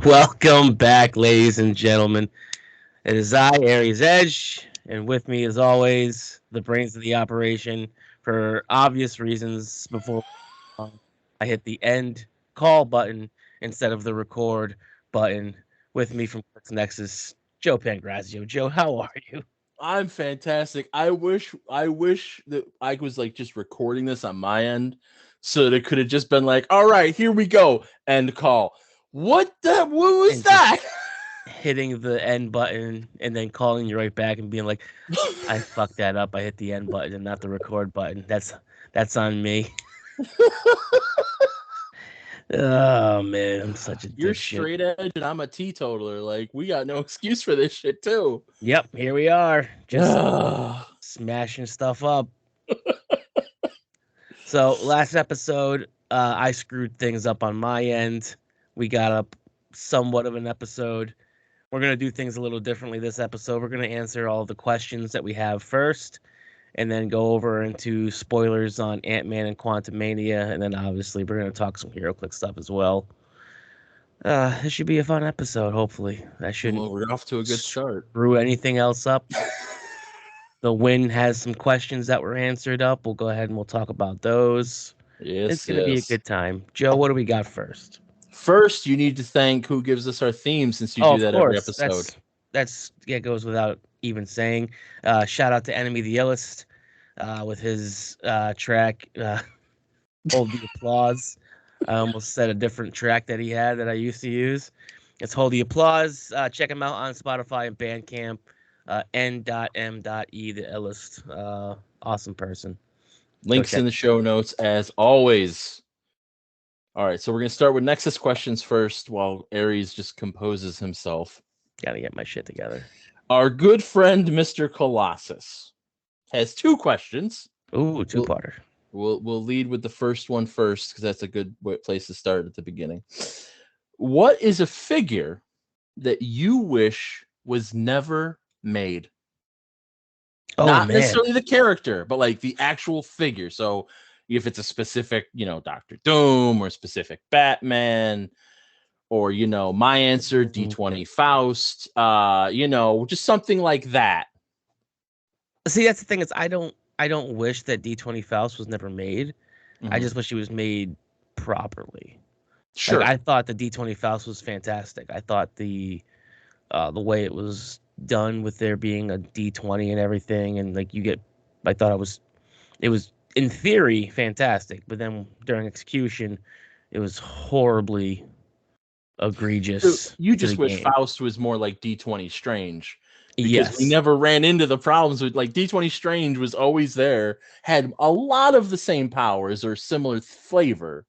Welcome back, ladies and gentlemen. It is I, Aries Edge, and with me, as always, the brains of the operation. For obvious reasons, before I hit the end call button instead of the record button, with me from Clix Nexus, Joe Pangrazio. Joe, how are you? I'm fantastic. I wish that I was like just recording this on my end so that it could have just been like, all right, here we go. End call. What was And just that? hitting the end button and then calling you right back and being like, I fucked that up. I hit the end button and not the record button. That's on me. Oh man, I'm such a You're dipshit. straight edge and I'm a teetotaler. Like we got no excuse for this shit too. Yep, here we are, just Ugh. smashing stuff up. So last episode, I screwed things up on my end. We got up somewhat of an episode. We're gonna do things a little differently this episode. We're gonna answer all the questions that we have first, and then go over into spoilers on Ant-Man and Quantumania, and then obviously we're gonna talk some HeroClix stuff as well. This should be a fun episode. Hopefully, that shouldn't Well, we're off to a good start. screw anything else up. The win has some questions that were answered up. We'll go ahead and we'll talk about those. It's Yes, gonna be a yes. good time. Joe, what do we got first? First, you need to thank who gives us our theme since you Oh, do of that every course. episode. That's yeah, goes without even saying. Shout out to Enemy the Illest with his track Hold the Applause. I almost said a different track that he had that I used to use. It's Hold the Applause. Check him out on Spotify and Bandcamp. N.M.E. the Illest. Awesome person. Go Links check. in the show notes as always. All right, so we're going to start with Nexus questions first while Ares just composes himself. Gotta get my shit together. Our good friend, Mr. Colossus, has two questions. Ooh, We'll, two-parter. we'll lead with the first one first because that's a good place to start at the beginning. What is a figure that you wish was never made? Oh Not man. necessarily the character, but like the actual figure. So if it's a specific, Doctor Doom or a specific Batman, or my answer D20 Faust, just something like that. See, that's the thing is I don't wish that D20 Faust was never made. I just wish he was made properly. Like Sure. I thought the D20 Faust was fantastic. I thought the way it was done with there being a D20 and everything, and like I thought it was in theory fantastic, but then during execution, it was horribly So egregious you to the just wish game. Faust was more like D20 Strange because we Yes. never ran into the problems with like D20 Strange was always there, had a lot of the same powers or similar flavor.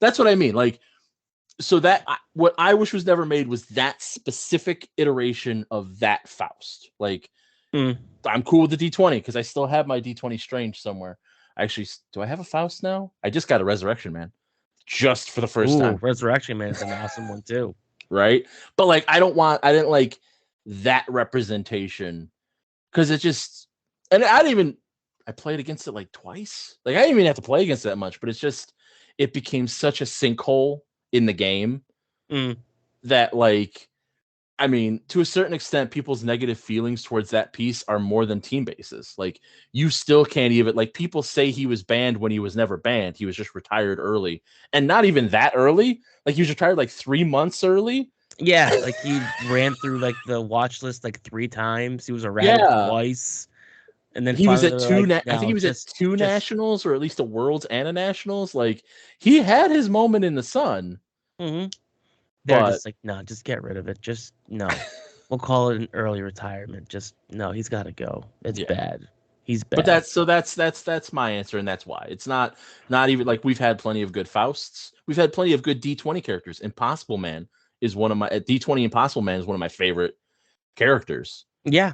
That's what I mean. Like, so what I wish was never made was that specific iteration of that Faust. Like, Mm. I'm cool with the D20 because I still have my D20 Strange somewhere. Actually, do I have a Faust now? I just got a Resurrection Man just for the first Ooh, time. Resurrection Man is an awesome one too. Right? But like I didn't like that representation because it just and I played against it like twice. Like I didn't even have to play against it that much, but it became such a sinkhole in the game Mm. that like I mean, to a certain extent, people's negative feelings towards that piece are more than team bases. Like, you still can't even, like, people say he was banned when he was never banned. He was just retired early. And not even that early. Like, he was retired like 3 months early. Yeah, like he ran through like the watch list like 3 times. He was errated Yeah. twice, and then He was finally at they're like, I think he "No, was at two just." nationals or at least a worlds and a nationals. Like, he had his moment in the sun, Mm-hmm. They're but just like, "No, just get rid of it. Just no. We'll call it an early retirement. Just no. He's got to go. It's yeah. bad. He's But bad." that's my answer, and that's why it's not even like we've had plenty of good Fausts. We've had plenty of good D20 characters. Impossible Man is one of my D20 Impossible Man is one of my favorite characters. Yeah, I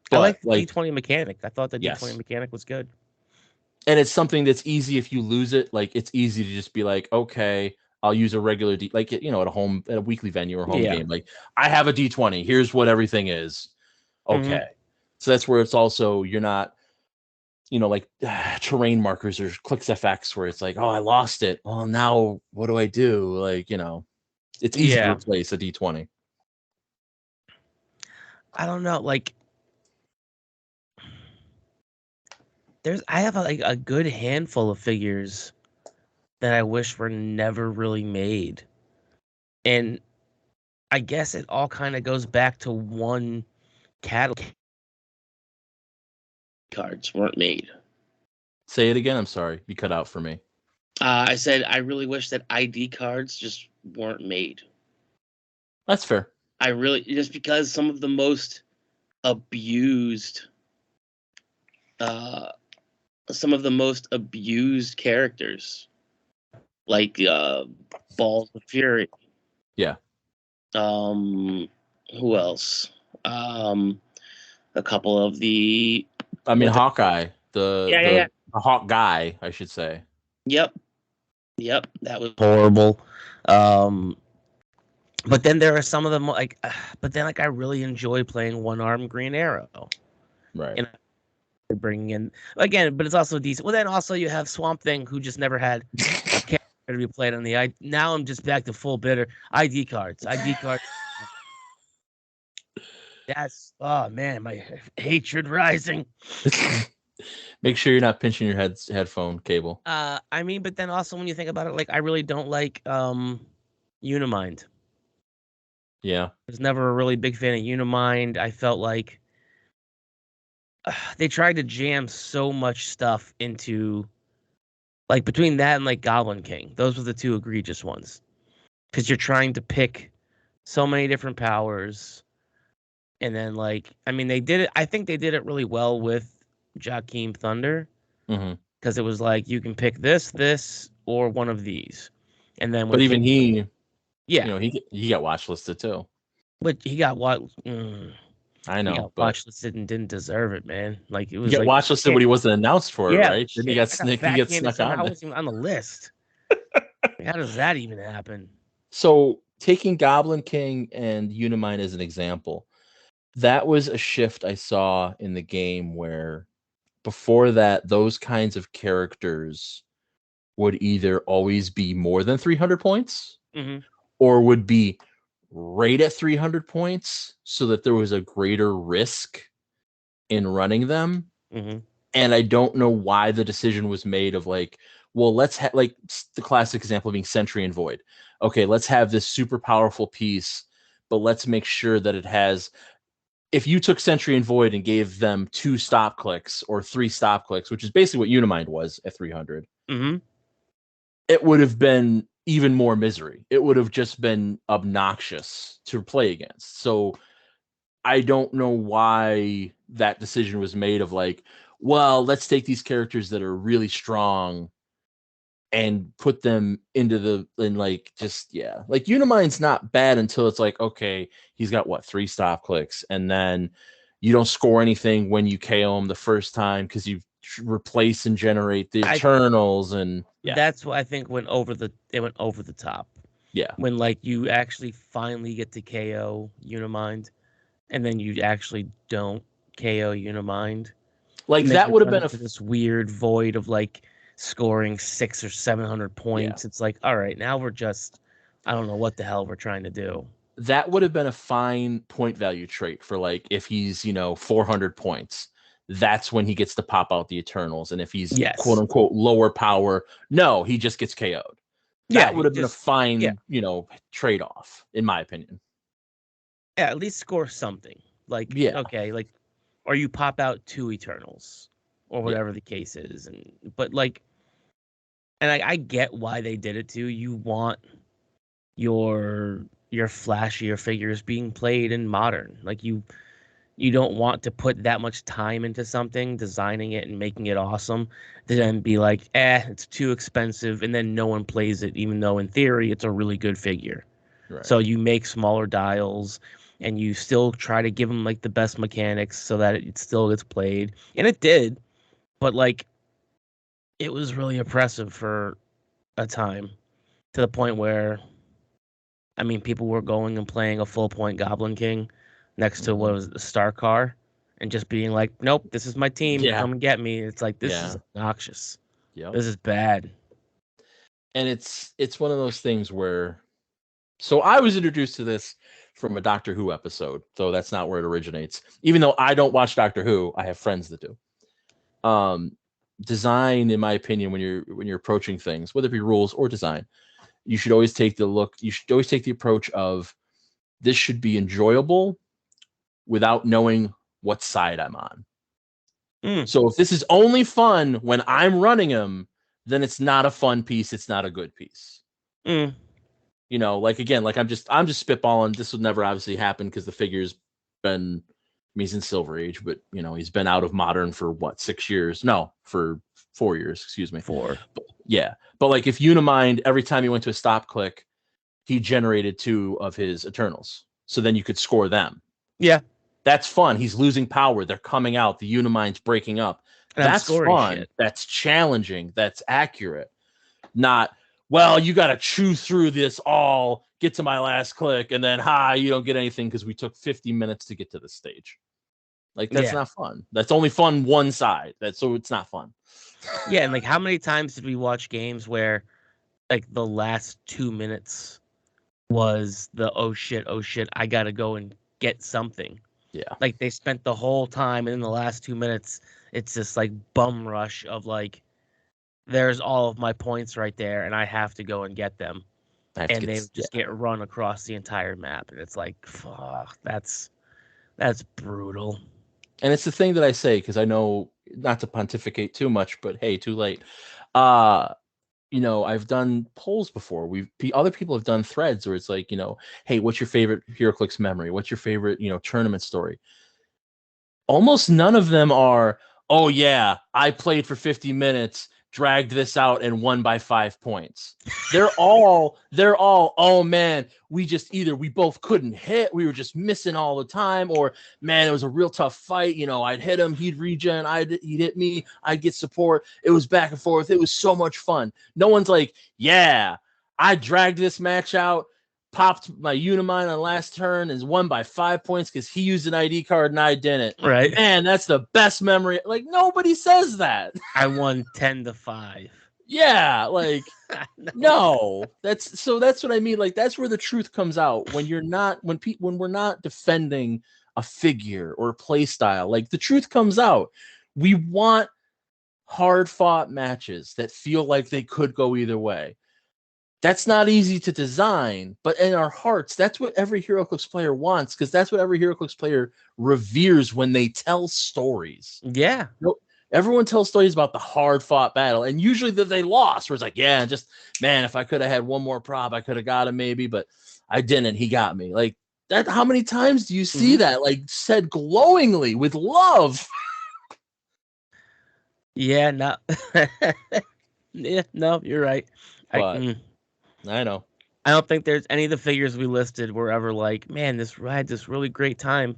But like the like D20 mechanic. I thought the D20 yes, mechanic was good. and it's something that's easy if you lose it. Like it's easy to just be like, okay, I'll use a regular D like at a weekly venue or home Yeah. game. Like I have a D20. Here's what everything is. Mm-hmm. Okay, so that's where it's also you're not like terrain markers or Clix FX where it's like, oh, I lost it. Well, now what do I do? Like, it's easy to Yeah. replace a D20. I don't know. Like, I have a good handful of figures that I wish were never really made. And I guess it all kind of goes back to one catalog. Cards weren't made. Say it again. I'm sorry. You cut out for me. I said I really wish that ID cards just weren't made. That's fair. I really, just because some of the most abused, uh, characters, like Balls of Fury. Yeah. Who else? A couple of the. I mean, Hawkeye, Yeah. the Hawk guy, I should say. Yep. That was horrible. But then there are some of them like, I really enjoy playing One Arm Green Arrow. Right. And bringing in again, but it's also decent. Well, then also you have Swamp Thing, who just never had a character to be played on the. Now I'm just back to full bitter ID cards. ID cards. That's, oh man, my hatred rising. Make sure you're not pinching your headphone cable. I mean, but then also when you think about it, like I really don't like Unimind. Yeah. I was never a really big fan of Unimind. I felt like they tried to jam so much stuff into, like, between that and like Goblin King. Those were the two egregious ones, because you're trying to pick so many different powers, and then like, I mean, they did it. I think they did it really well with Jakeem Thunder, because it was like you can pick this, or one of these, and then but even he, yeah, you know, he got watch listed too. But he got what? I know, he got but watch listed and didn't deserve it, man. Like, it was he got like, watch listed when he wasn't announced for it, yeah, right? Then he shit. got I got snuck. He got backhanded snuck somehow. I on. wasn't even on the list. How does that even happen? So taking Goblin King and Unimind as an example, that was a shift I saw in the game where before that, those kinds of characters would either always be more than 300 points or would be right at 300 points so that there was a greater risk in running them. And I don't know why the decision was made of like, well, let's have like the classic example being Sentry and Void. Okay, let's have this super powerful piece, but let's make sure that it has. If you took Sentry and Void and gave them 2 stop clicks or 3 stop clicks, which is basically what Unimind was at 300, it would have been even more misery. It would have just been obnoxious to play against. So I don't know why that decision was made of like, well, let's take these characters that are really strong and put them into like Unimind's not bad until it's like, okay, he's got what, 3 stop clicks, and then you don't score anything when you KO him the first time because you replace and generate the Eternals, and that's what I think went over the top. Yeah, when like you actually finally get to KO Unimind, and then you actually don't KO Unimind. Like that would have been this weird void of like scoring 600 or 700 points. It's like, all right, now we're just, I don't know what the hell we're trying to do. That would have been a fine point value trait for like if he's 400 points, that's when he gets to pop out the Eternals, and if he's quote unquote lower power, no, he just gets KO'd. That would have been a fine trade off, in my opinion. Yeah, at least score something. Like, okay, like, or you pop out 2 Eternals or whatever the case is, but like, and I get why they did it too. You want your flashier figures being played in Modern. Like, you don't want to put that much time into something, designing it and making it awesome, to then be like, it's too expensive, and then no one plays it, even though in theory it's a really good figure. Right. So you make smaller dials, and you still try to give them like the best mechanics so that it still gets played, and it did. But like, it was really oppressive for a time, to the point where, I mean, people were going and playing a full point Goblin King next to what was the Star Car, and just being like, nope, this is my team. Come and get me. It's like, this is obnoxious. This is bad. And it's one of those things where So I was introduced to this from a Doctor Who episode, though that's not where it originates. Even though I don't watch Doctor Who, I have friends that do. Design, in my opinion, when you're approaching things, whether it be rules or design, you should always take the approach of this should be enjoyable without knowing what side I'm on. So if this is only fun when I'm running him, then it's not a fun piece. It's not a good piece. You know, like again, like I'm just spitballing. This would never obviously happen because the figure's been, he's in Silver Age, but you know, he's been out of Modern for what, 6 years? No, for 4 years, excuse me. 4. But, yeah. But like if Unimind, every time he went to a stop click, he generated 2 of his Eternals. So then you could score them. Yeah. That's fun. He's losing power. They're coming out. The Unimind's breaking up. And that's fun. Shit. That's challenging. That's accurate. Not, well, you got to chew through this all, get to my last click, and then, you don't get anything because we took 50 minutes to get to the stage. Like, that's not fun. That's only fun one side. So it's not fun. Yeah, and like how many times did we watch games where like the last 2 minutes was the oh shit, I gotta go and get something. Yeah. Like they spent the whole time, and in the last 2 minutes, it's just like bum rush of like, there's all of my points right there, and I have to go and get them. And they just get run across the entire map, and it's like, fuck, that's brutal. And it's the thing that I say, because I know not to pontificate too much, but hey, too late. You know, I've done polls before. Other people have done threads where it's like, you know, hey, what's your favorite HeroClix memory? What's your favorite, you know, tournament story? Almost none of them are, oh yeah, I played for 50 minutes, dragged this out and won by 5 points. They're all, oh man, we both couldn't hit, we were just missing all the time, or man, it was a real tough fight. You know, I'd hit him, he'd regen, he'd hit me, I'd get support. It was back and forth. It was so much fun. No one's like, yeah, I dragged this match out, popped my Unimind on last turn and won by 5 points because he used an ID card and I didn't. Right. Man, that's the best memory. Like, nobody says that. I won 10-5. Yeah, like, no. That's what I mean. Like, that's where the truth comes out. When we're not defending a figure or a play style. Like, the truth comes out. We want hard-fought matches that feel like they could go either way. That's not easy to design, but in our hearts, that's what every HeroClix player wants, because that's what every HeroClix player reveres when they tell stories. Yeah. Everyone tells stories about the hard-fought battle, and usually that they lost, where it's like, yeah, just, man, if I could have had one more prop, I could have got him maybe, but I didn't. He got me. Like, that. How many times do you see that, like, said glowingly with love? Yeah, no. Yeah, no, you're right. But I know. I don't think there's any of the figures we listed were ever like, man, I had this really great time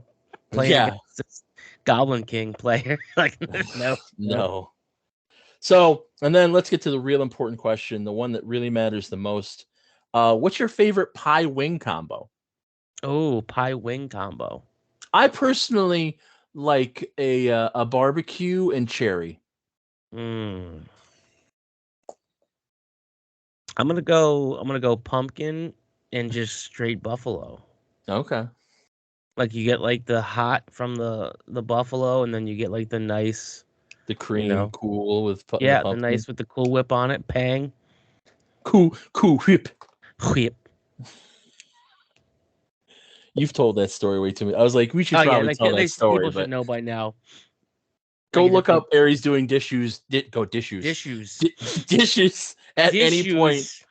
playing against this Goblin King player. Like, no. So, and then let's get to the real important question, the one that really matters the most. What's your favorite pie wing combo? Oh, pie wing combo. I personally like a barbecue and cherry. I'm gonna go pumpkin and just straight buffalo. Okay. Like you get like the hot from the buffalo, and then you get like the nice, the cool with the nice with the Cool Whip on it. Pang. Cool whip. Whip. You've told that story way too much. I was like, we should probably tell that story. People should know by now. Go look up Aries doing dishes. Dishes at any point.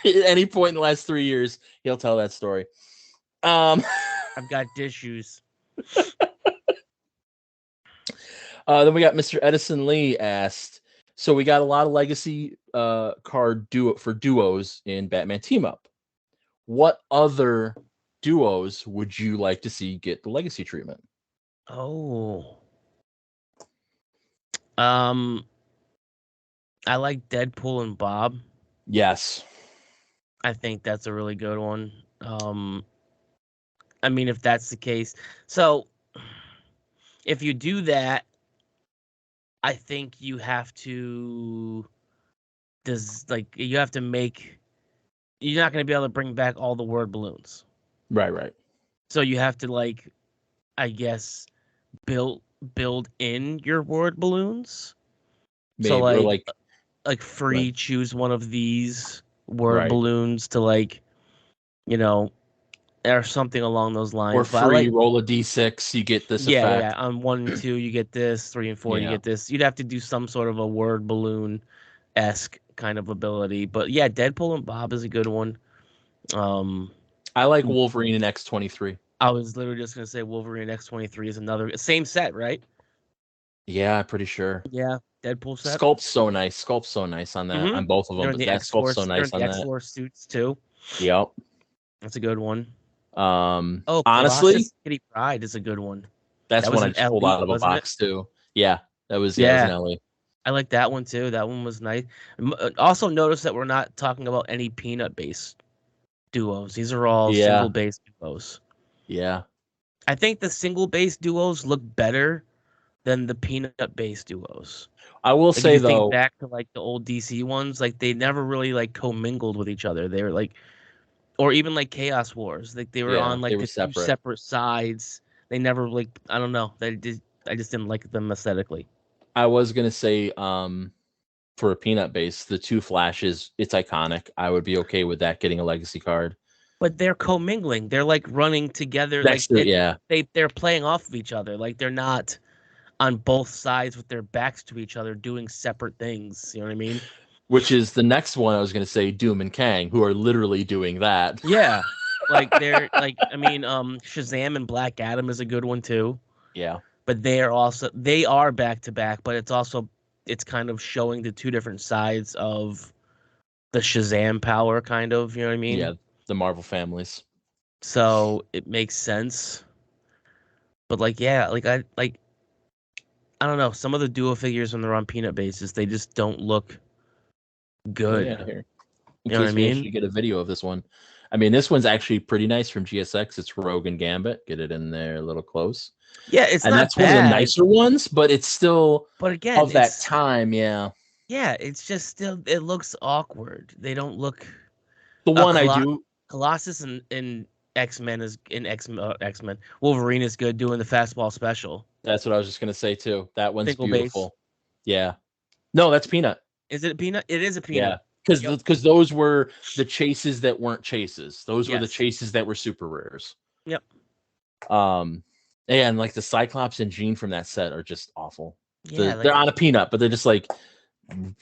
At any point in the last 3 years, he'll tell that story. I've got dishes. Then we got Mr. Edison Lee asked. So we got a lot of legacy card for duos in Batman Team Up. What other duos would you like to see get the legacy treatment? Oh. I like Deadpool and Bob. Yes. I think that's a really good one. I mean, if that's the case. So, if you do that, I think you have to you have to make you're not going to be able to bring back all the word balloons. Right. So you have to like, I guess, build build in your word balloons. So Maybe or like like right, free choose one of these word right. balloons to like, you know, or something along those Or lines. But I free like, roll a d6, you get this yeah. effect. On 1 and 2 you get this, 3 and 4 you Yeah. get this. You'd have to do some sort of a word balloon esque kind of ability. But yeah, Deadpool and Bob is a good one. Um, I like Wolverine and X-23. I was literally just gonna say Wolverine X-23 is another same set, right? Yeah, I'm pretty sure. Yeah, Deadpool set. Sculpt's so nice. Sculpt's so nice on that, on both of them, They're in but the that X sculpt's so Force. They're in nice the on X that. Force suits too. Yep. That's a good one. Oh, Honestly, Colossus Kitty Pryde is a good one. that's That one was I an just pulled LE, out of a wasn't it? box too. Yeah, that was an Yeah, Ellie. I like that one too. That one was nice. Also, notice that we're not talking about any peanut based duos. These are all single Yeah, based duos. yeah. I think the single based duos look better than the peanut based duos. I will Like if say you think though, back to like the old DC ones, like they never really like commingled with each other. They were like, or even like Chaos Wars, like they were yeah, on they like were the two separate. separate sides. They never like, I don't know. I just didn't like them aesthetically. I was gonna say, for a peanut base, the two flashes, it's iconic. I would be okay with that getting a legacy card. But they're commingling. They're like running together. Like That's true, yeah. they're playing off of each other. Like they're not on both sides with their backs to each other doing separate things. You know what I mean? Which is the next one I was gonna say, Doom and Kang, who are literally doing that. Yeah. Like they're like, I mean, Shazam and Black Adam is a good one too. Yeah, But they are back to back, but it's kind of showing the two different sides of the Shazam power, kind of, you know what I yeah. mean? The Marvel families. So it makes sense. But like, yeah, I don't know. Some of the duo figures when they're on peanut bases, they just don't look Oh good. yeah, here. In You know what I case we mean? actually get a video of this one. I mean, this one's actually pretty nice from GSX. It's Rogue and Gambit. Get it in there a little close. Yeah, it's And not that's one of the bad, nicer ones, but it's still but again, of that time. Yeah. it's just still it looks awkward. They don't look The uh one I Colo- do, Colossus and X-Men is in X-Men. Wolverine is good doing the fastball special. that's what I was just going to say too. That one's Single base. beautiful. Yeah. No, that's Peanut. Is it a peanut? It is a Yeah. peanut. Because Yep. those were the chases that weren't chases. Those were the Yes. chases that were super rares. Yep. Um, and like the Cyclops and Jean from that set are just awful. Yeah, They're on a peanut, but they're just like,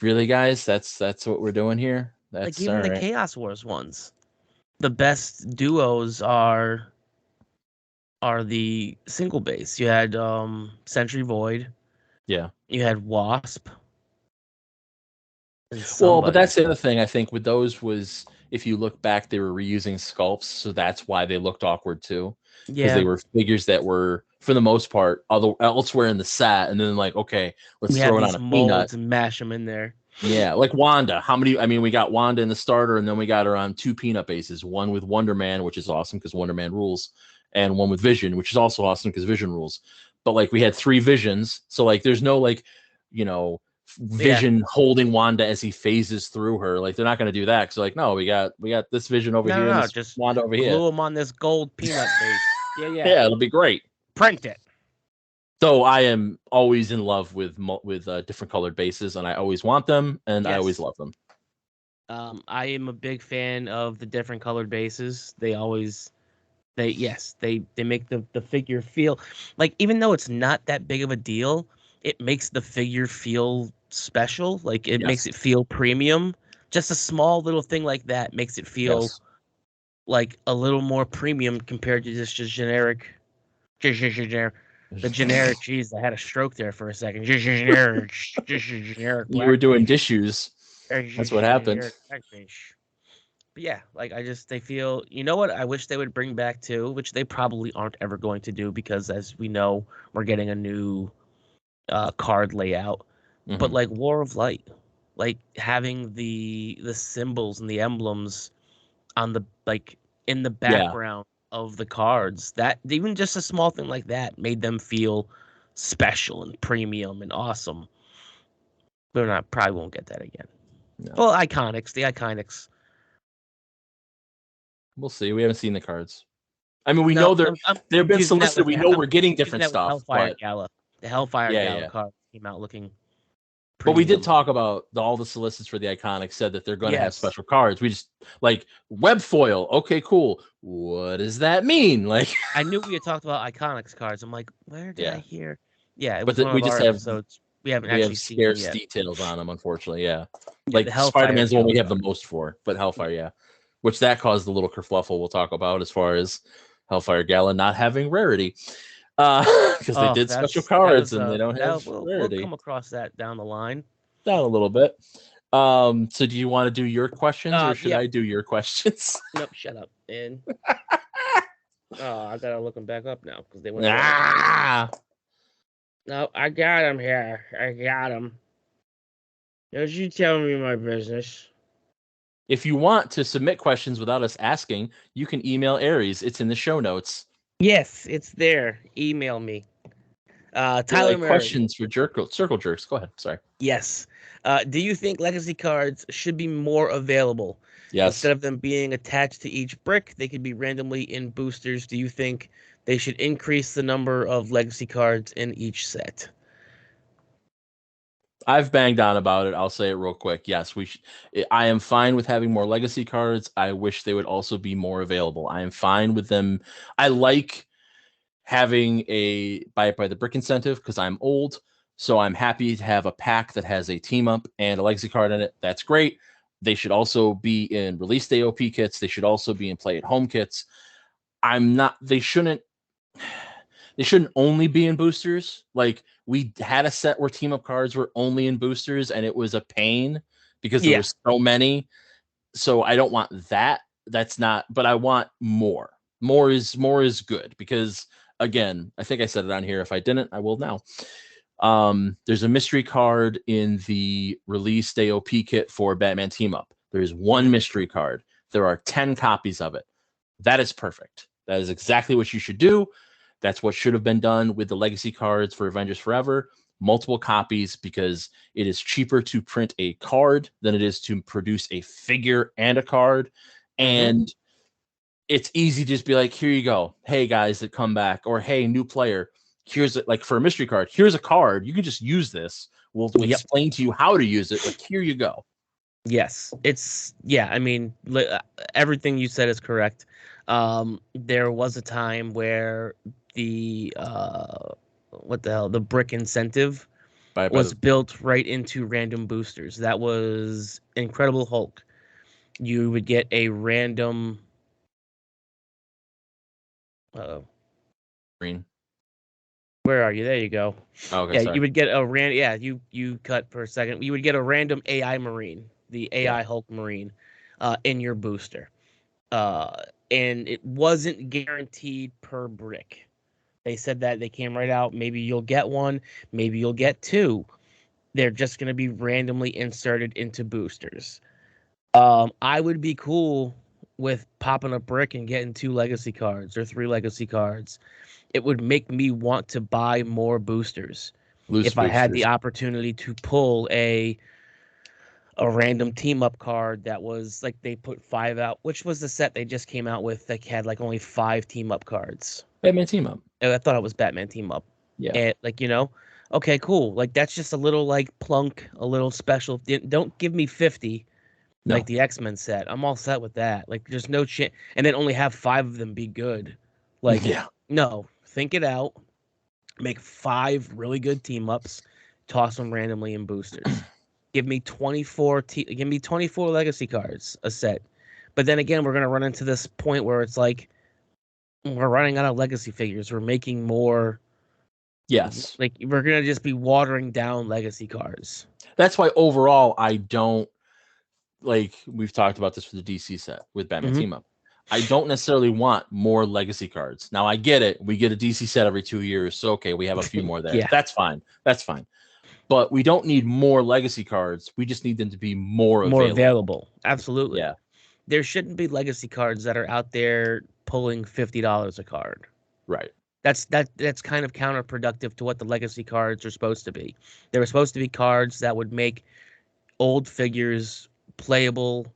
really, guys. That's what we're doing here. like That's all even the right. Chaos Wars ones. The best duos are the single base. You had Sentry Void, Yeah. you had Wasp, and Well, but somebody. that's the other thing I think with those was if you look back, they were reusing sculpts, so that's why they looked awkward too, because they Yeah, were figures that were for the most part other elsewhere in the set, and then like okay, let's we had throw it on these a peanut. molds and mash them in there. Yeah, like Wanda. How many? I mean, we got Wanda in the starter, and then we got her on two peanut bases. One with Wonder Man, which is awesome because Wonder Man rules, and one with Vision, which is also awesome because Vision rules. But like we had three Visions, so like there's no like, you know, Yeah, Vision holding Wanda as he phases through her. Like they're not going to do that. So like no, we got this Vision over no, here and no, this just Wanda over here. glue them on this gold peanut base. Yeah, yeah, Yeah, it'll be great. print it. So I am always in love with different colored bases, and I always want them, and I always Yes. love them. I am a big fan of the different colored bases. They always they make the figure feel like even though it's not that big of a deal, it makes the figure feel special. Like it makes Yes, it feel premium. Just a small little thing like that makes it feel yes. like a little more premium compared to just generic, generic. The generic, geez, I had a stroke there for a second. Just generic You were black doing base. dishes. That's what Just happened. generic black base. But yeah, like I just they feel you know what I wish they would bring back too, which they probably aren't ever going to do because as we know, we're getting a new card layout. But Hmm. like War of Light, like having the symbols and the emblems on the like in the Yeah, background of the cards, that even just a small thing like that made them feel special and premium and awesome. We're not probably won't get that again. no. Well, Iconics, the Iconics We'll see. We haven't seen the cards. I mean, we No, know they've I'm been confusing that solicited. with We the know I'm we're getting confusing different that with stuff, Hellfire but Gala. The Hellfire Gala yeah. card came out looking But we did premium. talk about all the solicits for the Iconics said that they're going to have Yes. special cards. We just like web foil. Okay, cool. What does that mean? Like, I knew we had talked about Iconics cards. I'm like, where did I yeah, hear? Yeah, it but was one we of our just have episodes. We haven't actually seen them scarce yet. details on them, unfortunately. Yeah, Yeah, the like Hellfire Spider-Man's the one Gala we have the card. most for, but Hellfire, yeah, which that caused a little kerfluffle. We'll talk about as far as Hellfire Gala not having rarity, because they Oh, did special that cards was and they don't that have we'll rarity. come across that down the line. Down a little bit. So do you want to do your questions or should Yeah. I do your questions? Nope. Shut up. And I gotta look them back up now because they went away. Ah, No, I got them here. I got them. Don't you tell me my business. if you want to submit questions without us asking, you can email Aries. It's in the show notes. Yes, it's there. Email me. They're Tyler like Murray. questions for circle jerks. Go ahead. Sorry. Yes. Do you think legacy cards should be more available? Instead Yes. of them being attached to each brick, they could be randomly in boosters. Do you think they should increase the number of legacy cards in each set? I've banged on about it. I'll say it real quick. Yes, I am fine with having more legacy cards. I wish they would also be more available. I am fine with them. I like having a buy it by the brick incentive because I'm old. So I'm happy to have a pack that has a team up and a legacy card in it. That's great. They should also be in release day OP kits. They should also be in play at home kits. They shouldn't only be in boosters. Like we had a set where team up cards were only in boosters and it was a pain because there Yeah. was so many. So I don't want that. That's not, but I want more. More is good because again, I think I said it on here. If I didn't, I will now. There's a mystery card in the release day OP kit for Batman Team Up. There's one mystery card. There are 10 copies of it. That is perfect. That is exactly what you should do. That's what should have been done with the legacy cards for Avengers Forever. Multiple copies because it is cheaper to print a card than it is to produce a figure and a card. And it's easy to just be like, here you go. Hey, guys that come back. Or, hey, new player. Here's it. Like for a mystery card, here's a card. You can just use this. We'll explain to you how to use it. Like, here you go. Yes. I mean, everything you said is correct. There was a time where the what the hell, the brick incentive was built right into random boosters. That was Incredible Hulk. You would get a random Green. where are you? There you go. Oh, okay, Yeah, sorry. you would get a you cut for a second. You would get a random AI Marine, the AI Hulk Marine, in your booster. And it wasn't guaranteed per brick. They said that they came right out. Maybe you'll get one, maybe you'll get two. They're just going to be randomly inserted into boosters. I would be cool with popping a brick and getting 2 legacy cards or 3 legacy cards. It would make me want to buy more boosters. Loose If I had the boosters. opportunity to pull a random team up card that was like they put 5 out, which was the set they just came out with that had like only 5 team up cards. Batman Team Up. I thought it was Batman Team Up. Yeah. And like, okay, cool. Like that's just a little like plunk, a little special. Don't give me 50 like the X-Men set. I'm all set with that. Like there's no chance. And then only have 5 of them be good. Like, no, think it out. Make 5 really good team ups, toss them randomly in boosters. Give me 24 legacy cards a set. But then again, we're going to run into this point where it's like we're running out of legacy figures. We're making more. Yes. Like we're going to just be watering down legacy cards. That's why overall I don't like we've talked about this for the DC set with Batman Team Up. I don't necessarily want more legacy cards. Now I get it. We get a DC set every 2 years. So okay, we have a few more there. Yeah. That's fine. But we don't need more legacy cards. We just need them to be more available. Absolutely. Yeah. There shouldn't be legacy cards that are out there pulling $50 a card. Right. That's kind of counterproductive to what the legacy cards are supposed to be. They were supposed to be cards that would make old figures playable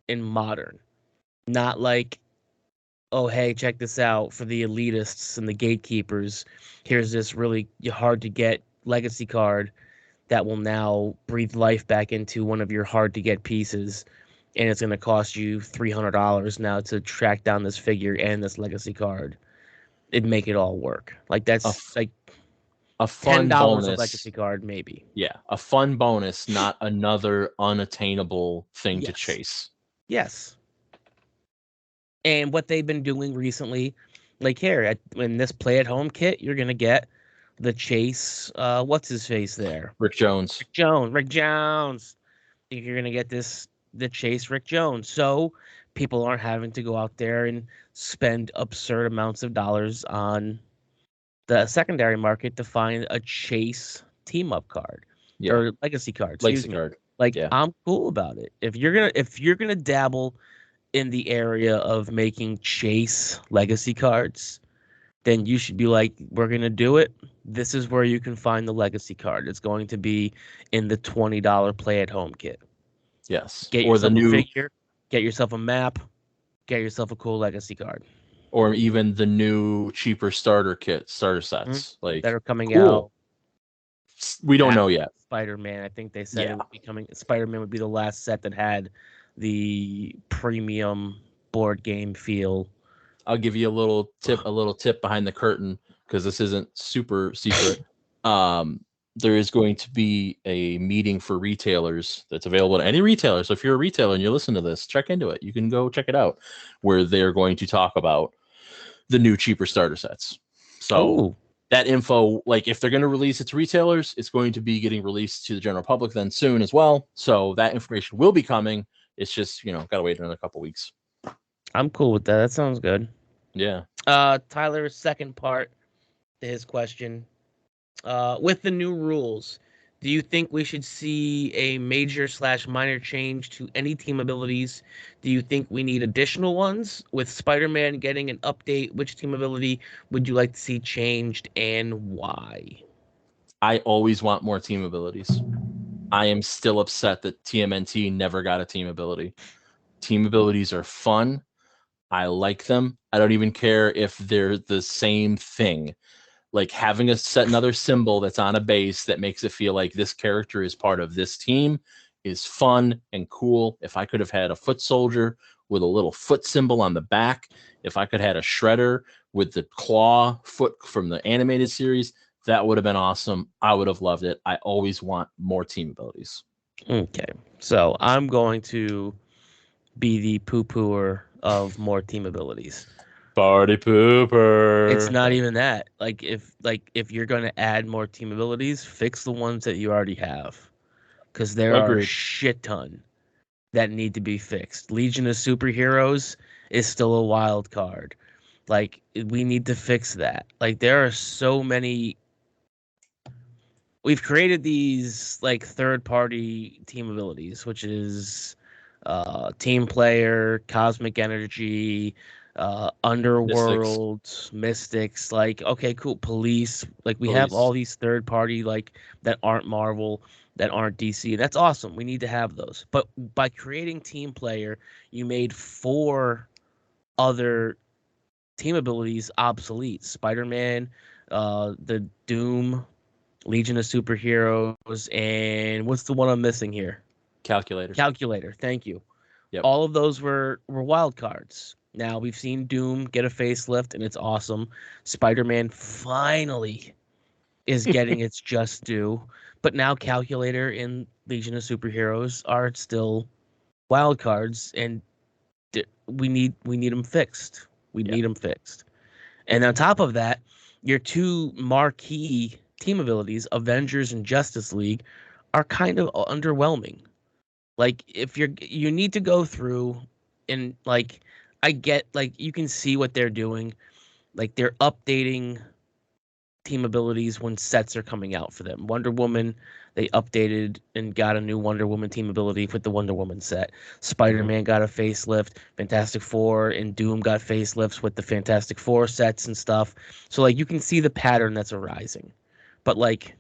in modern. Not like oh, hey, check this out for the elitists and the gatekeepers. Here's this really hard to get legacy card that will now breathe life back into one of your hard to get pieces. And it's going to cost you $300 now to track down this figure and this legacy card. It'd make it all work. Like A, that's f- like a $10 fun of bonus. legacy card, maybe. Yeah, a fun bonus, not another unattainable thing to Yes. chase. Yes. And what they've been doing recently, like here in this play at home kit, you're gonna get the chase. What's his face there? Rick Jones. Rick Jones. Rick Jones. You're gonna get the chase Rick Jones. So people aren't having to go out there and spend absurd amounts of dollars on the secondary market to find a chase team up card Yeah, or legacy card. Excuse legacy me. card. Like Yeah. I'm cool about it. If you're gonna dabble in the area of making chase legacy cards, then you should be like, we're gonna do it. This is where you can find the legacy card. It's going to be in the $20 play at home kit. Yes. Get Or the yourself a new, figure, get yourself a map, get yourself a cool legacy card. or even the new cheaper starter Mhm. sets. That Like, are coming cool. out We don't know after yet. Spider-Man. I think they said it Yeah. would be coming. Spider-Man would be the last set that had the premium board game feel. I'll give you a little tip behind the curtain, because this isn't super secret. There is going to be a meeting for retailers that's available to any retailer. So if you're a retailer and you listen to this, check into it. You can go check it out, where they're going to talk about the new cheaper starter sets. So Oh, that info, like if they're going to release it to retailers, it's going to be getting released to the general public then soon as well. So that information will be coming. It's just, gotta wait another couple weeks. I'm cool with that. That sounds good. Yeah. Tyler's second part to his question. With the new rules, do you think we should see a major/minor change to any team abilities? Do you think we need additional ones? With Spider-Man getting an update, which team ability would you like to see changed and why? I always want more team abilities. I am still upset that TMNT never got a team ability. Team abilities are fun. I like them. I don't even care if they're the same thing. Like having another symbol that's on a base that makes it feel like this character is part of this team is fun and cool. If I could have had a foot soldier with a little foot symbol on the back, if I could have had a shredder with the claw foot from the animated series, that would have been awesome. I would have loved it. I always want more team abilities. Okay, so I'm going to be the poo-pooer of more team abilities. Party It's pooper. not even that. Like if you're going to add more team abilities, fix the ones that you already have, because there are a Agreed. shit ton that need to be fixed. Legion of Superheroes is still a wild card. Like we need to fix that. Like there are so many. We've created these like third party team abilities, which is team player, cosmic energy, Mystics. underworld, mystics. Like okay, cool. Police. Like we have all Police. these third party like that aren't Marvel, that aren't DC. That's awesome. We need to have those. But by creating team player, you made four other team abilities obsolete. Spider-Man, the Doom, Legion of Superheroes, and what's the one I'm missing here? Calculator. Calculator. Thank you. Yep. All of those were wild cards. Now we've seen Doom get a facelift, and it's awesome. Spider-Man finally is getting its just due, but now Calculator and Legion of Superheroes are still wild cards, and we need them fixed. We Yeah. need them fixed. And on top of that, your two marquee team abilities, Avengers and Justice League, are kind of underwhelming. Like if you need to go through and like I get like you can see what they're doing. Like they're updating team abilities when sets are coming out for them. Wonder Woman, they updated and got a new Wonder Woman team ability with the Wonder Woman set. Spider-Man got a facelift. Fantastic Four and Doom got facelifts with the Fantastic Four sets and stuff. So like you can see the pattern that's arising. But like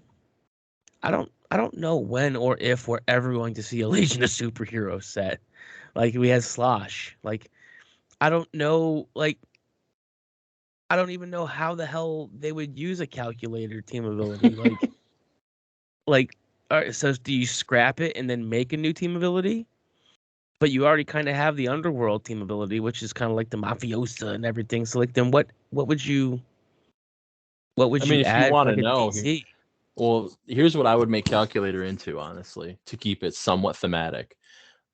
I don't know when or if we're ever going to see a Legion of Superheroes set. Like we had Slosh. Like I don't know like I don't even know how the hell they would use a calculator team ability. Like, all right, so do you scrap it and then make a new team ability? But you already kind of have the underworld team ability, which is kind of like the mafiosa and everything. So like, then what would you I mean, if you add for want to like a know, DC? well, here's what I would make calculator into, honestly, to keep it somewhat thematic.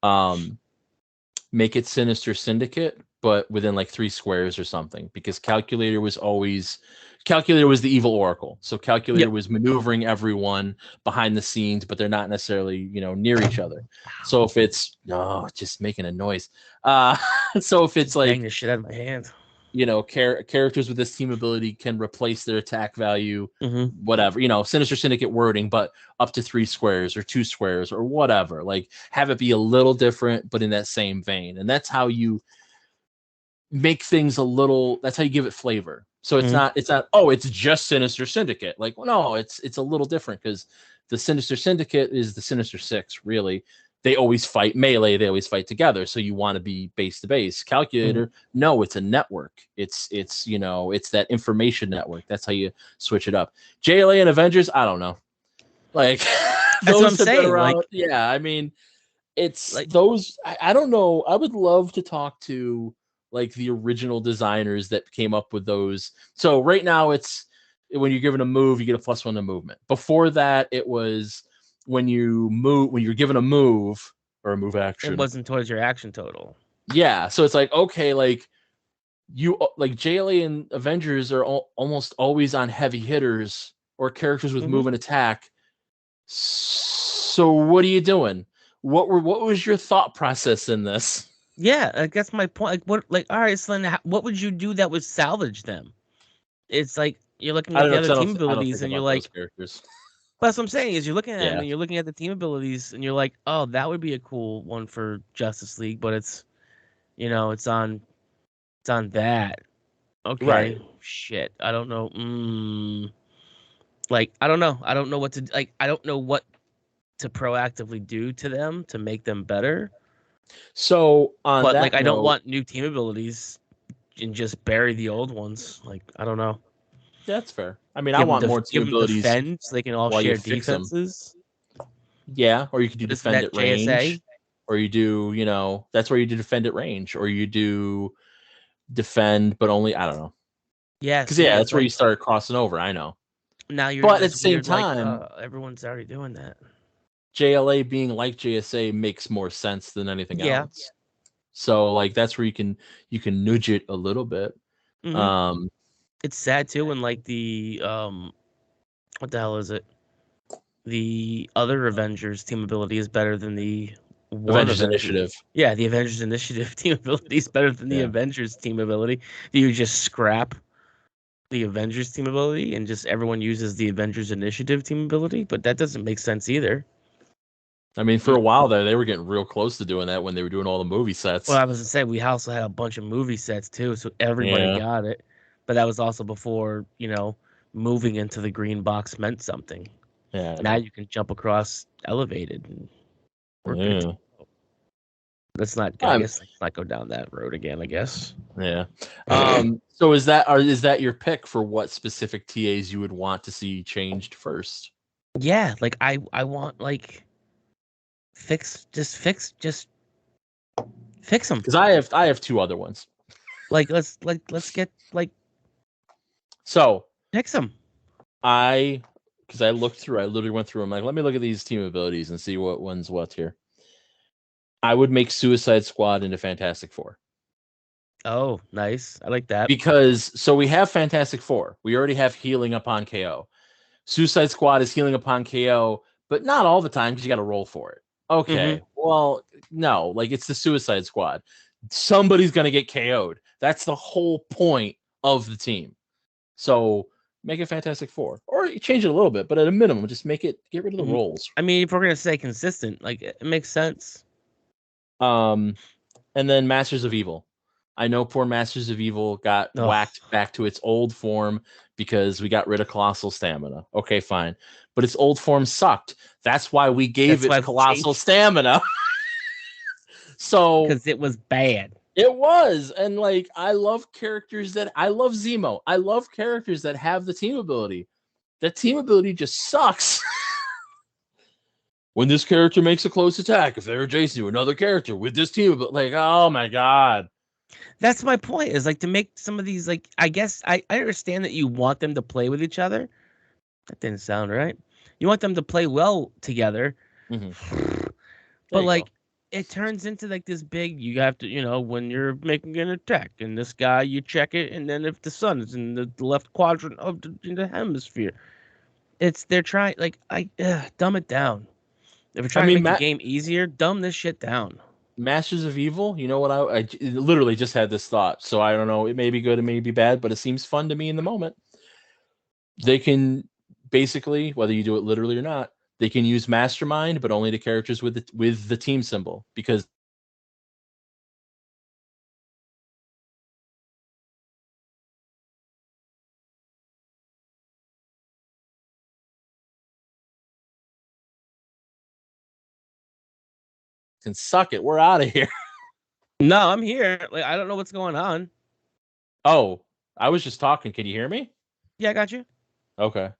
Um, make it Sinister Syndicate, but within like 3 squares or something, because Calculator was the evil oracle. So Calculator Yep. was maneuvering everyone behind the scenes, but they're not necessarily, near each other. So if it's just making a noise. So if it's Just bang like, the shit out of my hand. characters with this team ability can replace their attack value, Mm-hmm. whatever, Sinister Syndicate wording, but up to 3 squares or 2 squares or whatever. Like, have it be a little different, but in that same vein. And that's how you make things that's how you give it flavor. So it's Mm-hmm. not, oh, it's just Sinister Syndicate. Like, well, no, it's a little different, because the Sinister Syndicate is the Sinister Six, really. They always fight melee, they always fight together. So you want to be base to base. Calculator, no, it's a network. It's that information network. That's how you switch it up. JLA and Avengers, I don't know. Like, That's what I'm those have been saying. around. Yeah, I mean, it's Like those. I don't know. I would love to talk to like the original designers that came up with those. So right now, it's when you're given a move, you get a +1 to movement. Before that, it was when you're given a move or a move it action. wasn't towards your action total. Yeah, so it's like, okay, like JLA and Avengers are almost always on heavy hitters or characters with Mm-hmm. move and attack. So what are you doing? What was your thought process in this? Yeah, like that's my point. Like what? Like all right, so then what would you do that would salvage them? It's like you're looking I at don't the know, because other team I don't abilities think and you're about those like, characters. that's what I'm saying is you're looking at them Yeah, and you're looking at the team abilities and you're like, oh, that would be a cool one for Justice League, but it's it's on that. right. Okay, shit. I don't know. Like I don't know. I don't know what to like. I don't know what to proactively do to them to make them better. So on But like, that I don't note, want new team abilities and just bury the old ones. Like I don't know. that's fair. I mean, I want more team Give them abilities defend so they can all while you share fix them. defenses. Yeah, or you could do But isn't defend that at JSA? range, or you do, that's where you do defend at range, or you do defend, but only, I don't know. Yeah. Because See, yeah, it's that's where you like start crossing over. I know, now you're in but at the this same weird like time, everyone's already doing that. JLA being like JSA makes more sense than anything Yeah. else. So like that's where you can nudge it a little bit. hmm Um, It's sad too when like the what the hell is it? The other Avengers team ability is better than the one Avengers Avenger. Initiative. Yeah, the Avengers Initiative team ability is better than the Yeah. Avengers team ability. Do you just scrap the Avengers team ability and just everyone uses the Avengers Initiative team ability? But that doesn't make sense either. I mean, for Mm. a while there, they were getting real close to doing that when they were doing all the movie Well, sets. I was to say we also had a bunch of movie sets too, so everybody Yeah. got it. But that was also before, moving into the green box meant something. Yeah, I Now know. you can jump across elevated and we're good to Yeah. go. Let's not I Um, guess let's not go down that road again, I guess. yeah. So is that your pick for what specific TAs you would want to see changed first? Yeah, like I want like just fix them. Because I have 2 other ones. Like let's get like So fix them. because I literally went through them. Like, let me look at these team abilities and see what one's what here. I would make Suicide Squad into Fantastic Four. Oh, nice. I like that. Because so we have Fantastic Four. We already have healing upon KO. Suicide Squad is healing upon KO, but not all the time because you got to roll for it. Mm-hmm. Okay, well, no, like it's the Suicide Squad. Somebody's gonna get KO'd. That's the whole point of the team. So make it Fantastic Four, or you change it a little bit, but at a minimum, just get rid of the Mm-hmm. rolls. I mean, if we're gonna stay consistent, like it makes sense. And then Masters of Evil. I know poor Masters of Evil got Oh, whacked back to its old form because we got rid of Colossal Stamina. Okay, fine. But its old form sucked. That's why we gave that's it why we Colossal changed Stamina. So, because it was bad. It was. And like I love characters that I love Zemo. I love characters that have the team ability. That team ability just sucks. When this character makes a close attack, if they're adjacent to another character with this team ability, like, oh my god. That's my point, is like to make some of these, like, I guess I understand that you want them to play with each other. That didn't sound right. You want them to play well together. But like it turns into like this big, you have to, when you're making an attack and this guy, you check it, and then if the sun is in the left quadrant of the hemisphere, they're trying, like, dumb it down. If you're I trying to mean, make the game easier, dumb this shit down. Masters of Evil, you know what? I literally just had this thought, so I don't know. It may be good, it may be bad, but it seems fun to me in the moment. They can basically, whether you do it literally or not, they can use Mastermind, but only to characters with the team symbol, because can suck it. We're out of here. No, I'm here. Like, I don't know what's going on. Oh, I was just talking. Can you hear me? Yeah, I got you. Okay.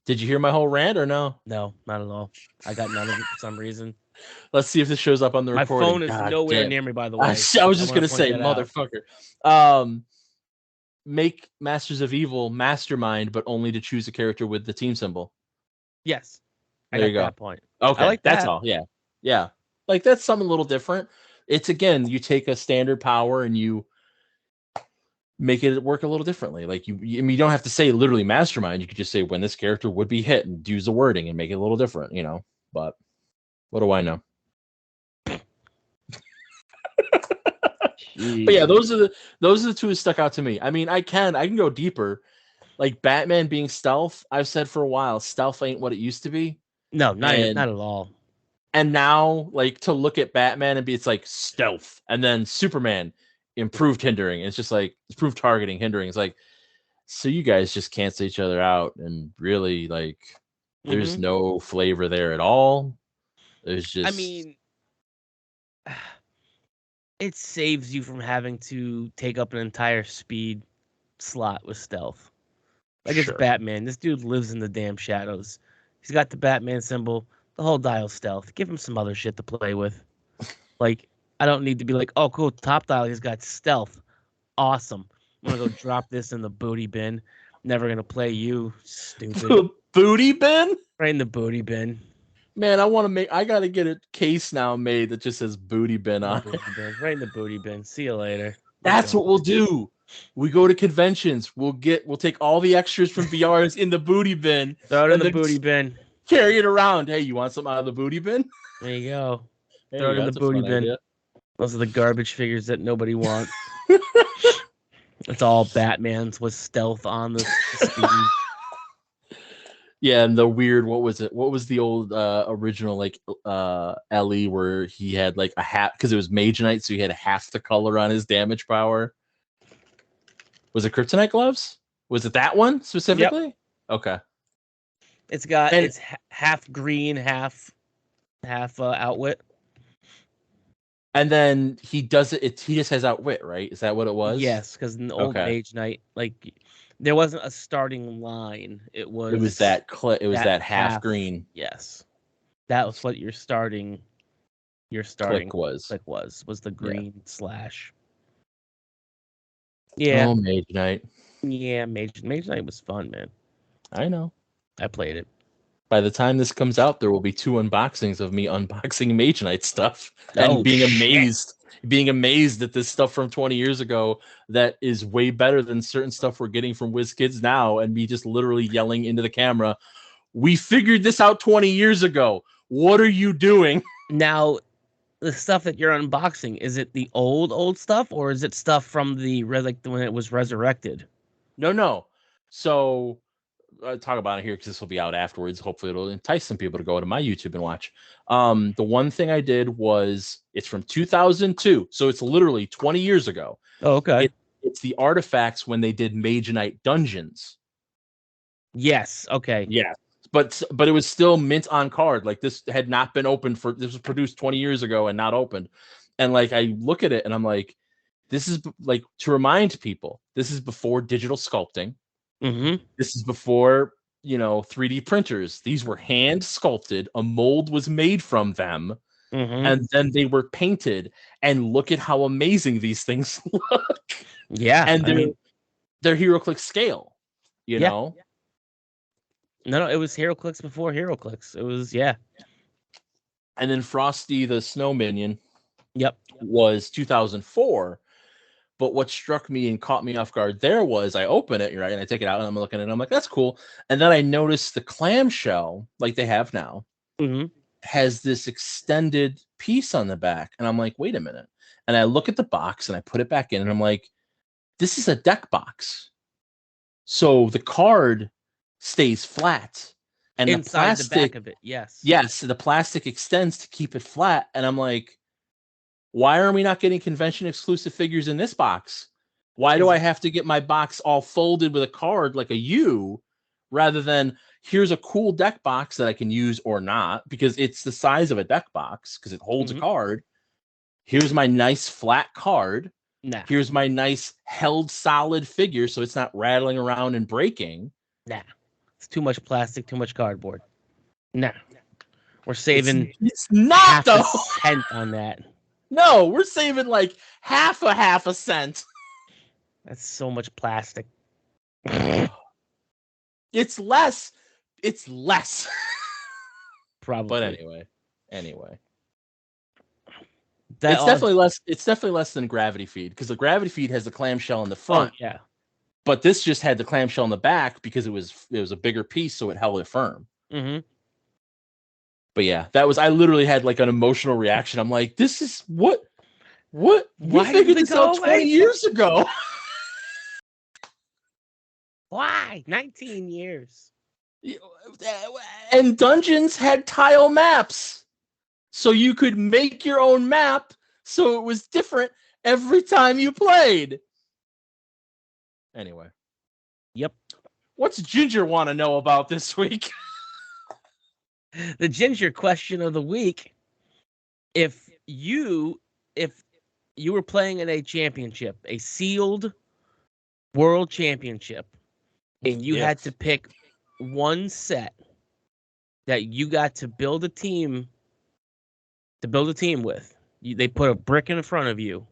Did you hear my whole rant or no? No, not at all. I got none of it for some reason. Let's see if this shows up on the recording. My phone is nowhere near me, by the way. I was just gonna say, motherfucker. Make Masters of Evil Mastermind, but only to choose a character with the team symbol. Yes. There you go. That point. Okay, I like that's that. all. Yeah. Like that's something a little different. It's again, you take a standard power and you make it work a little differently. Like you don't have to say literally Mastermind. You could just say when this character would be hit and use the wording and make it a little different. But what do I know? But yeah, those are the two that stuck out to me. I mean, I can go deeper. Like Batman being stealth, I've said for a while, stealth ain't what it used to be. No, not at all. And now, like, to look at Batman and it's like stealth, and then Superman improved hindering. It's just like improved targeting, hindering. It's like, so you guys just cancel each other out, and really, like, there's no flavor there at all. There's just, I mean, it saves you from having to take up an entire speed slot with stealth. Like, it's Batman. This dude lives in the damn shadows. He's got the Batman symbol, the whole dial stealth. Give him some other shit to play with. Like, I don't need to be like, oh, cool, top dial, he's got stealth. Awesome. I'm gonna go drop this in the booty bin. Never gonna play you, stupid. Booty bin? Right in the booty bin. Man, I gotta get a case now made that just says booty bin on it. Right in the booty bin. See you later. That's what we'll do. We go to conventions. We'll take all the extras from VRs in the booty bin. Throw it in the booty bin. Carry it around. Hey, you want something out of the booty bin? There you go. Throw it in the booty bin. Idea. Those are the garbage figures that nobody wants. It's all Batmans with stealth on the speed. Yeah, and the weird, what was it? What was the old original, like, Ellie, where he had like a half, because it was Mage Knight, so he had half the color on his damage power. Was it Kryptonite gloves? Was it that one specifically? Yep. Okay. It's got, it's half green, half outwit. And then he does it. He just has outwit, right? Is that what it was? Yes, because in the old Mage Knight, like, there wasn't a starting line. It was that half green. Yes, that was what your starting. Click was the green slash. Yeah. Oh, Mage Knight. Yeah, Mage Knight was fun, man. I know. I played it. By the time this comes out, there will be 2 unboxings of me unboxing Mage Knight stuff and being amazed at this stuff from 20 years ago that is way better than certain stuff we're getting from WizKids now, and me just literally yelling into the camera, "We figured this out 20 years ago. What are you doing?" Now, the stuff that you're unboxing, is it the old stuff, or is it stuff from the when it was resurrected? No. So I'll talk about it here because this will be out afterwards. Hopefully it'll entice some people to go to my YouTube and watch. The one thing I did was, it's from 2002, so it's literally 20 years ago. Oh, okay. It's the artifacts when they did Mage Knight Dungeons. Yes. Okay. Yeah. But it was still mint on card. Like, this had not been opened this was produced 20 years ago and not opened. And like I look at it and I'm like, this is like to remind people, this is before digital sculpting. Mm-hmm. This is before, 3D printers. These were hand sculpted. A mold was made from them, Mm-hmm. and then they were painted. And look at how amazing these things look. Yeah. And they're HeroClix scale, Yeah. know? No, it was HeroClix before HeroClix. It was, yeah. And then Frosty the Snow Minion Yep. was 2004. But what struck me and caught me off guard there was I open it, right, and I take it out and I'm looking at it and I'm like, that's cool. And then I noticed the clamshell, like they have now, Mm-hmm. has this extended piece on the back. And I'm like, wait a minute. And I look at the box and I put it back in and I'm like, this is a deck box. So the card stays flat. And Inside the the back of it, yes. Yes, the plastic extends to keep it flat. And I'm like, why are we not getting convention exclusive figures in this box? Why do I have to get my box all folded with a card like a U rather than here's a cool deck box that I can use or not because it's the size of a deck box because it holds a card. Here's my nice flat card. Nah. Here's my nice held solid figure so it's not rattling around and breaking. Nah. It's too much plastic, too much cardboard. Nah. We're saving it's not half though. a cent on that. No, we're saving like half a cent. That's so much plastic. It's less. It's less. Probably. But anyway. Definitely less. It's definitely less than Gravity Feed because the Gravity Feed has the clamshell in the front. Oh, yeah. But this just had the clamshell in the back because it was a bigger piece, so it held it firm. Mm-hmm. But yeah, I literally had like an emotional reaction. I'm like, this is what Why we figured this out 20 years ago. Why? 19 years. And Dungeons had tile maps. So you could make your own map so it was different every time you played. Anyway. Yep. What's Ginger want to know about this week? The Ginger question of the week. If you were playing in a championship, a sealed world championship, and you had to pick one set that you got to build a team with. They put a brick in front of you,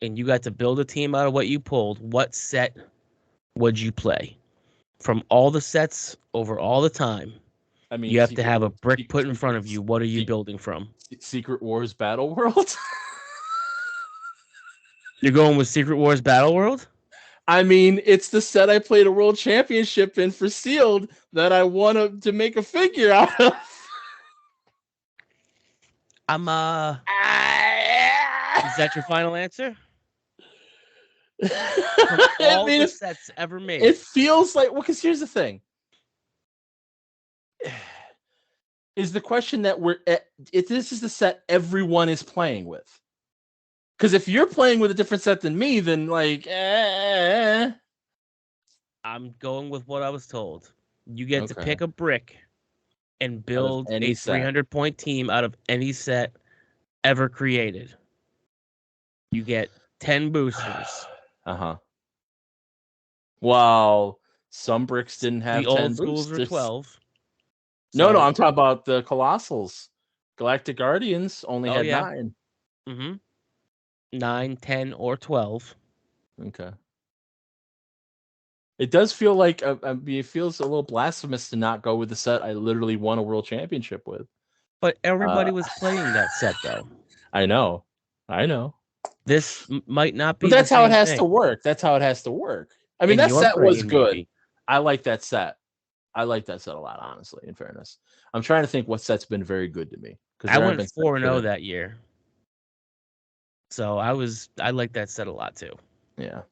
and you got to build a team out of what you pulled. What set would you play? From all the sets over all the time, I mean, you have to have a brick put in front of you. What are you building from? Secret Wars Battle World? You're going with Secret Wars Battle World? I mean, it's the set I played a world championship in for sealed that I wanted to make a figure out of. Is that your final answer? From all the sets ever made. It feels like, because here's the thing. Is the question that this is the set everyone is playing with. Because if you're playing with a different set than me, then like, I'm going with what I was told. You get to pick a brick and build a 300-point team out of any set ever created. You get 10 boosters. Well, some bricks didn't have the 10 old schools boosters. Were 12. No, I'm talking about the Colossals. Galactic Guardians only had 9. Mm-hmm. 9, 10, or 12. Okay. It does feel like it feels a little blasphemous to not go with the set I literally won a world championship with. But everybody was playing that set, though. I know. This might not be. But that's how it has to work. I mean, that set was good. Maybe. I like that set. I like that set a lot, honestly, in fairness. I'm trying to think what set's been very good to me. I went 4-0 that year. So I like that set a lot too. Yeah.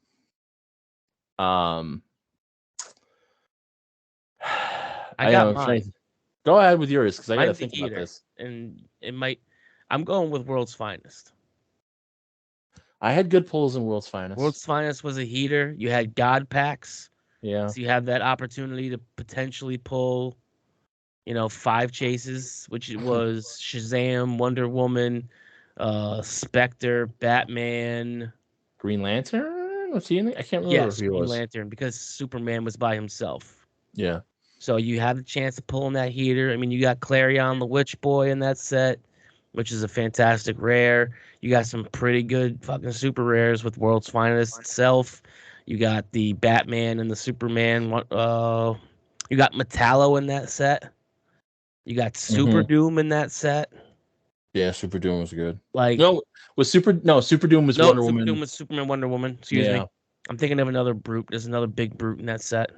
I got mine. Go ahead with yours because I got to think about this. And I'm going with World's Finest. I had good pulls in World's Finest. World's Finest was a heater. You had God packs. Yeah. So you have that opportunity to potentially pull, 5 chases, which it was Shazam, Wonder Woman, Spectre, Batman. Green Lantern? Was he in it? I can't remember if Yes, he Green was. Lantern, because Superman was by himself. Yeah. So you have the chance to pull in that heater. I mean, you got Clarion the Witch Boy in that set, which is a fantastic rare. You got some pretty good fucking super rares with World's Finest itself. You got the Batman and the Superman. You got Metallo in that set. You got Super Mm-hmm. Doom in that set. Yeah, Super Doom was good. Like, Super Doom was no, Wonder Super Woman. Doom was Superman, Wonder Woman. Excuse me. Yeah. I'm thinking of another brute. There's another big brute in that set.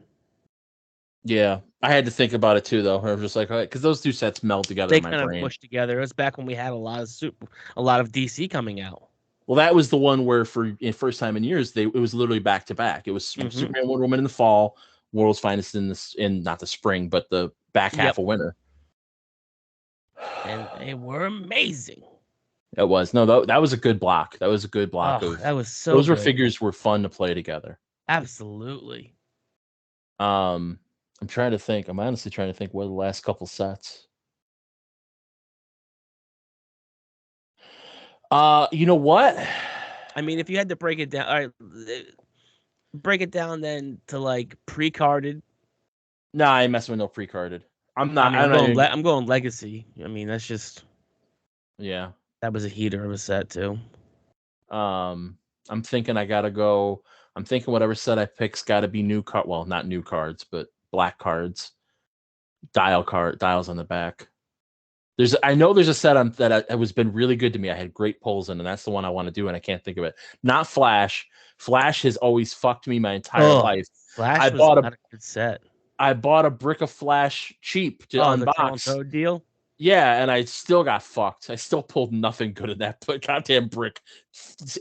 Yeah. I had to think about it too though. I was just like, all right, because those two sets meld together They in my kind of brain. mushed together. It was back when we had a lot of DC coming out. Well, that was the one where for in first time in years, it was literally back to back. It was Mm-hmm. Superman, Wonder Woman in the fall, World's Finest in not the spring, but the back Yep. half of winter. And they were amazing. It was. No, that was a good block. That was a good block Oh, of that was so those were good. figures were fun to play together. Absolutely. I'm trying to think. I'm honestly trying to think what are the last couple sets. You know what? I mean, if you had to break it down, all right, break it down then to like pre-carded. Nah, I ain't messing with no pre-carded. I'm I not. mean, I'm not even. I'm going legacy. I mean, that's just Yeah. that was a heater of a set too. I'm thinking I gotta go. I'm thinking whatever set I pick's got to be new card. Well, not new cards, but black cards. Dials on the back. I know there's a set that has been really good to me. I had great pulls in, and that's the one I want to do, and I can't think of it. Not Flash. Flash has always fucked me my entire Oh, life. Flash I was bought a not a good set. I bought a brick of Flash cheap to Oh, the Tell unbox. Toad deal. Yeah, and I still got fucked. I still pulled nothing good in that goddamn brick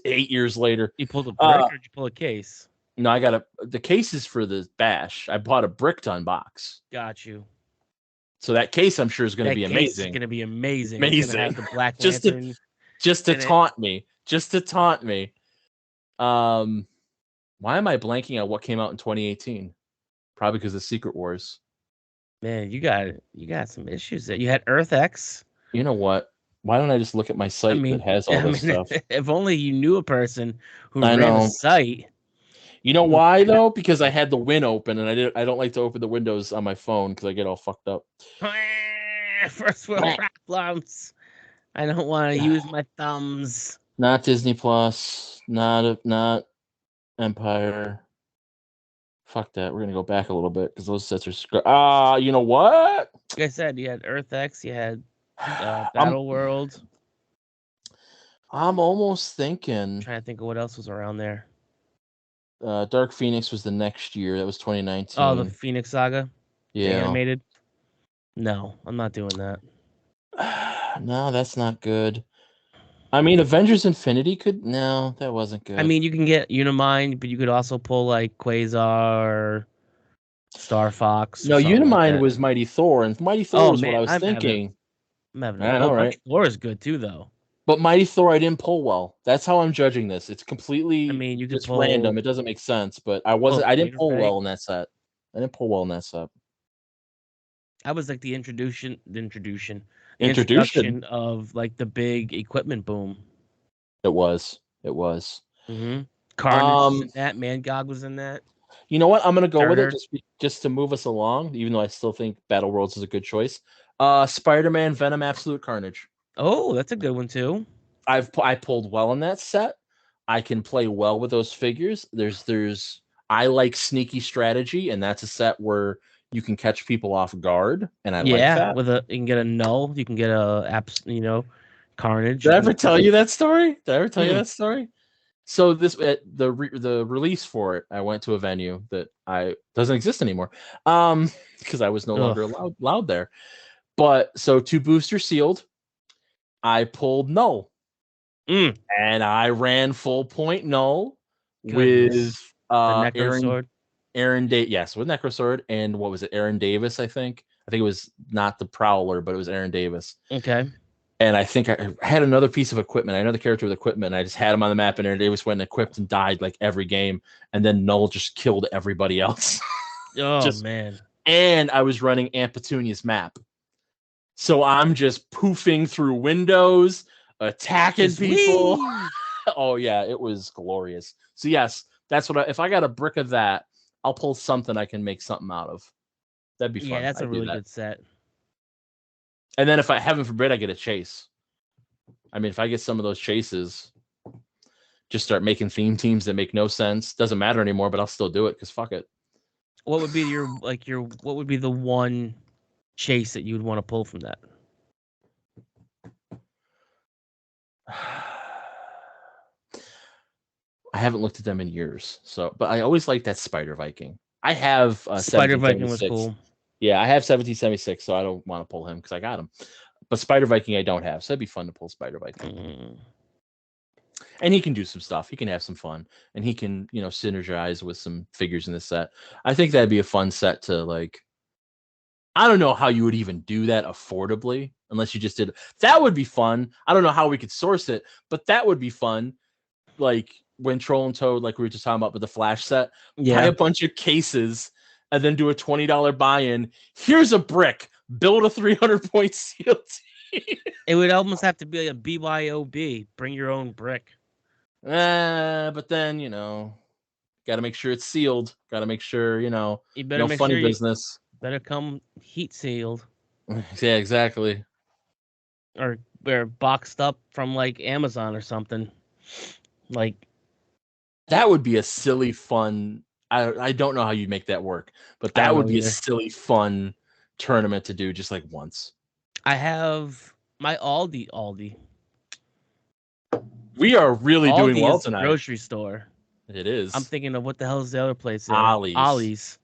8 years later. You pulled a brick or did you pull a case? No, I got the cases for the bash. I bought a brick to unbox. Got you. So that case I'm sure is going to That be case is amazing. going to be amazing. It's going to Amazing. have the Black just Lantern to in it. taunt me. Just to taunt me. Why am I blanking on what came out in 2018? Probably because of Secret Wars. Man, you got some issues there. You had Earth X. You know what? Why don't I just look at my site that has all this stuff? If only you knew a person who I ran a know. site. You know why though? Because I had the Win open, and I don't like to open the windows on my phone because I get all fucked up. First world problems. I don't want to use my thumbs. Not Disney Plus. Not Empire. Fuck that. We're gonna go back a little bit because those sets are. You know what? Like I said, you had Earth X. You had Battle World. I'm almost thinking. I'm trying to think of what else was around there. Dark Phoenix was the next year. That was 2019. Oh, the Phoenix Saga. Yeah. The animated. No, I'm not doing that. No, that's not good. I mean, Avengers Infinity could. No, that wasn't good. I mean, you can get Unimind, but you could also pull like Quasar, Star Fox. No, Unimind was Mighty Thor, and Mighty Thor was what I was thinking. I'm having I know, right? Mighty Thor is good too, though. But Mighty Thor, I didn't pull well. That's how I'm judging this. It's completely. I mean, you could just pull random. It doesn't make sense. But I wasn't. I didn't pull well in that set. I didn't pull well in that set. I was like the introduction of like the big equipment boom. It was. Mm-hmm. Carnage was in that. Mangog was in that. You know what? I'm gonna go with it just to move us along, even though I still think Battle Worlds is a good choice. Spider-Man, Venom, Absolute Carnage. Oh, that's a good one too. I pulled well in that set. I can play well with those figures. I like sneaky strategy, and that's a set where you can catch people off guard, and I like that. You can get a null, you can get Carnage. Did I ever tell you that story? So this the release for it, I went to a venue that doesn't exist anymore, because I was no longer allowed there. But so 2 boosters sealed. I pulled null, and I ran full point null with the Necrosword. Aaron yes, with Necrosword, and what was it? Aaron Davis, I think. I think it was not the Prowler, but it was Aaron Davis. Okay. And I think I had another piece of equipment. I had another character with equipment. And I just had him on the map, and Aaron Davis went and equipped and died like every game. And then Null just killed everybody else. Oh, man. And I was running Aunt Petunia's map. So I'm just poofing through windows. attacking Just people. wee. Oh yeah, it was glorious. So yes, that's what if I got a brick of that, I'll pull something I can make something out of. That'd be Yeah, fun. that's a I'd do really that. good set. And then if I heaven forbid I get a chase. I mean, if I get some of those chases, just start making theme teams that make no sense. Doesn't matter anymore, but I'll still do it because fuck it. What would be what would be the one chase that you would want to pull from that? I haven't looked at them in years. So, but I always like that Spider Viking. I have Spider Viking was 1776. cool. Yeah, I have 1776, so I don't want to pull him because I got him. But Spider Viking, I don't have, so it'd be fun to pull Spider Viking. Mm. And he can do some stuff. He can have some fun, and he can, synergize with some figures in the set. I think that'd be a fun set to like. I don't know how you would even do that affordably unless you just did. That would be fun. I don't know how we could source it, but that would be fun. Like when Troll and Toad, like we were just talking about with the Flash set, buy Yeah, a bunch of cases and then do a $20 buy-in. Here's a brick. Build a 300-point seal team. it would almost have to be a BYOB. Bring your own brick. But then, got to make sure it's sealed. Got to make sure, You better no make funny sure you business. better come heat sealed Yeah, exactly. or boxed up from like Amazon or something. Like That would be a silly fun. I don't know how you'd make that work, but I that don't would know be a either. silly fun tournament to do just like once. I have my Aldi. We are really doing Aldi well is tonight. grocery store. It I'm is. thinking of what the hell is the other place there? Ollie's. Ollie's.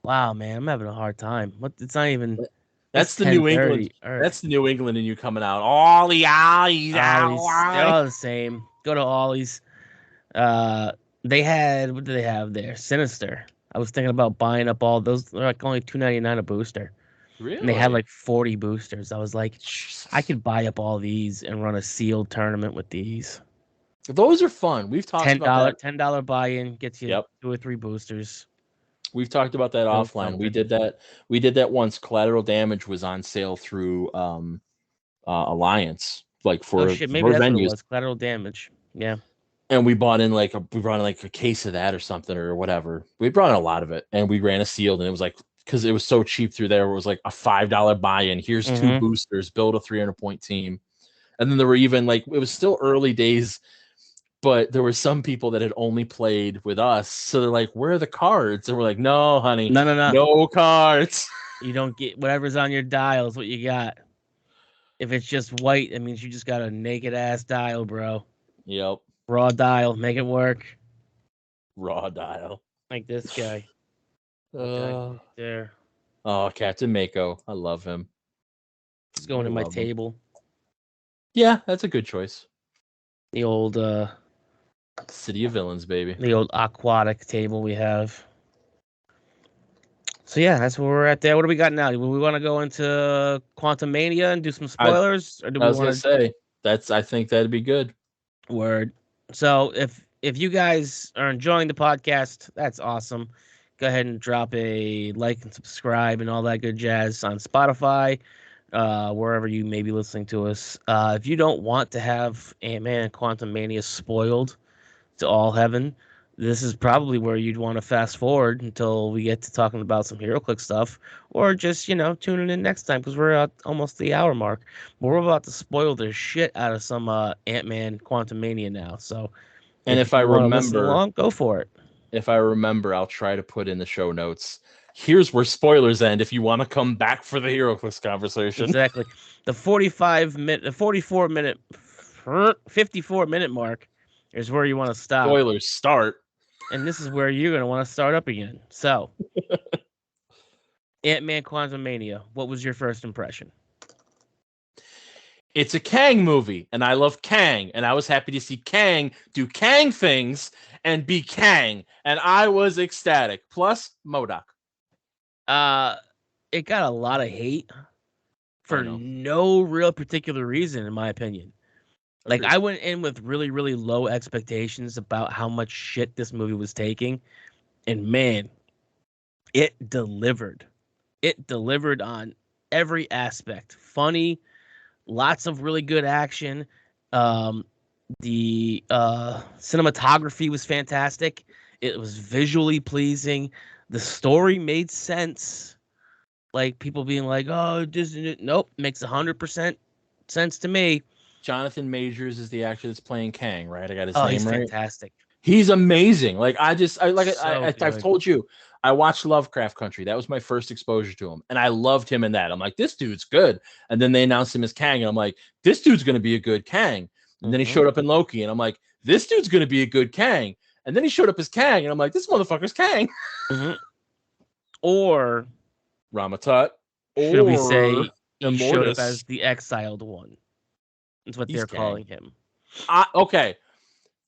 Wow, man, I'm having a hard time. What? It's not even. It's That's the New England. 10:30. Or That's the New England in you coming out. Ollie, Ollie's, Ollie's. They're Ollie. all the same. Go to Ollie's. Uh, they had what do they have there? Sinister. I was thinking about buying up all those. They're like only $2.99 a booster, and they had Really? like 40 boosters. I was like, I Jesus. could buy up all these and run a sealed tournament with these. Those are fun. We've talked Ten about dollar that. $10 buy-in gets you Yep. 2 or 3 boosters. We've talked about that Build offline. We something. did that. We did that once. Collateral Damage was on sale through Alliance, like Oh for shit, maybe that's what it venues. was. Collateral damage. Yeah. And we brought in like a case of that or something or whatever. We brought in a lot of it, and we ran a sealed, and it was like because it was so cheap through there. It was like a $5 buy-in. Here's 2 Mm-hmm. boosters. Build a 300-point team, and then there were even like it was still early days, but there were some people that had only played with us, so they're like, "Where are the cards?" And we're like, "No, honey, No. no cards." You don't get whatever's on your dial is what you got. If it's just white, that means you just got a naked ass dial, bro. Yep, Raw dial, make it work. raw dial. Like this guy. Uh, There. oh, Captain Mako, I love him. Just going I to my love him. table. Yeah, that's a good choice. The old City of Villains, baby. the old aquatic table we have. So yeah, that's where we're at there. What do we got now? Do we want to go into Quantumania and do some I, spoilers? Or do I we was gonna want say I think that'd be good. to word? So if you guys are enjoying the podcast, that's awesome. Go ahead and drop a like and subscribe and all that good jazz on Spotify, wherever you may be listening to us. If you don't want to have Ant-Man and Quantumania spoiled to all heaven, this is probably where you'd want to fast forward until we get to talking about some HeroClix stuff, or just tuning in next time because we're at almost the hour mark. But we're about to spoil the shit out of some Ant-Man Quantumania now. So And if if I you want to listen remember, along, go for it. I'll try to put in the show notes. Here's where spoilers end. If you want to come back for the HeroClix conversation, Exactly. The 44-minute, 54-minute mark is where you want to stop. spoilers start. And this is where you're going to want to start up again. So, Ant-Man Quantumania, what was your first impression? It's a Kang movie, and I love Kang, and I was happy to see Kang do Kang things and be Kang, and I was ecstatic. Plus, MODOK. It got a lot of hate for I know. no real particular reason, in my opinion. Like, Agreed. I went in with really, really low expectations about how much shit this movie was taking, and man, it delivered. It delivered on every aspect. Funny, lots of really good action, Um, the cinematography was fantastic. It was visually pleasing. The story made sense. Like people being like, "Oh, Disney," nope, makes 100% sense to me. Jonathan Majors is the actor that's playing Kang, right? I got his Oh, he's name right. fantastic. He's amazing. Like So I've good. told you, I watched Lovecraft Country. That was my first exposure to him, and I loved him in that. I'm like, this dude's good. And then they announced him as Kang, and I'm like, this dude's gonna be a good Kang. And then he showed up in Loki, and I'm like, this dude's gonna be a good Kang. And then he showed up as Kang, and I'm like, this motherfucker's Kang. Mm-hmm. Or Ramatut, should we or say he showed up as Immortus. the exiled one? That's what He's they're Kang. calling him. Okay.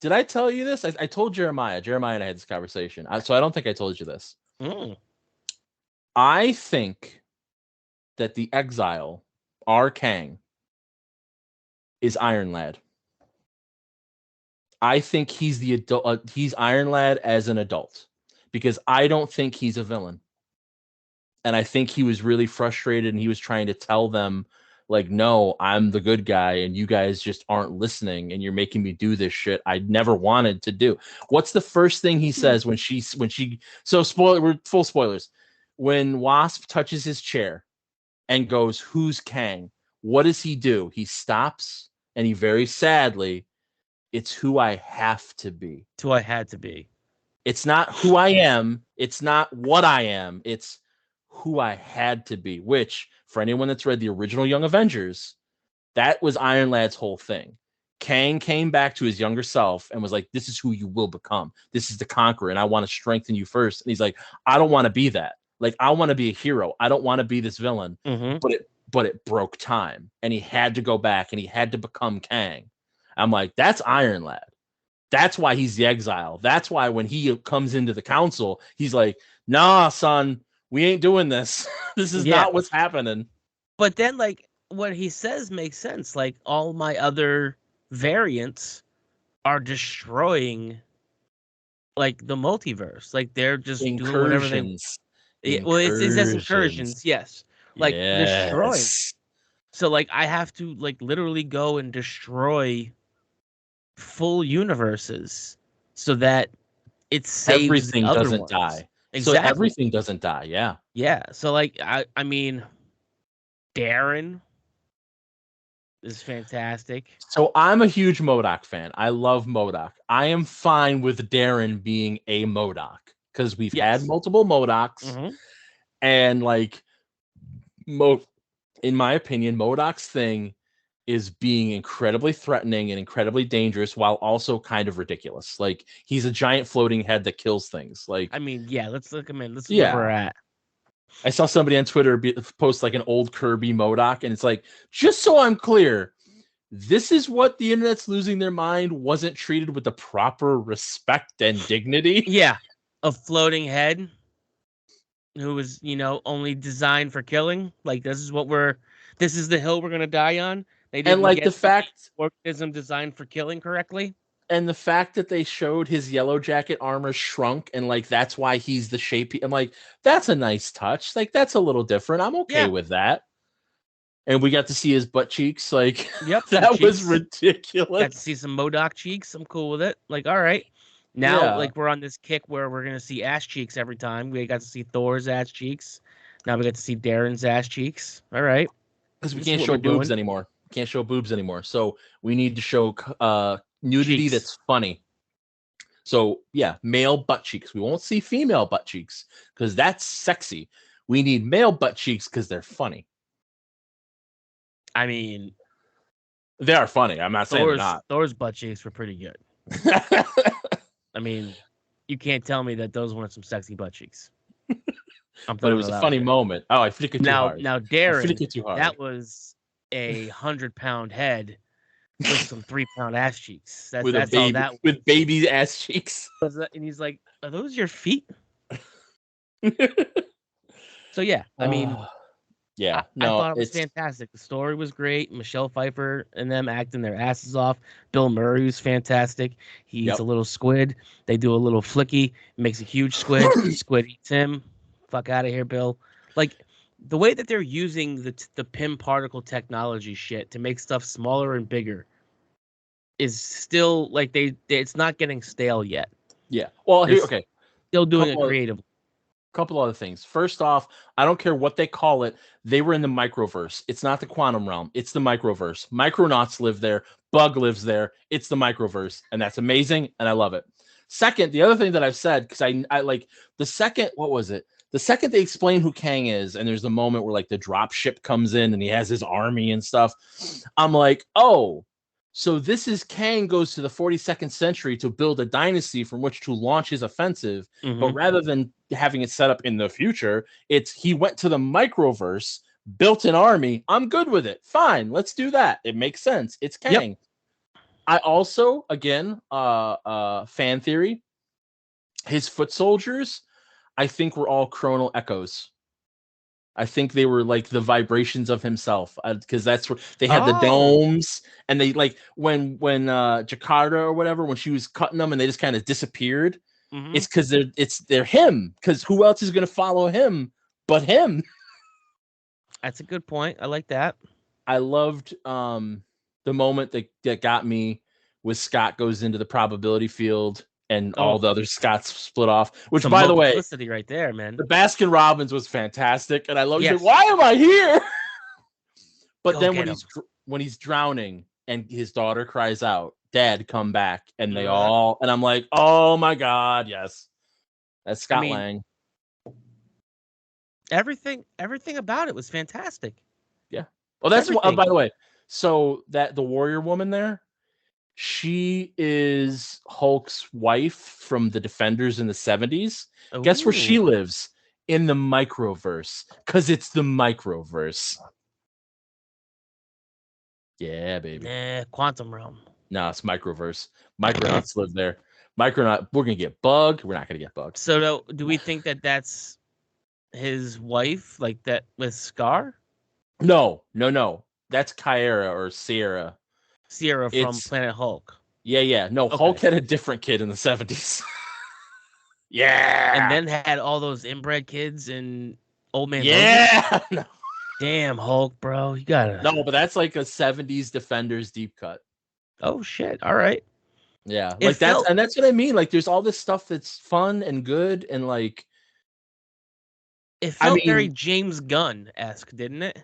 Did I tell you this? I told Jeremiah. Jeremiah and I had this conversation. So I don't think I told you this. Mm. I think that the exile, our Kang, is Iron Lad. I think he's the adult. He's Iron Lad as an adult, because I don't think he's a villain. And I think he was really frustrated, and he was trying to tell them, like, no, I'm the good guy, and you guys just aren't listening, and you're making me do this shit I never wanted to do. What's the first thing he says when she so spoiler, we're full spoilers. When Wasp touches his chair and goes, "Who's Kang?" What does he do? He stops, and he very sadly, "It's who I have to be. It's who I had to be. It's not who I am. It's not what I am. It's who I had to be," which, for anyone that's read the original Young Avengers, that was Iron Lad's whole thing. Kang came back to his younger self and was like, this is who you will become. This is the conqueror, and I want to strengthen you first. And he's like, I don't want to be that. Like, I want to be a hero. I don't want to be this villain. Mm-hmm. But it broke time, and he had to go back, and he had to become Kang. I'm like, that's Iron Lad. That's why he's the exile. That's why when he comes into the council, he's like, nah, son, we ain't doing this. This is Yeah. not what's happening. But then, like, what he says makes sense. Like, all my other variants are destroying, like, the multiverse. Like, they're just doing whatever they. Incursions. Well, it says Incursions. incursions, yes. Like, destroying. Yes. So, like, I have to, like, literally go and destroy full universes so that it saves the Everything other doesn't ones. die. So Exactly. everything doesn't die. Yeah. Yeah. So, like, I mean, Darren is fantastic. So I'm a huge MODOK fan. I love MODOK. I am fine with Darren being a MODOK because we've had Yes. multiple MODOKs, Mm-hmm. and like in my opinion, MODOK's thing is being incredibly threatening and incredibly dangerous while also kind of ridiculous. Like, he's a giant floating head that kills things. Like, I mean, yeah, let's look him in. This is where we're yeah. at. I saw somebody on Twitter post like an old Kirby MODOK, and it's like, just so I'm clear, this is what the internet's losing their mind wasn't treated with the proper respect and dignity. Yeah. A floating head who was, only designed for killing. Like, this is the hill we're gonna die on. They And didn't like get the fact organism designed for killing correctly. that they showed his yellow jacket armor shrunk, and like that's why he's the shape. I'm like, that's a nice touch. Like, that's a little different. I'm okay Yeah. with that. And we got to see his butt cheeks. Like, Yep. Some that was cheeks. ridiculous. Got to see some MODOK cheeks. I'm cool with it. Like, all right. Now, Yeah, like, we're on this kick where we're gonna see ass cheeks every time. We got to see Thor's ass cheeks. Now we got to see Darren's ass cheeks. All right. because we This is can't what we're show boobs doing. anymore. Can't show boobs anymore. So we need to show nudity Cheeks. that's funny. So yeah, male butt cheeks. We won't see female butt cheeks because that's sexy. We need male butt cheeks because they're funny. I mean, They are funny. I'm not saying they're not. Thor's butt cheeks were pretty good. I mean, you can't tell me that those weren't some sexy butt cheeks. I'm But it throwing was it a out funny there. moment. Oh, I flick it too hard. Now I flick Darren, it too hard. that was a 100-pound head with some 3-pound ass cheeks. That's all that was. with baby ass cheeks. And he's like, "Are those your feet?" So yeah, I mean, Yeah, I no, thought it was it's fantastic. The story was great. Michelle Pfeiffer and them acting their asses off. Bill Murray was fantastic. He eats yep. a little squid. They do a little flicky. Makes a huge squid. Squid eats him. Fuck out of here, Bill. Like the way that they're using the Pym particle technology shit to make stuff smaller and bigger is still like it's not getting stale yet. Yeah. Well, They're okay. still doing it Couple of, creatively. couple other things. First off, I don't care what they call it. They were in the microverse. It's not the quantum realm. It's the microverse. Micronauts live there. Bug lives there. It's the microverse, and that's amazing, and I love it. Second, the other thing that I've said, because I like the second, what was it? The second they explain who Kang is, and there's the moment where like the drop ship comes in and he has his army and stuff, I'm like, oh, so this is Kang goes to the 42nd century to build a dynasty from which to launch his offensive. But rather than having it set up in the future, it's he went to the microverse, built an army. I'm good with it. Fine, let's do that. It makes sense. It's Kang. Yep. I also, again, fan theory, his foot soldiers, I think were all chronal echoes. I think they were like the vibrations of himself, because that's where they had the domes, and they like when Jakarta or whatever, when she was cutting them and they just kind of disappeared. It's because they're him. Because who else is going to follow him but him? That's a good point. I like that. I loved the moment that got me was Scott goes into the probability field and all the other Scotts split off. Which, some by the way, publicity right there, man. the Baskin Robbins was fantastic, and I love. Yes. He's like, why am I here? But go then when he's drowning and his daughter cries out, "Dad, come back!" and they all, and I'm like, oh my god, yes, that's Scott Lang. Everything about it was fantastic. Yeah. Well, that's by the way. So that the warrior woman there, she is Hulk's wife from the Defenders in the 70s. Ooh. Guess where she lives? In the microverse, because it's the microverse. Yeah, baby. Nah, quantum realm. No, it's microverse. Micronauts live there. Micronaut. We're gonna get bugged. We're not gonna get bugged. So do we think that that's his wife, like that with Scar? No. That's Kyra or Sierra. Sierra from Planet Hulk. Yeah. No, okay. Hulk had a different kid in the 70s. Yeah. And then had all those inbred kids and Old Man Yeah. No. Damn, Hulk, bro. You gotta. No, but that's like a 70s Defenders deep cut. Oh, shit. All right. Yeah. Like that's what I mean. Like there's all this stuff that's fun and good and like. It felt very James Gunn-esque, didn't it?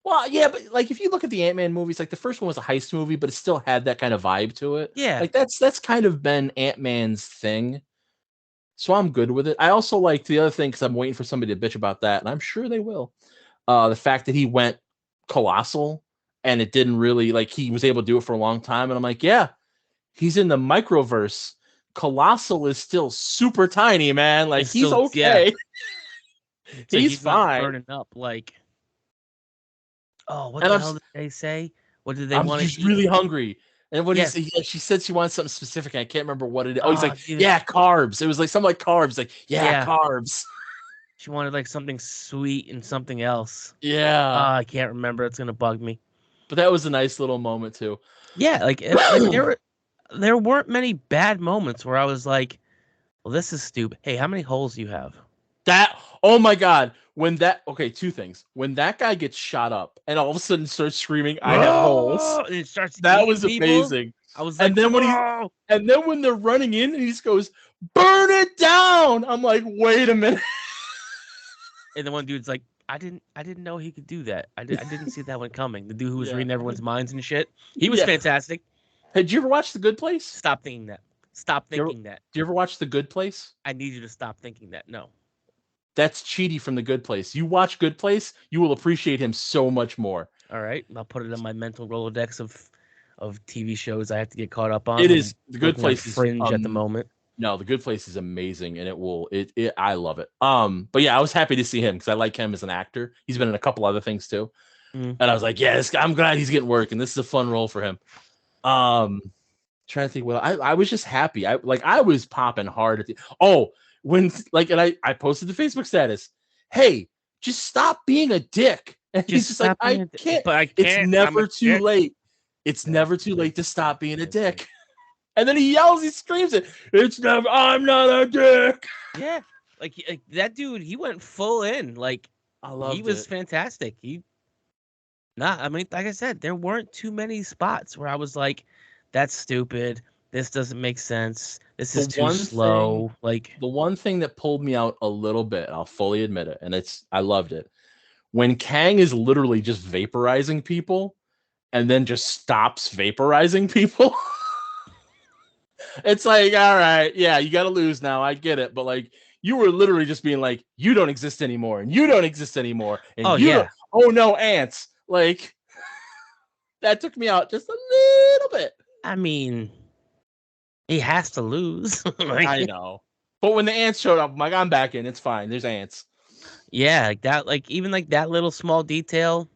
Well, yeah, but like if you look at the Ant-Man movies, like the first one was a heist movie, but it still had that kind of vibe to it. Yeah. Like that's kind of been Ant-Man's thing. So I'm good with it. I also like the other thing, because I'm waiting for somebody to bitch about that, and I'm sure they will. The fact that he went colossal and it didn't really, like, he was able to do it for a long time. And I'm like, yeah, he's in the microverse. Colossal is still super tiny, man. Like, he's okay. Yeah. he's fine. Burning up, like, oh, what the hell did they say? What did they want to eat? He's really hungry. And when she said she wanted something specific, I can't remember what it is. Oh, he's like, yeah, carbs. It was like something like carbs. Like, yeah. Carbs. She wanted like something sweet and something else. Yeah. I can't remember. It's gonna bug me. But that was a nice little moment too. Yeah, like there weren't many bad moments where I was like, well, this is stupid. Hey, how many holes do you have? Oh my god. Two things. When that guy gets shot up and all of a sudden starts screaming, I have holes. And it starts that was people. Amazing. I was like, and then when they're running in and he just goes, burn it down. I'm like, wait a minute. And the one dude's like, I didn't know he could do that. I didn't see that one coming. The dude who was reading everyone's minds and shit. He was fantastic. Hey, did you ever watch The Good Place? Stop thinking that. Stop thinking that. Do you ever watch The Good Place? I need you to stop thinking that. No. That's Chidi from The Good Place. You watch Good Place, you will appreciate him so much more. All right. I'll put it on my mental Rolodex of TV shows I have to get caught up on. It is. The Good Place is Fringe at the moment. No, The Good Place is amazing, and I love it. But yeah, I was happy to see him because I like him as an actor. He's been in a couple other things too. And I was like, yeah, I'm glad he's getting work, and this is a fun role for him. Trying to think, well, I was just happy. I was popping hard at and I posted the Facebook status. Hey, just stop being a dick. And he's just like, I can't. It's never too late. It's never too late to stop being a dick. And then he yells, he screams it. I'm not a dick. Yeah. Like that dude, he went full in. Like, he was fantastic. I mean, like I said, there weren't too many spots where I was like, that's stupid. This doesn't make sense. This is The too one thing, slow. Like, the one thing that pulled me out a little bit, I'll fully admit it, and I loved it. When Kang is literally just vaporizing people and then just stops vaporizing people. It's like, all right, yeah, you got to lose now. I get it. But like, you were literally just being like, you don't exist anymore, and you don't exist anymore, and oh you don't. yeah. Oh no, ants. Like, that took me out just a little bit. I mean, he has to lose. Like, I know. But when the ants showed up, I'm like, I'm back in. It's fine. There's ants. yeah, like that. Like even like that little small detail.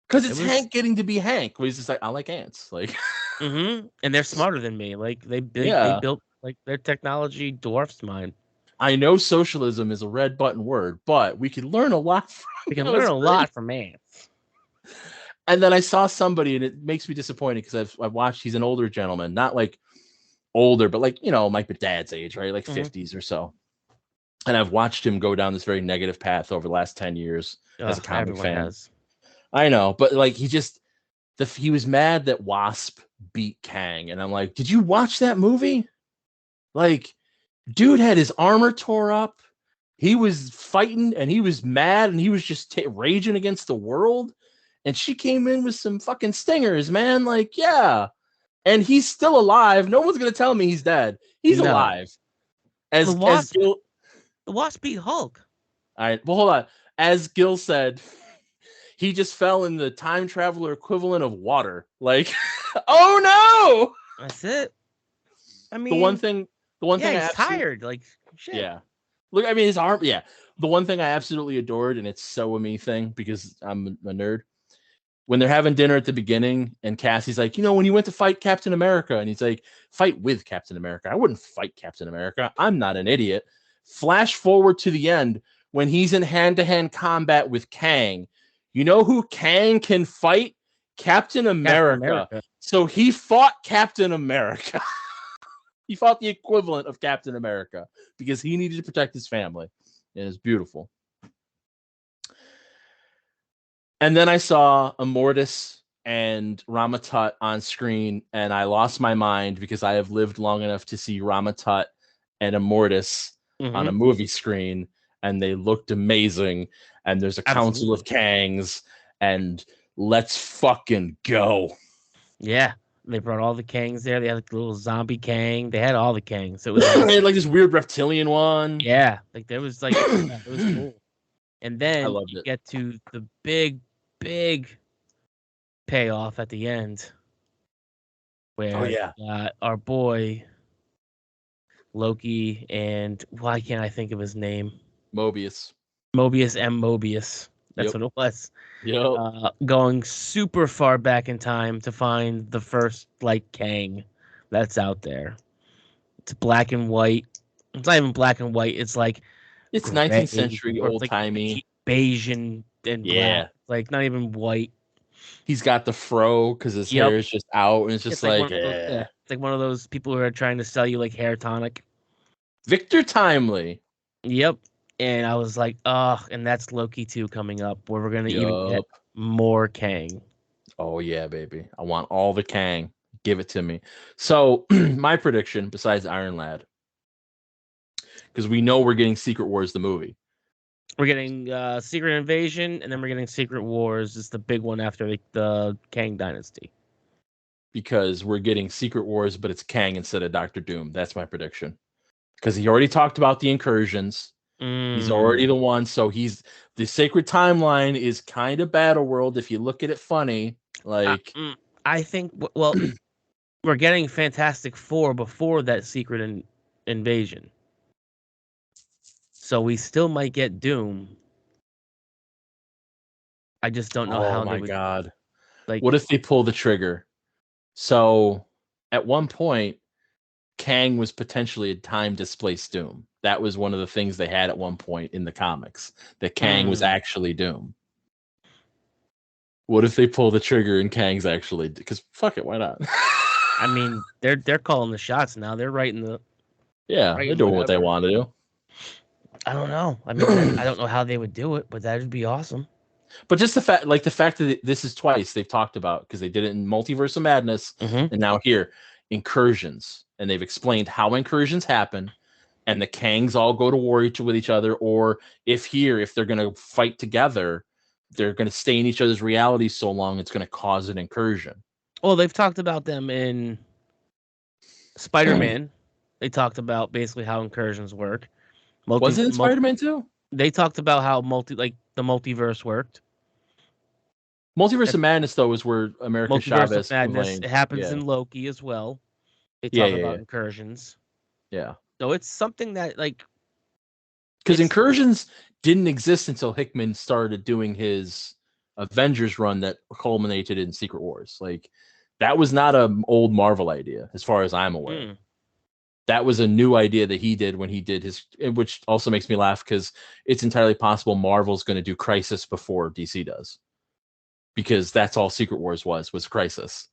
Because It it's was. Hank getting to be Hank. Where he's just like, I like ants. Like, And they're smarter than me. Like they yeah. built like their technology dwarfs mine. I know socialism is a red button word, but we can learn a lot from We can learn those a lot from ants. And then I saw somebody, and it makes me disappointed because I've watched. He's an older gentleman, not like older, but like my dad's age, right, like 50s or so. And I've watched him go down this very negative path over the last 10 years as a comic Everyone fan. has. I know, but like he was mad that Wasp beat Kang, and I'm like, did you watch that movie? Like, dude had his armor tore up. He was fighting, and he was mad, and he was just raging against the world. And she came in with some fucking stingers, man. Like, yeah. And he's still alive. No one's gonna tell me he's dead. He's No. alive. The As wasp. Gil, The wasp beat Hulk. all right. Well, hold on. As Gil said, he just fell in the time traveler equivalent of water. Like, oh no! That's it. I The one mean, thing, the one yeah, thing I he's absolutely, tired. Like shit. yeah. Look, I mean, his arm, yeah. The one thing I absolutely adored, and it's so a me thing because I'm a nerd. When they're having dinner at the beginning, and Cassie's like, when you went to fight Captain America, and he's like, fight with Captain America. I wouldn't fight Captain America. I'm not an idiot. Flash forward to the end when he's in hand-to-hand combat with Kang. You know who Kang can fight? Captain Captain America. America. So he fought Captain America. He fought the equivalent of Captain America because he needed to protect his family. And it's beautiful. And then I saw Immortus and Ramatut on screen, and I lost my mind because I have lived long enough to see Ramatut and Immortus on a movie screen, and they looked amazing. And there's a council of Kangs, and let's fucking go. Yeah. They brought all the Kangs there. They had like the little zombie Kang. They had all the Kangs. It was They had like this weird reptilian one. yeah. Like there was like it was cool. And I then loved you it. get to the big payoff at the end where our boy Loki and why can't I think of his name? Mobius. Mobius M. Mobius. That's what it was. Yep. Going super far back in time to find the first like Kang that's out there. It's black and white. It's not even black and white. It's like it's gray, 19th century, or old like timey. beige and black. Like not even white. He's got the fro because his hair is just out, and it's just like like, one of those, it's like one of those people who are trying to sell you like hair tonic. Victor Timely. Yep. And I was like, and that's Loki 2 coming up, where we're gonna even get more Kang. Oh yeah, baby. I want all the Kang. Give it to me. So my prediction, besides Iron Lad, because we know we're getting Secret Wars the movie. We're getting Secret Invasion, and then we're getting Secret Wars. It's the big one after the Kang Dynasty. Because we're getting Secret Wars, but it's Kang instead of Doctor Doom. That's my prediction. Because he already talked about the incursions. He's already the one. So the sacred timeline is kind of Battle World if you look at it funny. Like I think we're getting Fantastic Four before that Secret Invasion. So we still might get Doom. I just don't know how they would. God. Like, what if they pull the trigger? So at one point, Kang was potentially a time-displaced Doom. That was one of the things they had at one point in the comics, that Kang was actually Doom. What if they pull the trigger and Kang's actually... Because fuck it, why not? I mean, they're calling the shots now. They're writing the... Yeah, they're doing what they want to do. I don't know. I mean, I don't know how they would do it, but that would be awesome. But just the fact that this is twice they've talked about, because they did it in Multiverse of Madness, Mm-hmm. and now here, incursions, and they've explained how incursions happen, and the Kangs all go to war with each other, or if they're going to fight together, they're going to stay in each other's realities so long it's going to cause an incursion. Well, they've talked about them in Spider-Man. They talked about basically how incursions work. Was it in Spider-Man 2? They talked about how the multiverse worked. Multiverse of Madness, though, is where America Multiverse of Chavez Madness. complained. It happens Yeah. in Loki as well. They Yeah, talk yeah, about yeah. incursions. Yeah. So it's something that because incursions didn't exist until Hickman started doing his Avengers run that culminated in Secret Wars. Like, that was not an old Marvel idea, as far as I'm aware. That was a new idea that he did when he did his, which also makes me laugh because it's entirely possible Marvel's going to do Crisis before DC does, because that's all Secret Wars was Crisis.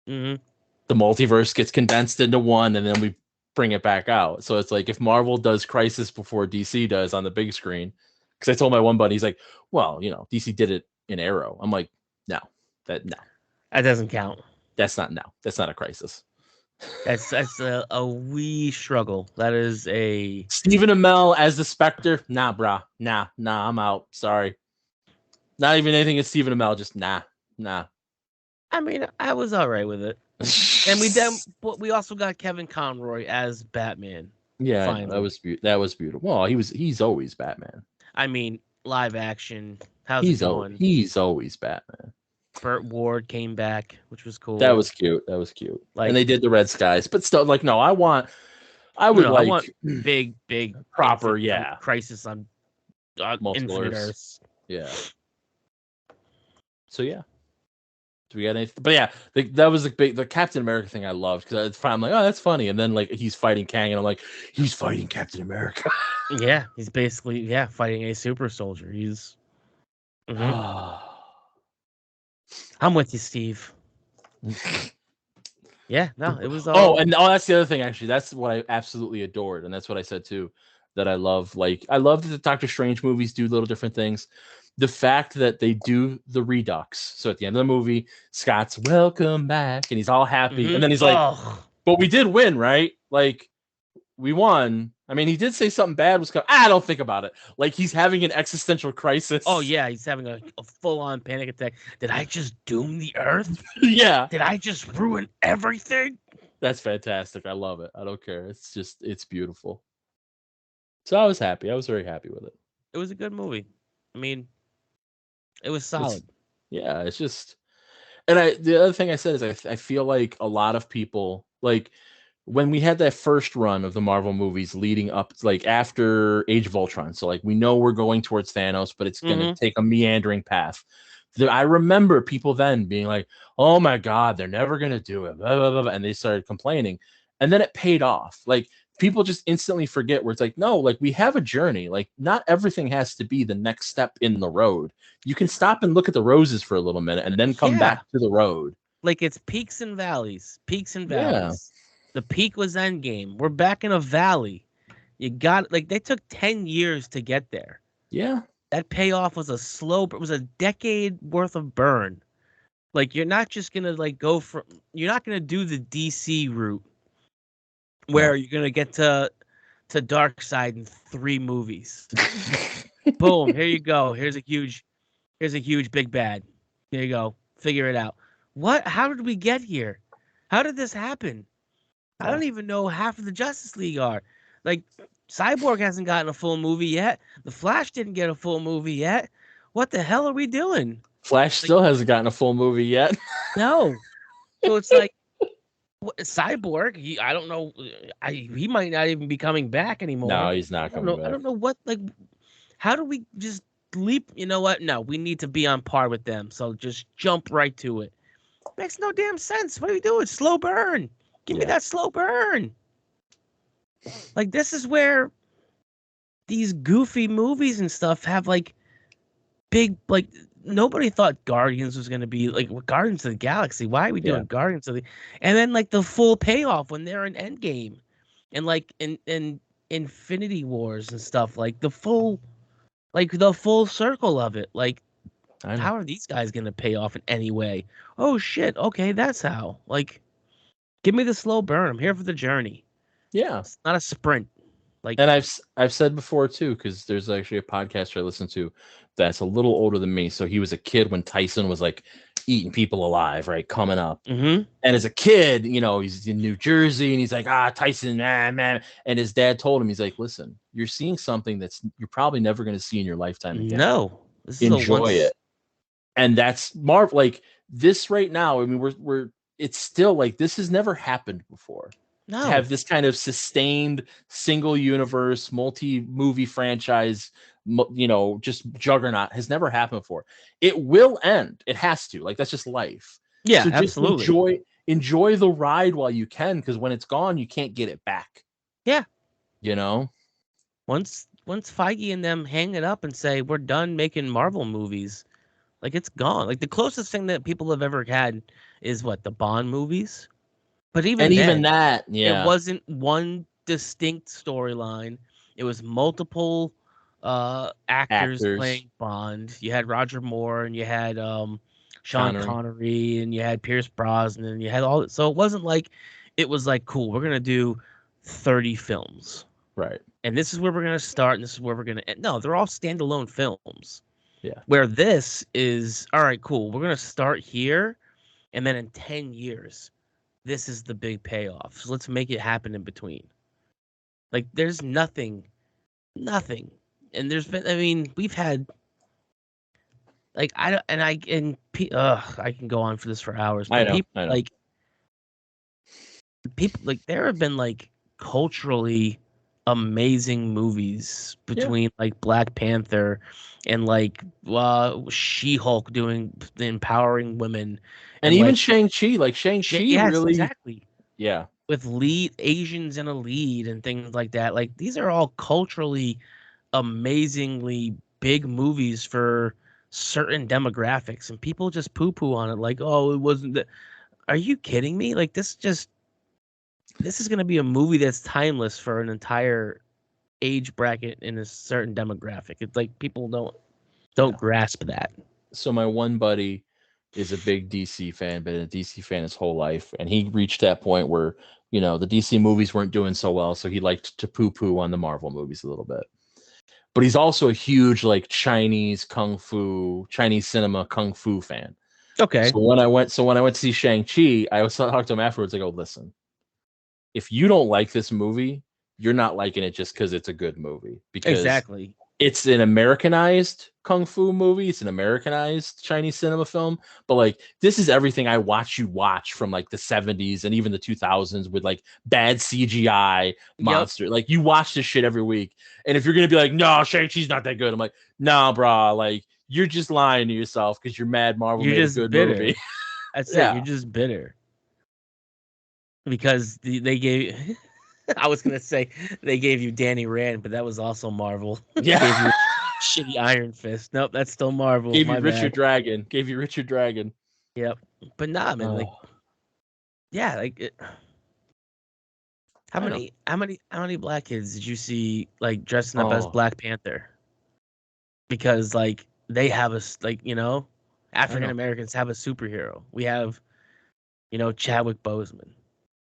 Mm-hmm. The multiverse gets condensed into one, and then we bring it back out. So it's like if Marvel does Crisis before DC does on the big screen, because I told my one buddy, he's like, well, DC did it in Arrow. I'm like, no. That doesn't count. That's not a Crisis. That's a wee struggle. That is a Stephen Amell as the Spectre. Nah, brah. Nah, I'm out. Sorry. Not even anything against Stephen Amell. Just nah. I mean, I was all right with it. And we also got Kevin Conroy as Batman. Yeah, finally. That was beautiful. Well, he's always Batman. I mean, live action. How's it going? He's always Batman. Burt Ward came back, which was cool. That was cute. And they did the Red Skies, but still, like, no, I want big proper, Crisis on Infinite Earths. Yeah. So yeah. Do we got anything? But yeah, that was the Captain America thing I loved, because I'm like, oh, that's funny. And then like he's fighting Kang, and I'm like, he's fighting Captain America. Yeah, he's basically fighting a super soldier. He's. Mm-hmm. I'm with you, Steve. Yeah, no, it was. That's the other thing. Actually, that's what I absolutely adored, and that's what I said too. That I love. Like, I love that the Doctor Strange movies do little different things. The fact that they do the Redux. So at the end of the movie, Scott's welcome back, and he's all happy, Mm-hmm. And then he's like, "But we did win, right? Like, we won." I mean, he did say something bad was coming. Don't think about it. Like, he's having an existential crisis. Oh yeah, he's having a full-on panic attack. Did I just doom the Earth? Yeah. Did I just ruin everything? That's fantastic. I love it. I don't care. It's beautiful. So I was happy. I was very happy with it. It was a good movie. I mean, it was solid. It's just, and the other thing I said is I feel like a lot of people, like, when we had that first run of the Marvel movies leading up, like after Age of Ultron, so like we know we're going towards Thanos, but it's going to take a meandering path. I remember people then being like, "Oh my God, they're never going to do it," blah, blah, blah, blah, and they started complaining, and then it paid off. Like, people just instantly forget, where it's like, no, like, we have a journey. Like, not everything has to be the next step in the road. You can stop and look at the roses for a little minute and then come back to the road. Like, it's peaks and valleys. Yeah. The peak was Endgame. We're back in a valley. You got, like, they took 10 years to get there. Yeah. That payoff was it was a decade worth of burn. Like, you're not just going to, like, you're not going to do the DC route where you're going to get to Darkseid in 3 movies. Boom, here you go. Here's a huge big bad. Here you go. Figure it out. How did we get here? How did this happen? I don't even know half of the Justice League are. Like, Cyborg hasn't gotten a full movie yet. The Flash didn't get a full movie yet. What the hell are we doing? Flash still hasn't gotten a full movie yet. No. So it's like, Cyborg, I don't know. He might not even be coming back anymore. No, he's not coming back. I don't know what, like, how do we just leap? You know what? No, we need to be on par with them. So just jump right to it. Makes no damn sense. What are we doing? Slow burn. Give me that slow burn. Like, this is where these goofy movies and stuff have, like, big, like, nobody thought Guardians was going to be, like, Guardians of the Galaxy. Why are we doing Guardians of the... And then, like, the full payoff when they're in Endgame. And, like, in Infinity Wars and stuff. Like, the full circle of it. Like, I know. How are these guys gonna pay off in any way? Oh shit, okay, that's how. Like, give me the slow burn. I'm here for the journey. Yeah. It's not a sprint. Like, And I've said before too, because there's actually a podcaster I listen to that's a little older than me. So he was a kid when Tyson was like eating people alive, right? Coming up. mm-hmm. And as a kid, he's in New Jersey and he's like, Tyson, man. And his dad told him, he's like, listen, you're seeing something that's you're probably never going to see in your lifetime again. No. This is a Enjoy once. it. And that's like this right now. I mean, we're it's still like this has never happened before. To No. have this kind of sustained single universe, multi-movie franchise, just juggernaut has never happened before. It will end. It has to. Like, that's just life. Yeah, So just absolutely. enjoy the ride while you can, because when it's gone, you can't get it back. Yeah. You know? Once Feige and them hang it up and say we're done making Marvel movies, like it's gone. Like the closest thing that people have ever had is what, the Bond movies? But And even even then, that, it yeah. wasn't one distinct storyline. It was multiple actors playing Bond. You had Roger Moore and you had Sean Connery and you had Pierce Brosnan and you had all, so it wasn't like it was like, cool, we're gonna do 30 films. Right. And this is where we're gonna start and this is where we're gonna end. No, they're all standalone films. Yeah. Where this is, all right, cool, we're gonna start here, and then in 10 years, this is the big payoff. So let's make it happen in between. Like there's nothing. And there's been, I mean, we've had like I don't, and I can go on for this for hours, but I know. people like there have been like culturally amazing movies between like Black Panther and like She-Hulk doing empowering women And even like Shang-Chi, like Shang-Chi yes, really, exactly. yeah. With lead Asians in a lead and things like that. Like these are all culturally amazingly big movies for certain demographics, and people just poo-poo on it like, oh, it wasn't that. Are you kidding me? Like this is going to be a movie that's timeless for an entire age bracket in a certain demographic. It's like people don't grasp that. So my one buddy is a big DC fan, been a DC fan his whole life, and he reached that point where the DC movies weren't doing so well, so he liked to poo-poo on the Marvel movies a little bit. But he's also a huge like Chinese cinema kung fu fan. Okay. So when I went to see Shang-Chi, I was talking to him afterwards. I go, listen, if you don't like this movie, you're not liking it just because it's a good movie. Because exactly. It's an Americanized kung fu movie. It's an Americanized Chinese cinema film. But like, this is everything I watch from like the 70s and even the 2000s with like bad CGI monster. Yep. Like, you watch this shit every week. And if you're going to be like, no, Shang-Chi's not that good, I'm like, nah, brah. Like, you're just lying to yourself because you're mad Marvel made a good movie. That's it. You're just bitter. Because they gave I was gonna say they gave you Danny Rand, but that was also Marvel. Yeah. Gave you shitty Iron Fist. Nope, that's still Marvel. Gave you Richard Dragon. Yep. But nah, man, like, yeah, like it, how many black kids did you see like dressing up as Black Panther? Because like they have African Americans have a superhero. We have, Chadwick Boseman.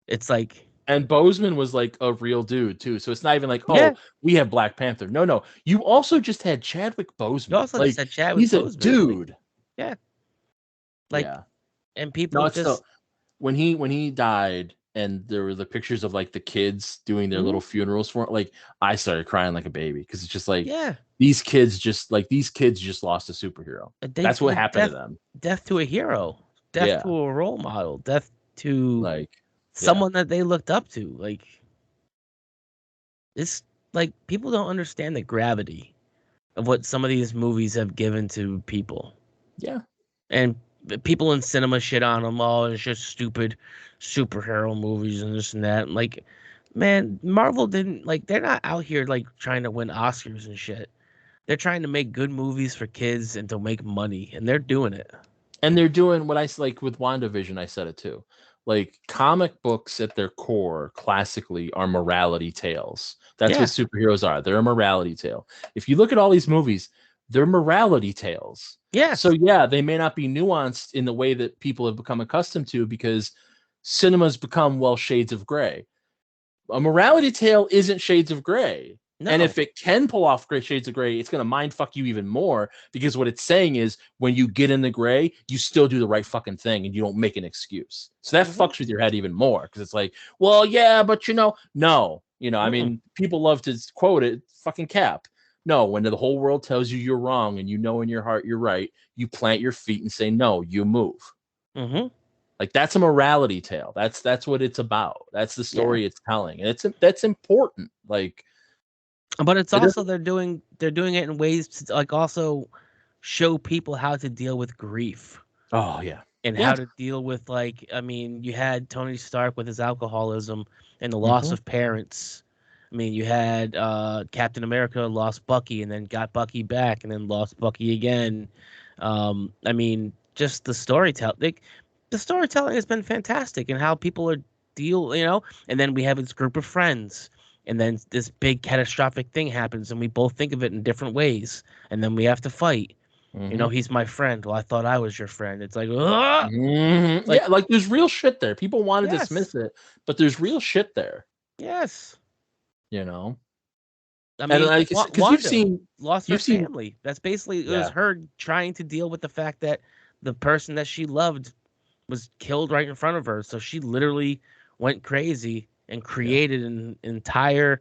It's like, and Boseman was like a real dude too, so it's not even like, we have Black Panther. No, you also just had Chadwick Boseman. You also like, just had Chadwick he's Boseman. A dude. And people just when he died, and there were the pictures of like the kids doing their little funerals for it, like I started crying like a baby because it's just like, these kids just lost a superhero. That's what happened to them. Death to a hero, death to a role model, death to like someone that they looked up to. Like, it's like people don't understand the gravity of what some of these movies have given to people. Yeah. And people in cinema shit on them. Oh, it's just stupid superhero movies and this and that. Like, man, Marvel didn't, like, they're not out here like trying to win Oscars and shit. They're trying to make good movies for kids and to make money, and they're doing it. And they're doing what I like with WandaVision. I said it too. Like, comic books at their core classically are morality tales. That's what superheroes are. They're a morality tale. If you look at all these movies, they're morality tales. Yes. So yeah, they may not be nuanced in the way that people have become accustomed to, because cinema's become, well, shades of gray. A morality tale isn't shades of gray. No. And if it can pull off great shades of gray, it's going to mind fuck you even more, because what it's saying is when you get in the gray, you still do the right fucking thing and you don't make an excuse. So that fucks with your head even more, because it's like, well, yeah, but no, I mean, people love to quote it, fucking cap. No, when the whole world tells you you're wrong and you know in your heart you're right, you plant your feet and say, no, you move. Like, that's a morality tale. That's what it's about. That's the story it's telling, and that's important. Like, but it's also they're doing it in ways to like also show people how to deal with grief. Oh yeah, and how to deal with, like, I mean, you had Tony Stark with his alcoholism and the loss of parents. I mean, you had Captain America lost Bucky and then got Bucky back and then lost Bucky again. I mean, just the storytelling. Like, the storytelling has been fantastic, and how people are and then we have this group of friends, and then this big catastrophic thing happens, and we both think of it in different ways, and then we have to fight. He's my friend. Well, I thought I was your friend. It's like, like, yeah, like there's real shit there. People want to Yes. dismiss it, but there's real shit there. Yes. I mean, and like, because you've lost her family. That's basically, it was her trying to deal with the fact that the person that she loved was killed right in front of her. So she literally went crazy and created an entire,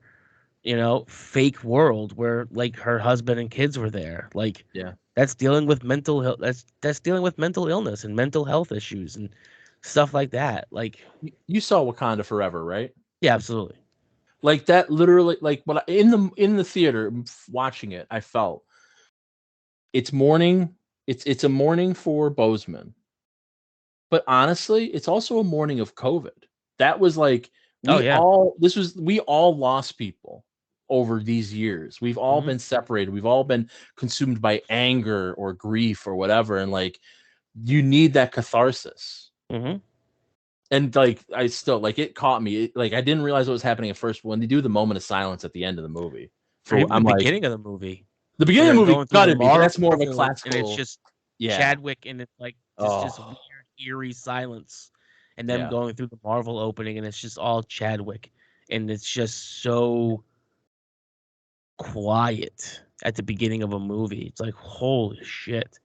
fake world where, like, her husband and kids were there. Like, that's dealing with mental health. That's dealing with mental illness and mental health issues and stuff like that. Like, you saw Wakanda Forever, right? Yeah, absolutely. Like, that literally, like, when in the theater watching it, I felt it's mourning. It's a mourning for Boseman, but honestly, it's also a mourning of COVID. That was like, we all lost people over these years. We've all been separated. We've all been consumed by anger or grief or whatever, and like, you need that catharsis. And like, I still, like, it caught me. Like, I didn't realize what was happening at first, but when they do the moment of silence at the end of the movie, the beginning of the movie. The beginning of the movie gutted me, but that's more of a classical. And it's just Chadwick, and it's like just weird, eerie silence, and them going through the Marvel opening, and it's just all Chadwick, and it's just so quiet at the beginning of a movie. It's like, holy shit!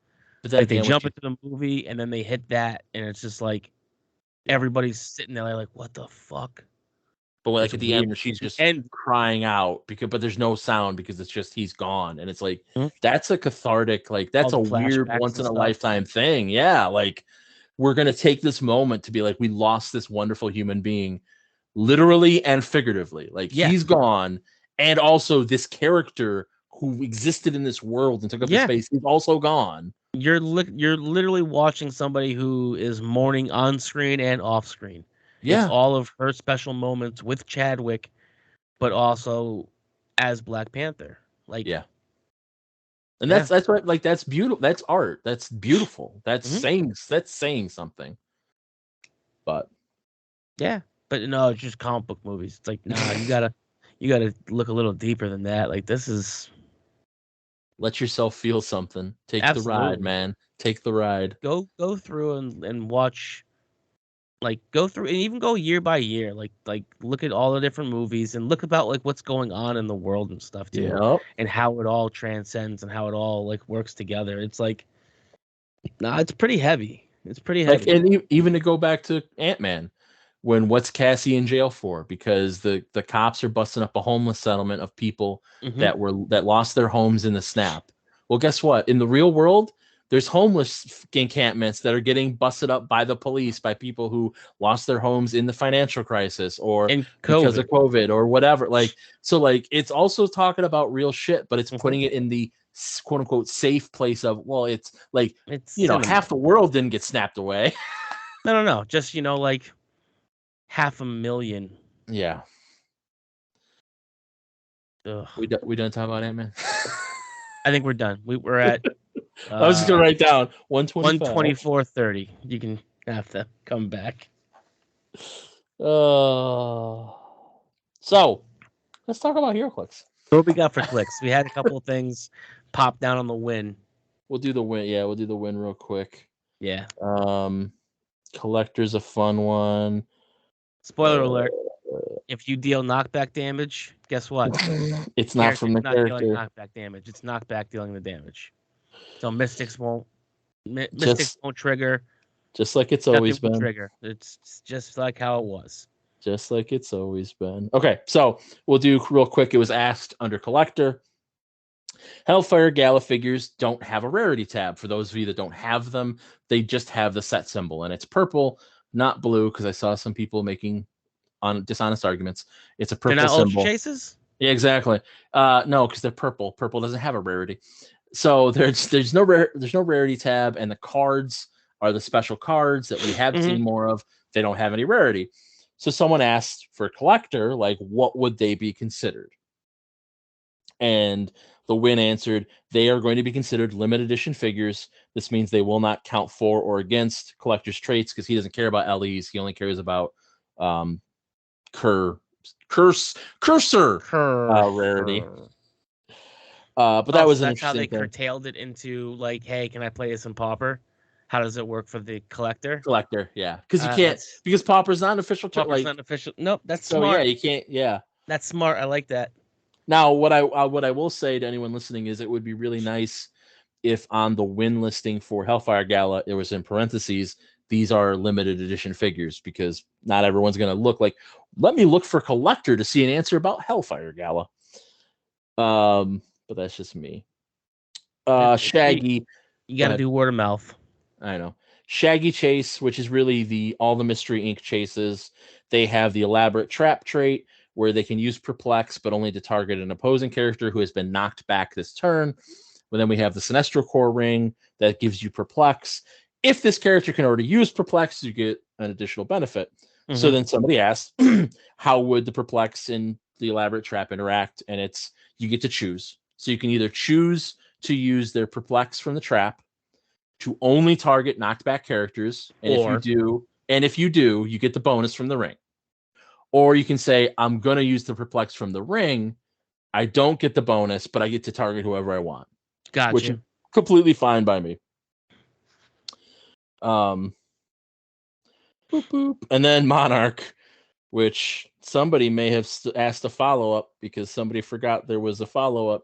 But like, they jump into the movie, and then they hit that, and it's just like everybody's sitting there like, what the fuck? But like, at the end, where she's just crying out but there's no sound because it's just, he's gone, and it's like, that's a cathartic, like, that's a weird once in a lifetime thing. Yeah, like, we're gonna take this moment to be like, we lost this wonderful human being, literally and figuratively. Like, he's gone, and also this character who existed in this world and took up the space is also gone. You're literally watching somebody who is mourning on screen and off screen. It's all of her special moments with Chadwick, but also as Black Panther. Like, and that's what, like, that's beautiful. That's art. That's beautiful. That's saying something. But no, it's just comic book movies. It's like, nah, you gotta look a little deeper than that. Like, this is, let yourself feel something. Take the ride, man. Take the ride. Go through and watch. Like, go through and even go year by year. Like look at all the different movies and look about, like, what's going on in the world and stuff too, and how it all transcends and how it all, like, works together. It's like, it's pretty heavy. It's pretty heavy. Like, and even to go back to Ant-Man, when what's Cassie in jail for? Because the cops are busting up a homeless settlement of people that lost their homes in the snap. Well, guess what? In the real world, there's homeless encampments that are getting busted up by the police, by people who lost their homes in the financial crisis or because of COVID or whatever. Like, so, like, it's also talking about real shit, but it's putting it in the quote unquote safe place of, well, it's like, half the world didn't get snapped away. No. Just, like 500,000. Yeah. Ugh. We done talking about Ant-Man? I think we're done. We're at I was just gonna write down 124.30. You can have to come back. So let's talk about HeroClix. What we got for Clix? We had a couple of things. pop down on the win. We'll do the win. Yeah, we'll do the win real quick. Yeah. Collector's a fun one. Spoiler alert. If you deal knockback damage, guess what? It's not from the Dealing character. knockback damage. It's knockback dealing the damage. So Mystics won't trigger. Just like it's Nothing always will been. trigger. It's just like how it was. Just like it's always been. Okay, so we'll do real quick. It was asked under collector. Hellfire Gala figures don't have a rarity tab. For those of you that don't have them, they just have the set symbol, and it's purple, not blue, because I saw some people making dishonest arguments. It's a purple They're not symbol. Ultra Chases? Yeah, exactly. No, because they're purple. Purple doesn't have a rarity, so there's no rarity tab, and the cards are the special cards that we have seen more of. They don't have any rarity. So someone asked for a collector, like, what would they be considered? And the win answered, they are going to be considered limited edition figures. This means they will not count for or against collector's traits because he doesn't care about LEs. He only cares about cursor rarity. But that was that's how they thing. curtailed it into like, hey, can I play this in Pauper? How does it work for the collector? Collector, yeah, because you can't, because Pauper's not an official. Pauper's not official. Nope, that's so smart. Yeah, you can't. Yeah, that's smart. I like that. Now, what I will say to anyone listening is, it would be really nice if on the win listing for Hellfire Gala it was in parentheses, these are limited edition figures, because not everyone's going to look like, let me look for collector to see an answer about Hellfire Gala. But that's just me. Shaggy, you got to do word of mouth. I know. Shaggy Chase, which is really all the Mystery Inc. chases. They have the elaborate trap trait where they can use perplex, but only to target an opposing character who has been knocked back this turn. But then we have the Sinestro Core ring that gives you perplex. If this character can already use perplex, you get an additional benefit. So then somebody asked, how would the perplex and the elaborate trap interact? And it's, you get to choose. So you can either choose to use their perplex from the trap to only target knocked back characters, and if you do, you get the bonus from the ring. Or you can say, I'm going to use the perplex from the ring. I don't get the bonus, but I get to target whoever I want. Gotcha. Which is completely fine by me. Boop, boop. And then Monarch, which somebody may have asked a follow-up because somebody forgot there was a follow-up.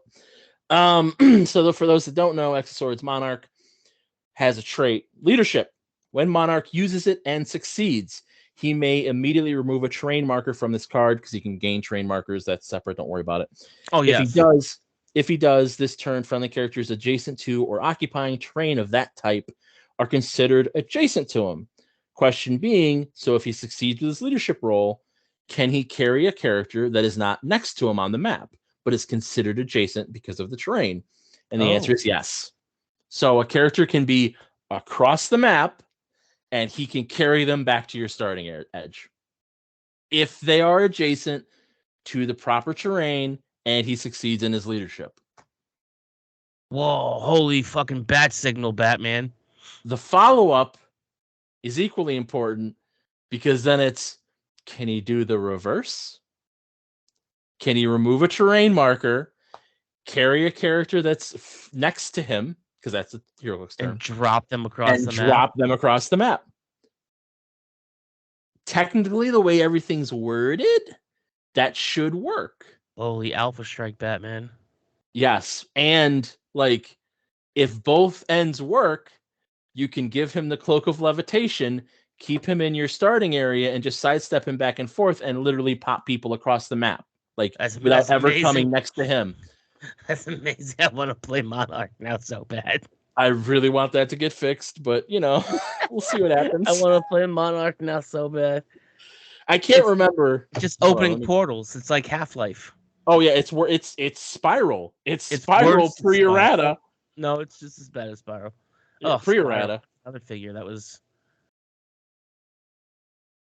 So for those that don't know, Exosword's Monarch has a trait, leadership. When Monarch uses it and succeeds, he may immediately remove a terrain marker from this card, because he can gain terrain markers. That's separate. Don't worry about it. Oh, yeah. If he does, this turn, friendly characters adjacent to or occupying terrain of that type are considered adjacent to him. Question being, so if he succeeds with his leadership role, can he carry a character that is not next to him on the map, but is considered adjacent because of the terrain? And the answer is yes. So a character can be across the map, and he can carry them back to your starting edge if they are adjacent to the proper terrain and he succeeds in his leadership. Whoa, holy fucking bat signal, Batman. The follow-up is equally important, because then it's, can he do the reverse? Can he remove a terrain marker, carry a character that's next to him, because that's a HeroClix term, and drop them across the map? Technically, the way everything's worded, that should work. Holy Alpha Strike, Batman. Yes, and like, if both ends work, you can give him the Cloak of Levitation, keep him in your starting area, and just sidestep him back and forth and literally pop people across the map, like without ever coming next to him. That's amazing. I want to play Monarch now so bad. I really want that to get fixed, but we'll see what happens. I want to play Monarch now so bad. I can't remember. Just opening portals. It's like Half-Life. Oh yeah, it's Spiral. It's Spiral pre-errata. No, it's just as bad as Spiral. Yeah, pre-errata. Another figure that was.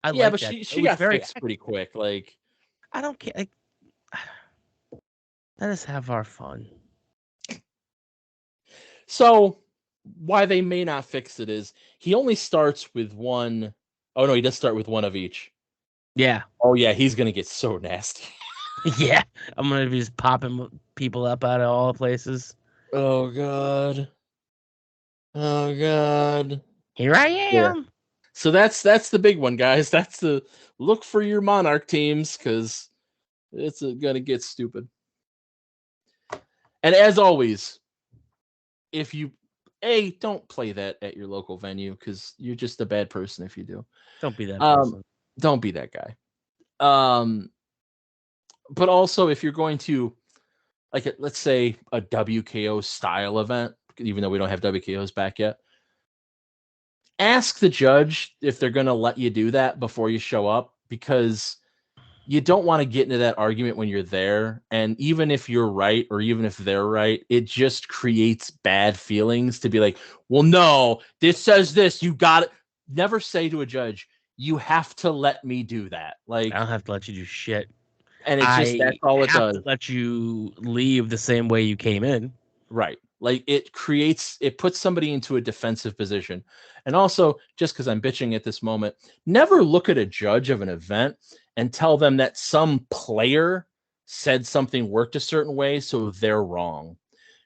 But she got fixed pretty quick. Like, I don't care. Let us have our fun. So, why they may not fix it is he only starts with one. Oh no, he does start with one of each. Yeah. Oh yeah, he's gonna get so nasty. Yeah, I'm gonna be just popping people up out of all places. Oh God. Oh God. Here I Yeah. am. So that's the big one, guys. That's the look for your Monarch teams because it's gonna get stupid. And as always, if you don't play that at your local venue because you're just a bad person if you do. Don't be that person. Don't be that guy. But also if you're going to let's say a WKO style event, even though we don't have WKOs back yet, ask the judge if they're going to let you do that before you show up, because you don't want to get into that argument when you're there. And even if you're right, or even if they're right, it just creates bad feelings to be like, well, no, this says this, you got it. Never say to a judge, you have to let me do that. I don't have to let you do shit. And it's just, that's I all it have does. to let you leave the same way you came in. Right. Like it puts somebody into a defensive position. And also, just because I'm bitching at this moment, never look at a judge of an event and tell them that some player said something worked a certain way, so they're wrong.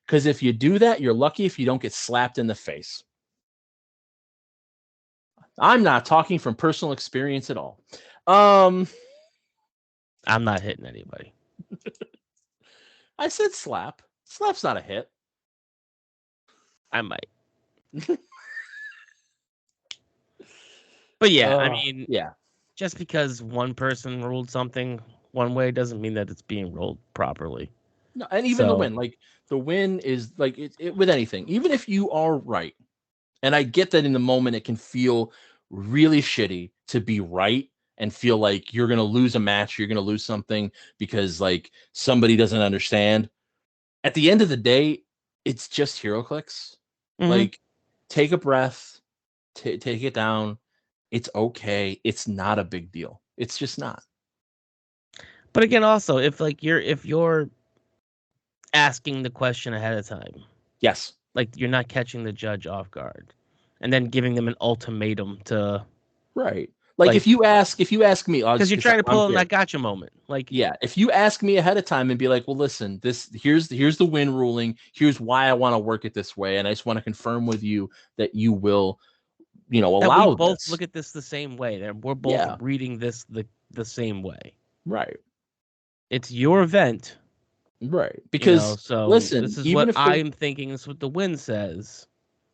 Because if you do that, you're lucky if you don't get slapped in the face. I'm not talking from personal experience at all. I'm not hitting anybody. I said slap. Slap's not a hit. I might. But yeah, I mean, yeah. Just because one person ruled something one way doesn't mean that it's being ruled properly. No, and even the win, like the win is like it with anything, even if you are right. And I get that in the moment it can feel really shitty to be right and feel like you're going to lose a match, you're going to lose something because like somebody doesn't understand. At the end of the day, it's just HeroClix. Mm-hmm. Like, take a breath, take it down. It's okay. It's not a big deal. It's just not. But again, also, if you're asking the question ahead of time, yes, like you're not catching the judge off guard, and then giving them an ultimatum to right. Like if you ask me, because you're trying to pull in that gotcha moment. Like, yeah, if you ask me ahead of time and be like, well, listen, here's the win ruling. Here's why I want to work it this way, and I just want to confirm with you that you will, that we allow both this. look at this the same way. That we're both reading this the same way. Right. It's your event. Right. Because so listen, this is even what if I'm thinking. This is what the win says.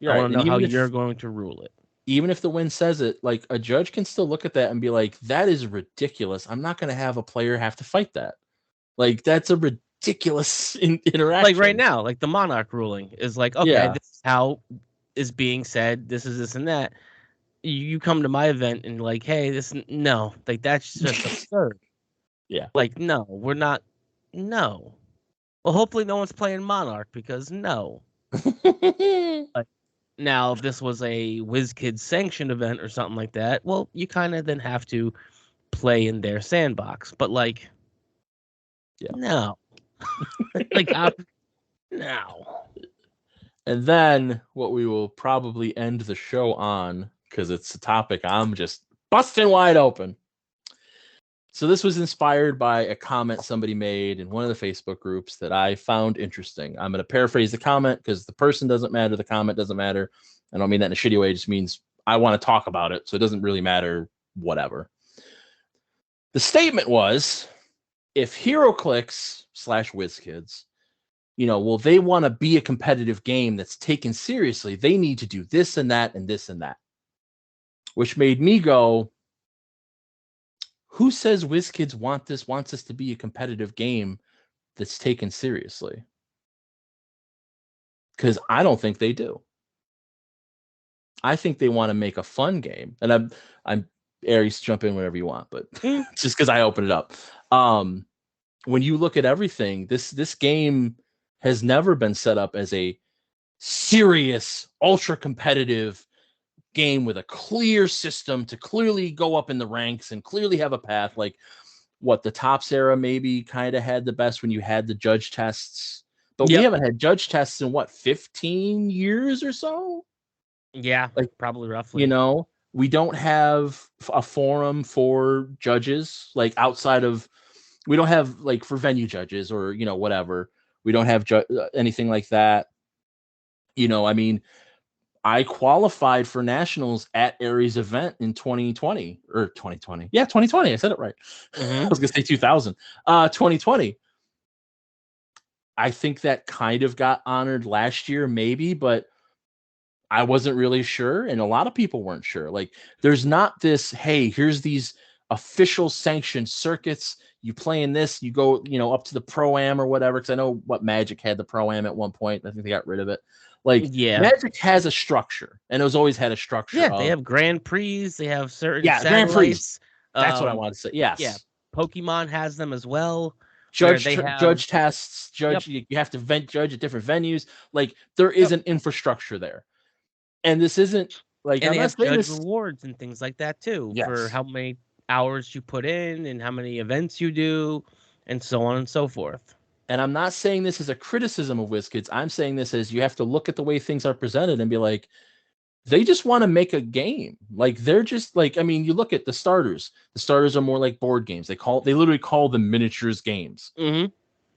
I right, want to and know how you're going to rule it. even if the win says it, like a judge can still look at that and be like, that is ridiculous. I'm not going to have a player have to fight that. Like, that's a ridiculous interaction. Like right now, like the Monarch ruling is like, okay, this is how is being said. This is this and that. You come to my event and like, hey, no, like that's just absurd. Yeah. Like, no, we're not. No. Well, hopefully no one's playing Monarch because no. Like, now, if this was a WizKids sanctioned event or something like that, well, you kind of then have to play in their sandbox. But like, no, like, no. And then what we will probably end the show on, because it's a topic I'm just busting wide open. So this was inspired by a comment somebody made in one of the Facebook groups that I found interesting. I'm going to paraphrase the comment because the person doesn't matter, the comment doesn't matter. I don't mean that in a shitty way. It just means I want to talk about it, so it doesn't really matter, whatever. The statement was, if HeroClix / WizKids, they want to be a competitive game that's taken seriously, they need to do this and that and this and that. Which made me go, who says WizKids wants this to be a competitive game that's taken seriously? Because I don't think they do. I think they want to make a fun game. And I'm Aries, jump in whenever you want, but just because I open it up. When you look at everything, this game has never been set up as a serious, ultra competitive game with a clear system to clearly go up in the ranks and clearly have a path. Like what the Tops era maybe kind of had the best when you had the judge tests, but we haven't had judge tests in 15 years or so. Yeah, like probably roughly. We don't have a forum for judges, like outside of, we don't have like for venue judges or whatever. We don't have anything like that. I mean, I qualified for nationals at Aries event in 2020 or 2020. Yeah, 2020. I said it right. I was going to say 2000. 2020. I think that kind of got honored last year, maybe, but I wasn't really sure. And a lot of people weren't sure. Like, there's not this, hey, here's these official sanctioned circuits. You play in this, you go, up to the Pro-Am or whatever. Because I know what Magic had the Pro-Am at one point. I think they got rid of it. Like, Yeah. Magic has a structure, and it was always had a structure. Yeah, they have Grand Prix. They have certain Grand Prix. satellites. That's what I wanted to say. Yes. Yeah, Pokemon has them as well. Judge tests. Yep. You have to judge at different venues. Like, there is an infrastructure there, and this isn't like, and I'm they not have saying judge this. rewards and things like that too, Yes. for how many hours you put in and how many events you do, and so on and so forth. And I'm not saying this as a criticism of WizKids. I'm saying this as you have to look at the way things are presented and be like, they just want to make a game. Like, they're just like, I mean, you look at the starters. The starters are more like board games. They literally call them miniatures games. Mm-hmm.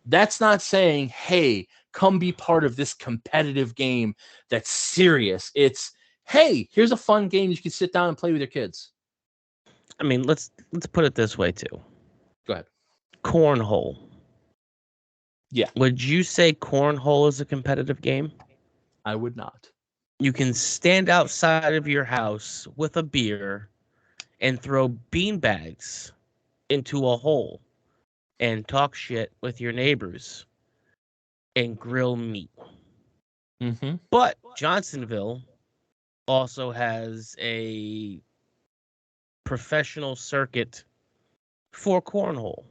That's not saying, hey, come be part of this competitive game that's serious. It's, hey, here's a fun game you can sit down and play with your kids. I mean, let's put it this way too. Go ahead. Cornhole. Yeah. Would you say cornhole is a competitive game? I would not. You can stand outside of your house with a beer and throw beanbags into a hole and talk shit with your neighbors and grill meat. Mm-hmm. But Johnsonville also has a professional circuit for cornhole.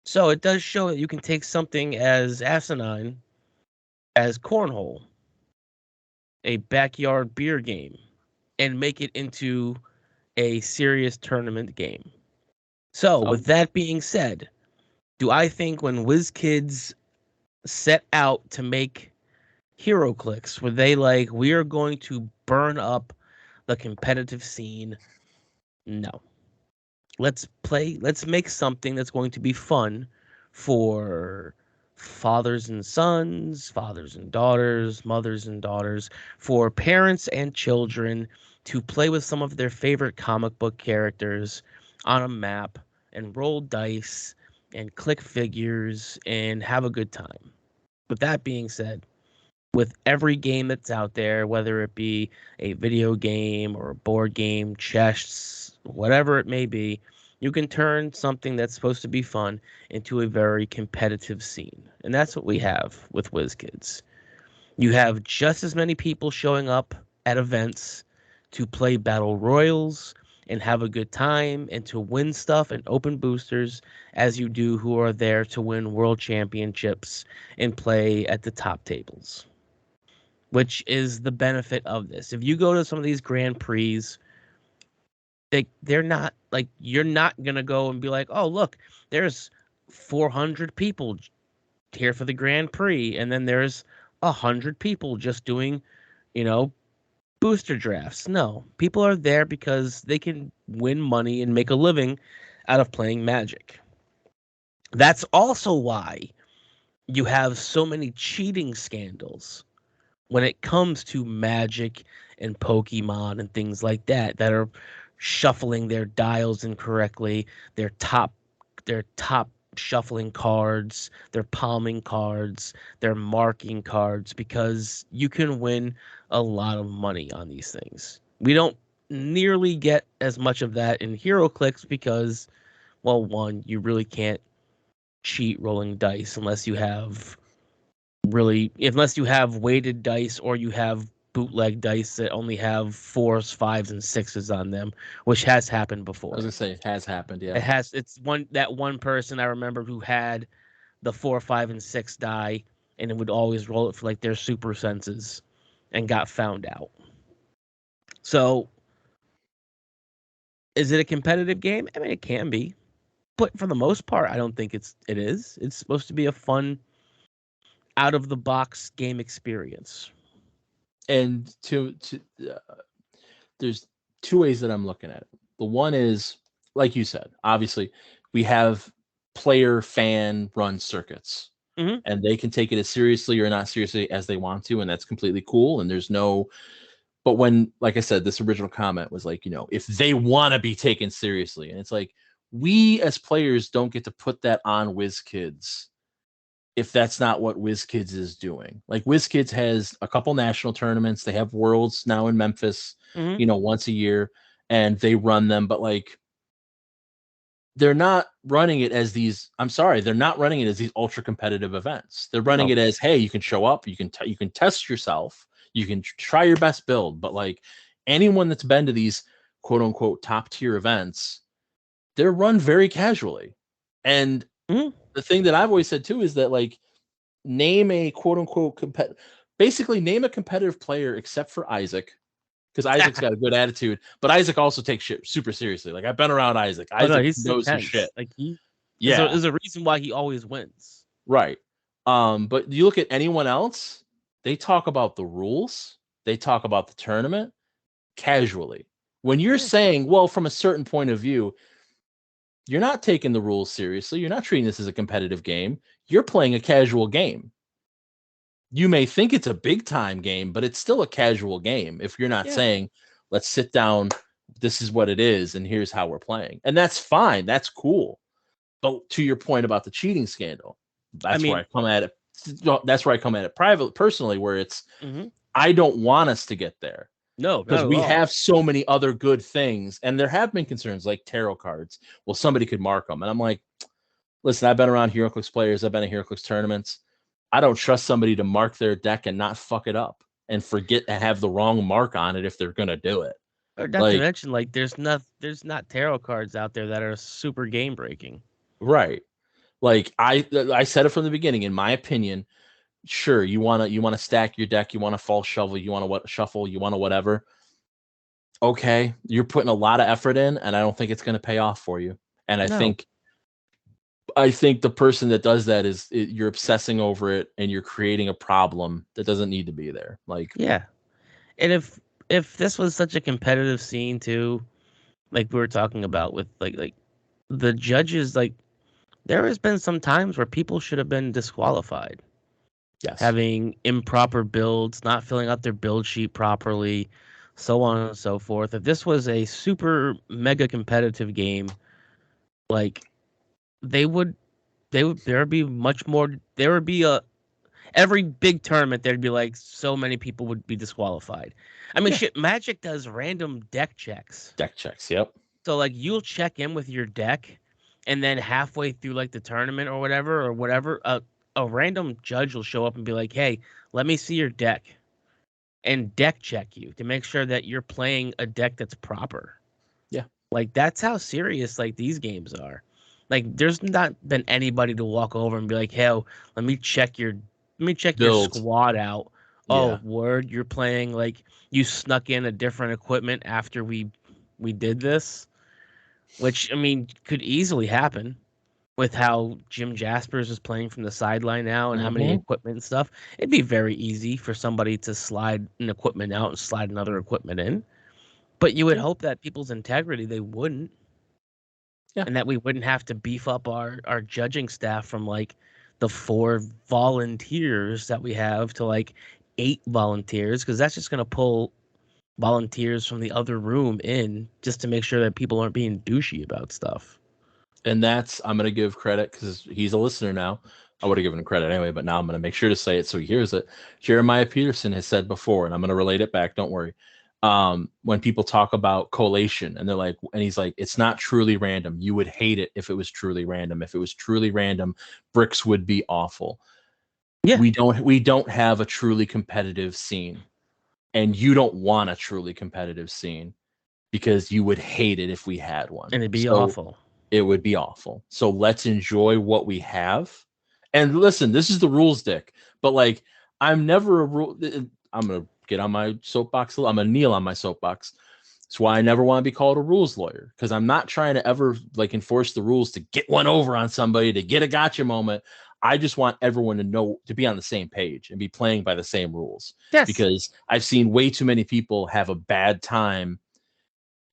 So it does show that you can take something as asinine as cornhole, a backyard beer game, and make it into a serious tournament game. So, with that being said, do I think when WizKids set out to make HeroClix, were they like, we are going to burn up the competitive scene? No. Let's make something that's going to be fun for fathers and sons, fathers and daughters, mothers and daughters, for parents and children to play with some of their favorite comic book characters on a map and roll dice and click figures and have a good time. With that being said, with every game that's out there, whether it be a video game or a board game, chess, whatever it may be, you can turn something that's supposed to be fun into a very competitive scene. And that's what we have with WizKids. You have just as many people showing up at events to play battle royals and have a good time and to win stuff and open boosters as you do who are there to win world championships and play at the top tables, which is the benefit of this. If you go to some of these Grand Prix, they're not like, you're not gonna go and be like, oh look, there's 400 people here for the Grand Prix, and then there's 100 people just doing, booster drafts. No, people are there because they can win money and make a living out of playing Magic. That's also why you have so many cheating scandals when it comes to Magic and Pokemon and things like that are shuffling their dials incorrectly, their top shuffling cards, their palming cards, their marking cards, because you can win a lot of money on these things. We don't nearly get as much of that in HeroClix because, well, one, you really can't cheat rolling dice unless you have weighted dice, or you have bootleg dice that only have 4s, 5s, and 6s on them, which has happened before. I was gonna say, it has happened. Yeah, it's one person I remember who had the 4, 5, and 6 die, and it would always roll it for like their super senses, and got found out. So, is it a competitive game? I mean, it can be, but for the most part, I don't think it is. It's supposed to be a fun, out of the box game experience. And there's two ways that I'm looking at it. The one is, like you said, obviously we have player fan run circuits. Mhm. and they can take it as seriously or not seriously as they want to, and that's completely cool. And there's no, but when, like I said, this original comment was like, if they want to be taken seriously, and it's like, we as players don't get to put that on WizKids if that's not what WizKids is doing. Like WizKids has a couple national tournaments. They have Worlds now in Memphis, Mhm. once a year, and they run them. But like, they're not running it as these. I'm sorry, they're not running it as these ultra competitive events. They're running No. it as, hey, you can show up, you can test yourself, you can try your best build. But like anyone that's been to these quote unquote top tier events, they're run very casually. And Mhm. the thing that I've always said too is that like, name a quote unquote basically name a competitive player except for Isaac, because Isaac's got a good attitude, but Isaac also takes shit super seriously. Like I've been around Isaac. Oh no, Isaac he's knows his intense. shit. Like he Yeah, is a reason why he always wins. right. But you look at anyone else, they talk about the rules, they talk about the tournament casually. When you're Yeah. saying, well, from a certain point of view, you're not taking the rules seriously, you're not treating this as a competitive game, you're playing a casual game. You may think it's a big time game, but it's still a casual game if you're not Yeah. saying, let's sit down, this is what it is, and here's how we're playing. And that's fine. That's cool. But to your point about the cheating scandal, I that's where mean, I come at it. That's where I come at it privately, personally, where it's, mhm. I don't want us to get there No, not because at we all. have so many other good things. And there have been concerns like tarot cards. Well, somebody could mark them. And I'm like, listen, I've been around HeroClix players, I've been at HeroClix tournaments. I don't trust somebody to mark their deck and not fuck it up and forget to have the wrong mark on it if they're gonna do it. Or not to Like, mention, like there's not tarot cards out there that are super game breaking. right. Like I said it from the beginning, in my opinion, sure, you wanna stack your deck, you want to false shovel, you want to what shuffle, you want to whatever. Okay, you're putting a lot of effort in, and I don't think it's gonna pay off for you. And No. I think the person that does that you're obsessing over it and you're creating a problem that doesn't need to be there. Like, Yeah. And if this was such a competitive scene too, like we were talking about with like the judges, like there has been some times where people should have been disqualified, yes, having improper builds, not filling out their build sheet properly, so on and so forth. If this was a super mega competitive game, like they would there would be much more there would be a every big tournament there'd be like so many people would be disqualified. I mean yeah, shit, Magic does random deck checks. deck checks. Yep. So like you'll check in with your deck, and then halfway through like the tournament or whatever, a random judge will show up and be like, "Hey, let me see your deck," and deck check you to make sure that you're playing a deck that's proper. Yeah. Like that's how serious like these games are. Like there's not been anybody to walk over and be like, "Hey, let me check your Build. squad out." Oh, Yeah. word, you're playing like you snuck in a different equipment after we did this, which I mean could easily happen with how Jim Jaspers is playing from the sideline now and how many Hmm. equipment and stuff. It'd be very easy for somebody to slide an equipment out and slide another equipment in. But you would Yeah. hope that people's integrity they wouldn't, Yeah. and that we wouldn't have to beef up our judging staff from like the 4 volunteers that we have to like 8 volunteers, because that's just gonna pull volunteers from the other room in just to make sure that people aren't being douchey about stuff. And that's, I'm gonna give credit because he's a listener now. I would have given him credit anyway, but now I'm gonna make sure to say it so he hears it. Jeremiah Peterson has said before, and I'm gonna relate it back. Don't worry. When people talk about collation and they're like, and he's like, it's not truly random. You would hate it if it was truly random. If it was truly random, bricks would be awful. Yeah, We don't have a truly competitive scene, and you don't want a truly competitive scene because you would hate it if we had one. and it'd be So awful. it would be awful. So let's enjoy what we have. And listen, this is the rules, Dick. But like, I'm never a rule. I'm gonna get on my soapbox. I'm gonna kneel on my soapbox. That's why I never want to be called a rules lawyer, because I'm not trying to ever like enforce the rules to get one over on somebody, to get a gotcha moment. I just want everyone to know, to be on the same page and be playing by the same rules, Yes. because I've seen way too many people have a bad time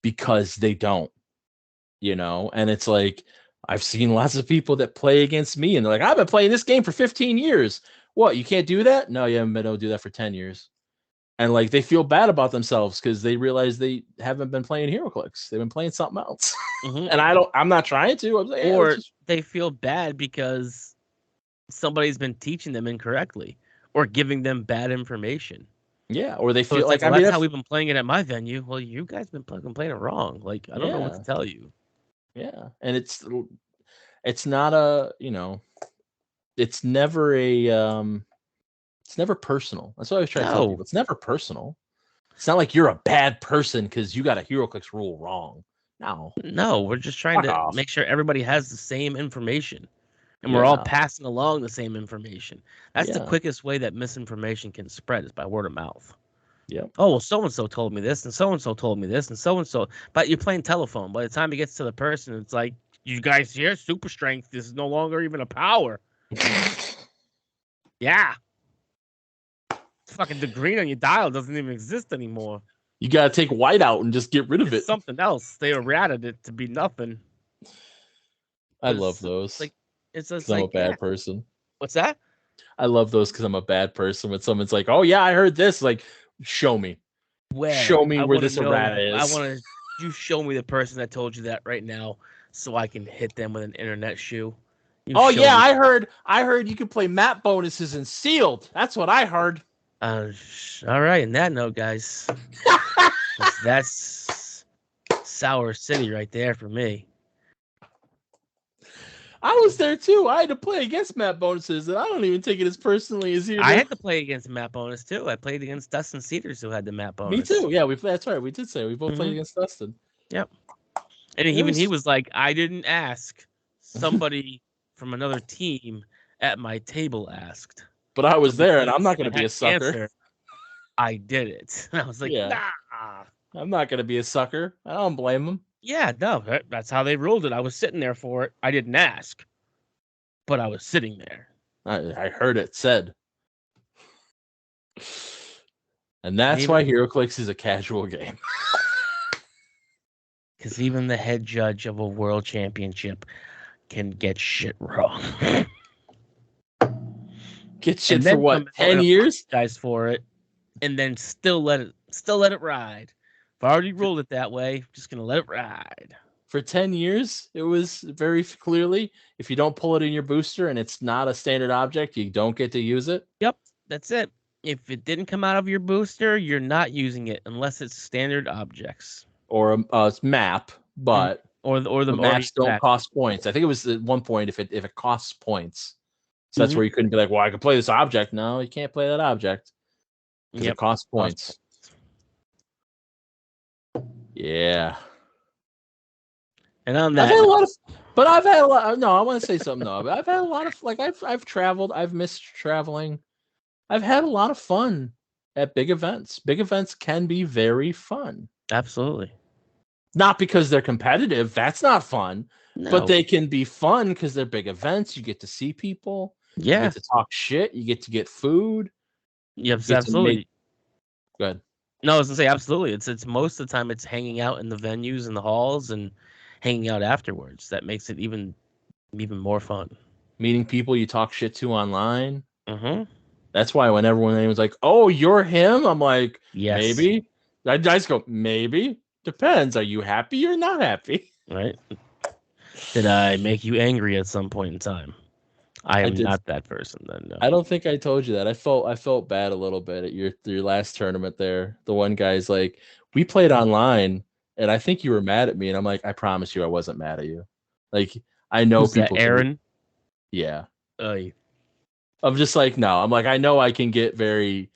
because they don't, and it's like, I've seen lots of people that play against me, and they're like, I've been playing this game for 15 years. What, you can't do that? No, you haven't been able to do that for 10 years. And like they feel bad about themselves because they realize they haven't been playing HeroClix. They've been playing something else. Mhm. And I'm not trying to. I'm like, Or they feel bad because somebody's been teaching them incorrectly or giving them bad information. yeah, or they So feel it's like, like, well, I mean, that's how we've been playing it at my venue. Well, you guys been playing it wrong. Like, I don't know what to yeah, tell you. yeah. And it's not a, it's never it's never personal. That's what I always try to tell No, people. It's never personal. It's not like you're a bad person because you got a HeroClix rule wrong. No. no, we're just trying Fuck to off. make sure everybody has the same information and we're all Yeah. passing along the same information. That's the Yeah. quickest way that misinformation can spread is by word of mouth. Yep. Oh, well, so and so told me this, and so and so told me this, and so and so. But you're playing telephone. By the time it gets to the person, it's like, you guys here, super strength is no longer even a power. Yeah. Fucking the green on your dial doesn't even exist anymore. You got to take white out and just get rid of It's it. something else. They errated it to be nothing. I love those. Like, it's just I'm like, a bad yeah. person. What's that? I love those because I'm a bad person. When someone's like, "Oh yeah, I heard this," like, show me, show me I where want to this know. errata I is. want to. You show me the person that told you that right now, so I can hit them with an internet shoe. You Oh show yeah, me. I heard you could play map bonuses in sealed. That's what I heard. All right. And that note, guys, that's Sour City right there for me. I was there too. I had to play against map bonuses, and I don't even take it as personally as you do. I had to play against map bonus too. I played against Dustin Cedars, who had the map bonus. Me too. Yeah, that's right. We did say we both played against Dustin. Yep. And even he was like, I didn't ask. Somebody from another team at my table asked. But I was So there, and I'm not because going to I be had a the sucker. answer, I did it. And I was like, Yeah. nah. I'm not going to be a sucker. I don't blame him. Yeah, no, that's how they ruled it. I was sitting there for it. I didn't ask, but I was sitting there. I heard it said. And that's why HeroClix is a casual game. Because even the head judge of a world championship can get shit wrong. Get shit for what? 10 years? Guys for it, and then still let it ride. If I already ruled it that way, I'm just gonna let it ride. For 10 years, it was very clearly, if you don't pull it in your booster and it's not a standard object, you don't get to use it. Yep, that's it. If it didn't come out of your booster, you're not using it unless it's standard objects or a map, but or the maps don't cost points. I think it was at one point if it costs points, so that's where you couldn't be like, well, I could play this object. No, you can't play that object because it costs points. Yeah. And on that, I've had a lot of, but I've had a lot. No, I want to say something though. I've had a lot of like I've traveled. I've missed traveling. I've had a lot of fun at big events. Big events can be very fun. Absolutely. Not because they're competitive. That's not fun. No. But they can be fun because they're big events. You get to see people. Yeah. You get to talk shit. You get to get food. Yep, absolutely. Good. No, I was gonna say absolutely. It's most of the time it's hanging out in the venues and the halls and hanging out afterwards. That makes it even more fun. Meeting people you talk shit to online. Mm-hmm. That's why when everyone was like, "Oh, you're him," I'm like, yes. Maybe. I just go, maybe. Depends. Are you happy or not happy? Right. Did I make you angry at some point in time? I am not that person then. No. I don't think I told you that. I felt bad a little bit at your last tournament there. The one guy's like, we played online and I think you were mad at me. And I'm like, I promise you I wasn't mad at you. Like, I know who's people. That, Aaron? Yeah. I'm just like, no. I'm like, I know I can get very,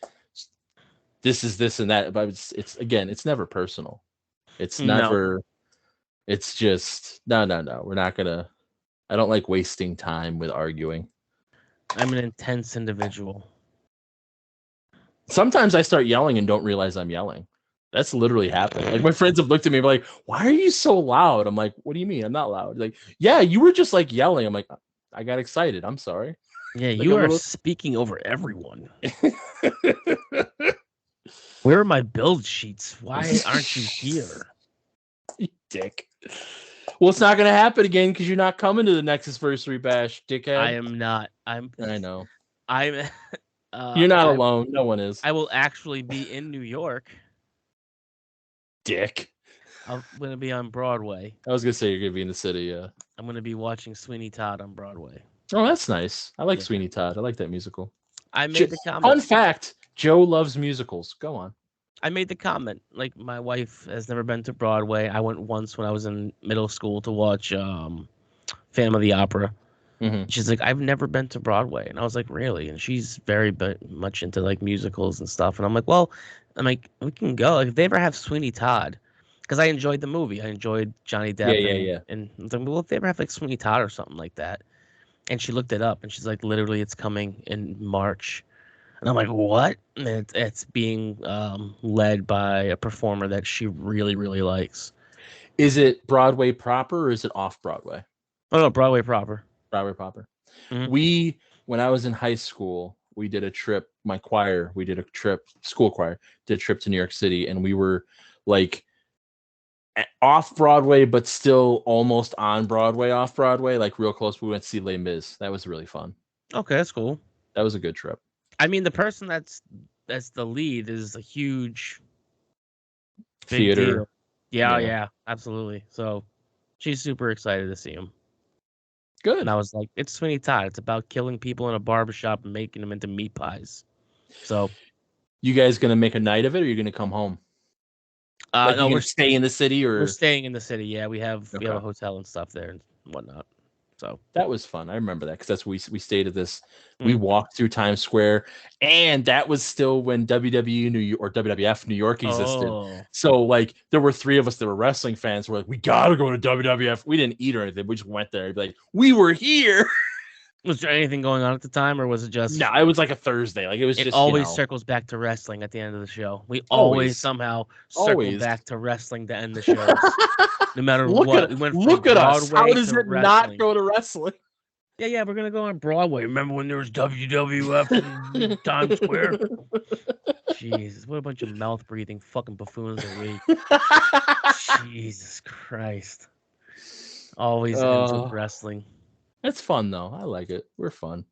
this is this and that. But it's again, it's never personal. It's never, it's just, no. We're not going to. I don't like wasting time with arguing. I'm an intense individual. Sometimes I start yelling and don't realize I'm yelling. That's literally happened. Like my friends have looked at me and be like, why are you so loud? I'm like, what do you mean? I'm not loud. Like, yeah, you were just like yelling. I'm like, I got excited. I'm sorry. Yeah, like, you are speaking over everyone. Where are my build sheets? Why aren't you here? You dick. Well, it's not going to happen again because you're not coming to the Nexusversary Bash, dickhead. I am not. I know. I'm. You're not alone. No one is. I will actually be in New York. Dick. I'm gonna be on Broadway. I was gonna say you're gonna be in the city. Yeah. I'm gonna be watching Sweeney Todd on Broadway. Oh, that's nice. I like Sweeney Todd. I like that musical. I made the comment. Fun fact: Joe loves musicals. Go on. I made the comment. Like, my wife has never been to Broadway. I went once when I was in middle school to watch Phantom of the Opera. Mm-hmm. She's like, I've never been to Broadway, and I was like, really? And she's very much into like musicals and stuff. And I'm like, well, we can go. Like, if they ever have Sweeney Todd, because I enjoyed the movie, I enjoyed Johnny Depp. Yeah. And I was like, well, if they ever have like Sweeney Todd or something like that, and she looked it up, and she's like, literally, it's coming in March. And I'm like, what? And it's being led by a performer that she really, really likes. Is it Broadway proper or is it off Broadway? Oh, no, Broadway proper. Broadway proper. Mm-hmm. When I was in high school, we did a trip. My choir, we did a trip. School choir did a trip to New York City, and we were like off Broadway, but still almost on Broadway, off Broadway, like real close. We went to see Les Mis. That was really fun. Okay, that's cool. That was a good trip. I mean, the person that's the lead is a huge theater. Deal. Yeah, absolutely. So she's super excited to see him. Good. And I was like, it's Sweeney Todd. It's about killing people in a barbershop and making them into meat pies. So, you guys gonna make a night of it, or are you gonna come home? No, we're staying in the city, or we're staying in the city. Yeah, we have a hotel and stuff there and whatnot. So that was fun. I remember that because that's we stayed at this. We walked through Times Square, and that was still when WWE New York or WWF New York existed. Oh. So like there were 3 of us that were wrestling fans. We're like, we gotta go to WWF. We didn't eat or anything. We just went there. Like, we were here. Was there anything going on at the time, or was it just? No, it was like a Thursday. Like, it was. It just, always circles back to wrestling at the end of the show. We always somehow circle back to wrestling to end the shows. No matter what. Look at us. How does it not go to wrestling? Yeah, we're gonna go on Broadway. Remember when there was WWF in Times Square? Jesus, what a bunch of mouth breathing fucking buffoons are we? Jesus Christ. Always ends with wrestling. It's fun though. I like it. We're fun.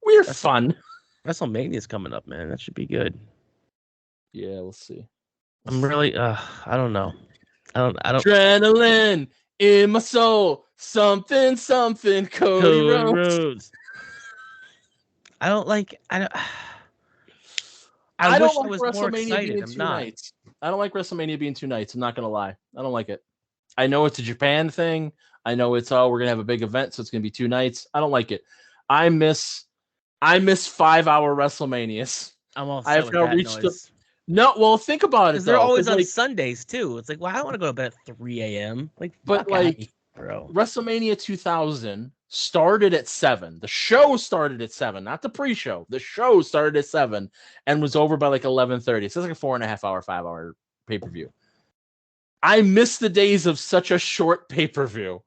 We're fun. WrestleMania's coming up, man. That should be good. Yeah, we'll see. I'm really I don't know. I don't Adrenaline in my soul. Something Cody Rhodes. I don't like I wish I was more excited. I'm not. Nights. I don't like WrestleMania being 2 nights. I'm not gonna lie. I don't like it. I know it's a Japan thing. I know it's we're gonna have a big event, so it's gonna be 2 nights. I don't like it. I miss 5-hour WrestleManias. I'm all set with that noise. No, well, think about it. They're always on Sundays too. It's like, well, I don't want to go to bed at 3 a.m. But bro, WrestleMania 2000 started at 7. The show started at 7, not the pre-show. The show started at 7 and was over by like 11:30. So it's like a 4.5-hour, 5-hour pay-per-view. I miss the days of such a short pay-per-view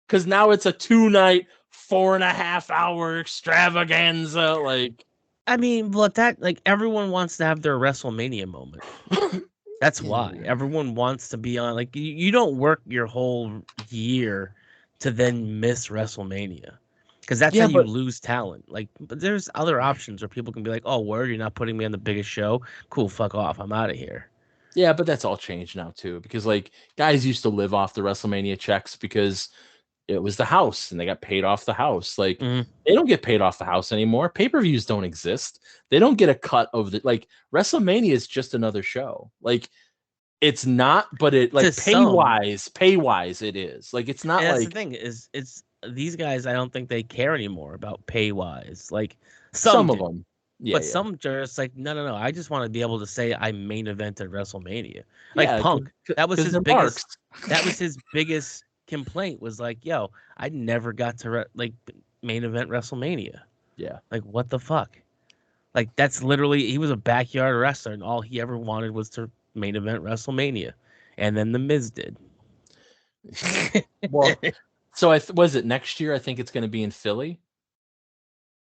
because now it's a 2-night, 4.5-hour extravaganza. Like, I mean, but that everyone wants to have their WrestleMania moment. That's why everyone wants to be on. Like, you don't work your whole year to then miss WrestleMania, because that's how you lose talent. Like, but there's other options where people can be like, "Oh, word, you're not putting me on the biggest show. Cool, fuck off. I'm out of here." Yeah, but that's all changed now too, because like guys used to live off the WrestleMania checks because it was the house and they got paid off the house. Like, they don't get paid off the house anymore. Pay-per-views don't exist. They don't get a cut of the, like, WrestleMania is just another show. Like, it's not, but it, like, pay wise it is. Like, it's not. That's the thing is, it's these guys, I don't think they care anymore about pay wise. Like, some of them. Yeah, but some just like, no. I just want to be able to say I main evented WrestleMania. Like Punk. That was his biggest. That was his biggest complaint. Was like, yo, I never got to main event WrestleMania. Yeah. Like, what the fuck? Like, that's literally, he was a backyard wrestler, and all he ever wanted was to main event WrestleMania, and then the Miz did. Well, so was it next year? I think it's going to be in Philly.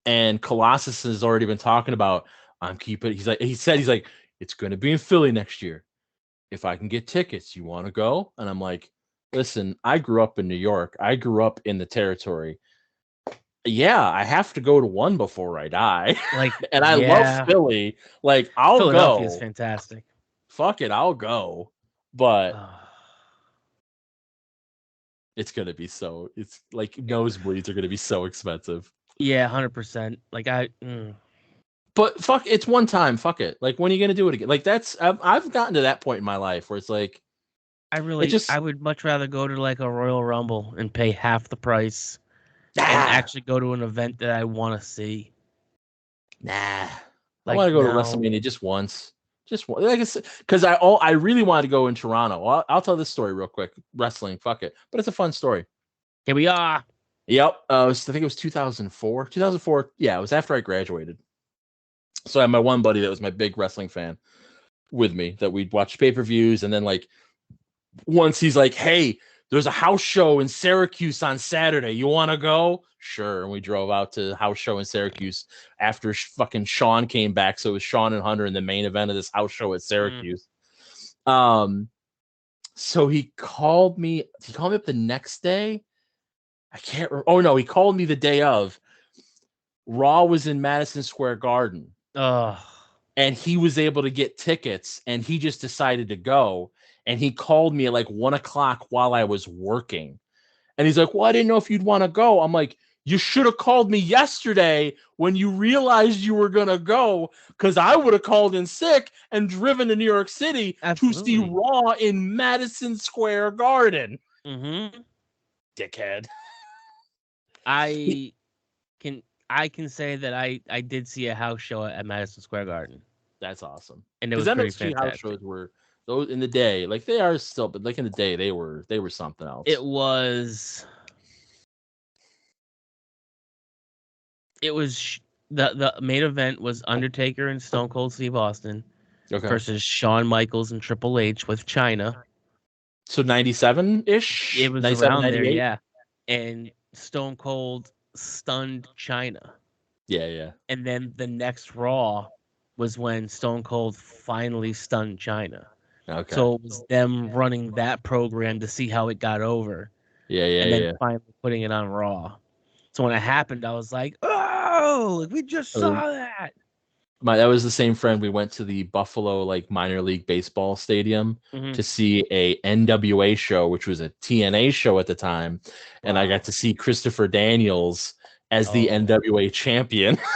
And Colossus has already been talking about, he's like, it's going to be in Philly next year. If I can get tickets, you want to go? And I'm like, Listen, I grew up in New York. I grew up in the territory. Yeah, I have to go to one before I die. Like, And I love yeah, Philly. Like, I'll Philadelphia is go. fantastic. Fuck it, I'll go. But Oh, it's gonna be so. It's like nosebleeds are gonna be so expensive. yeah, 100%. Like But fuck, it's one time. Fuck it. Like, when are you gonna do it again? Like, I've gotten to that point in my life where it's like it I just would much rather go to like a Royal Rumble and pay half the price and ah actually go to an event that I want to see. nah. I Like want to go to no, WrestleMania just once. Just one, like it's because I really wanted to go in Toronto. I'll tell this story real quick. Wrestling, fuck it, but it's a fun story. here we are. Yep, I think it was 2004. 2004. Yeah, it was after I graduated. So I had my one buddy that was my big wrestling fan with me that we'd watch pay-per-views, and then like once he's like, "Hey, there's a house show in Syracuse on Saturday. You want to go?" Sure. And we drove out to the house show in Syracuse after fucking Sean came back. So it was Sean and Hunter in the main event of this house show at Syracuse. Um, so he called me. He called me up the next day. I can't. Oh no, he called me the day of. Raw was in Madison Square Garden, Oh, and he was able to get tickets, and he just decided to go. And he called me at like 1 o'clock while I was working. And he's like, "Well, I didn't know if you'd want to go." I'm like, "You should have called me yesterday when you realized you were going to go, because I would have called in sick and driven to New York City to see absolutely. Raw in Madison Square Garden." Mm-hmm. Dickhead. I can I can say that I did see a house show at Madison Square Garden, That's awesome. and it Because was pretty MSG house fantastic. shows were those in the day, like they are still, but like in the day they were something It else. was it was sh- the main event was Undertaker and Stone Cold Steve Austin Okay. versus Shawn Michaels and Triple H with China. So 97 It ish, was 97, around there, 98. yeah. And Stone Cold stunned China. Yeah, yeah. And then the next Raw was when Stone Cold finally stunned China. Okay. So it was them running that program to see how it got over Yeah, yeah, and then yeah. finally putting it on Raw. So when it happened, I was like, oh, like, we just Uh, saw that. that was the same friend. We went to the Buffalo like minor league baseball stadium Mm-hmm. to see a NWA show, which was a TNA show at the time, and I Wow. got to see Christopher Daniels as the Oh, NWA champion, that's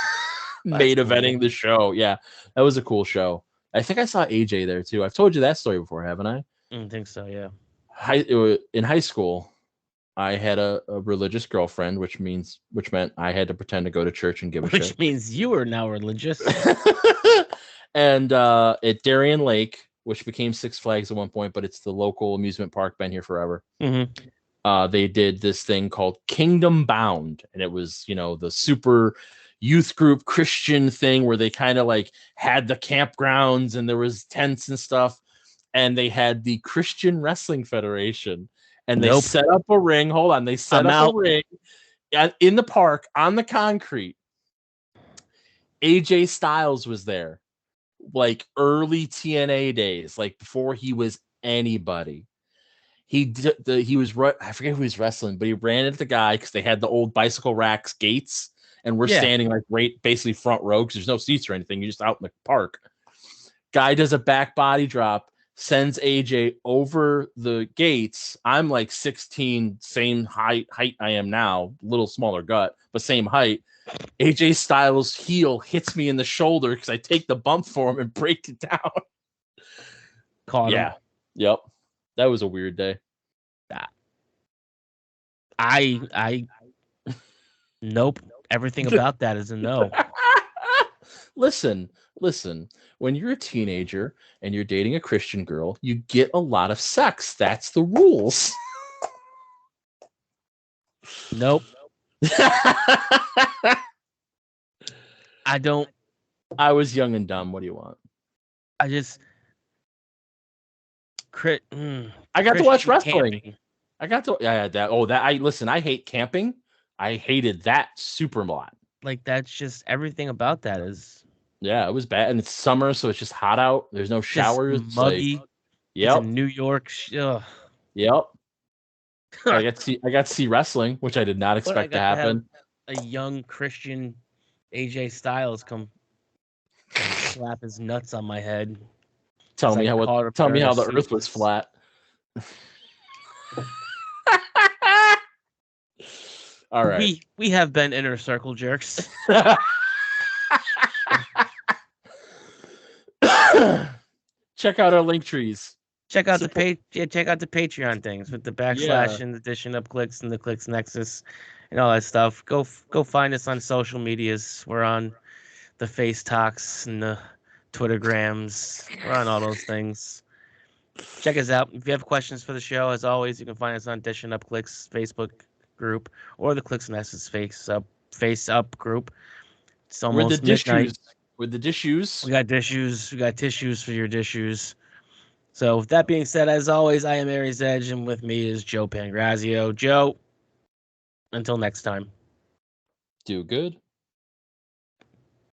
main cool. eventing the show. Yeah, that was a cool show. I think I saw AJ there too. I've told you that story before, haven't I? I think so, yeah. In high school, I had a religious girlfriend, which meant I had to pretend to go to church and give a Which shit. means you are now religious. And at Darien Lake, which became Six Flags at one point, but it's the local amusement park, been here forever. Mm-hmm. They did this thing called Kingdom Bound, and it was, the super youth group Christian thing where they kind of like had the campgrounds and there was tents and stuff, and they had the Christian Wrestling Federation, and they Nope. set up a ring. Hold on, they set I'm up a out. ring in the park on the concrete. AJ Styles was there, like early TNA days, like before he was anybody. He was I forget who he was wrestling, but he ran into the guy because they had the old bicycle racks gates, and we're Yeah. standing like right basically front row because there's no seats or anything. You're just out in the park. Guy does a back body drop, sends AJ over the gates. I'm like 16, same height I am now, little smaller gut, but same height. AJ Styles' heel hits me in the shoulder because I take the bump for him and break it down. Caught him. Yeah. Yep. That was a weird day. I nope. Everything about that is a no. listen, listen. When you're a teenager and you're dating a Christian girl, you get a lot of sex. That's the rules. Nope. I don't. I was young and dumb. What do you want? I just I got to watch Christian wrestling. camping. I got to that. Oh, that I listen. I hate camping. I hated that super lot. Like that's just everything about that is Yeah, it was bad, and it's summer, so it's just hot out. There's no just showers. It's like, muggy. It's yep, in New York. Ugh. yep. I got to see wrestling, which I did not But I expect to got to have happen. a young Christian AJ Styles come slap his nuts on my head. Tell me how the Earth was flat. All right. We have been Inner Circle Jerks. Check out our link trees. Check out the Patreon things with the backslash Yeah. and addition of Clix and the Clix Nexus and all that stuff. Go find us on social medias. We're on the Face Talks and the Twittergrams. We're on all those things. Check us out. If you have questions for the show, as always, you can find us on Dishing Up Clix Facebook group or the Clix Nexus Face Up group. It's almost midnight. With the dishes. We got dishes. We got tissues for your dishes. So with that being said, as always, I am Aries Edge, and with me is Joe Pangrazio. Joe, until next time. Do good.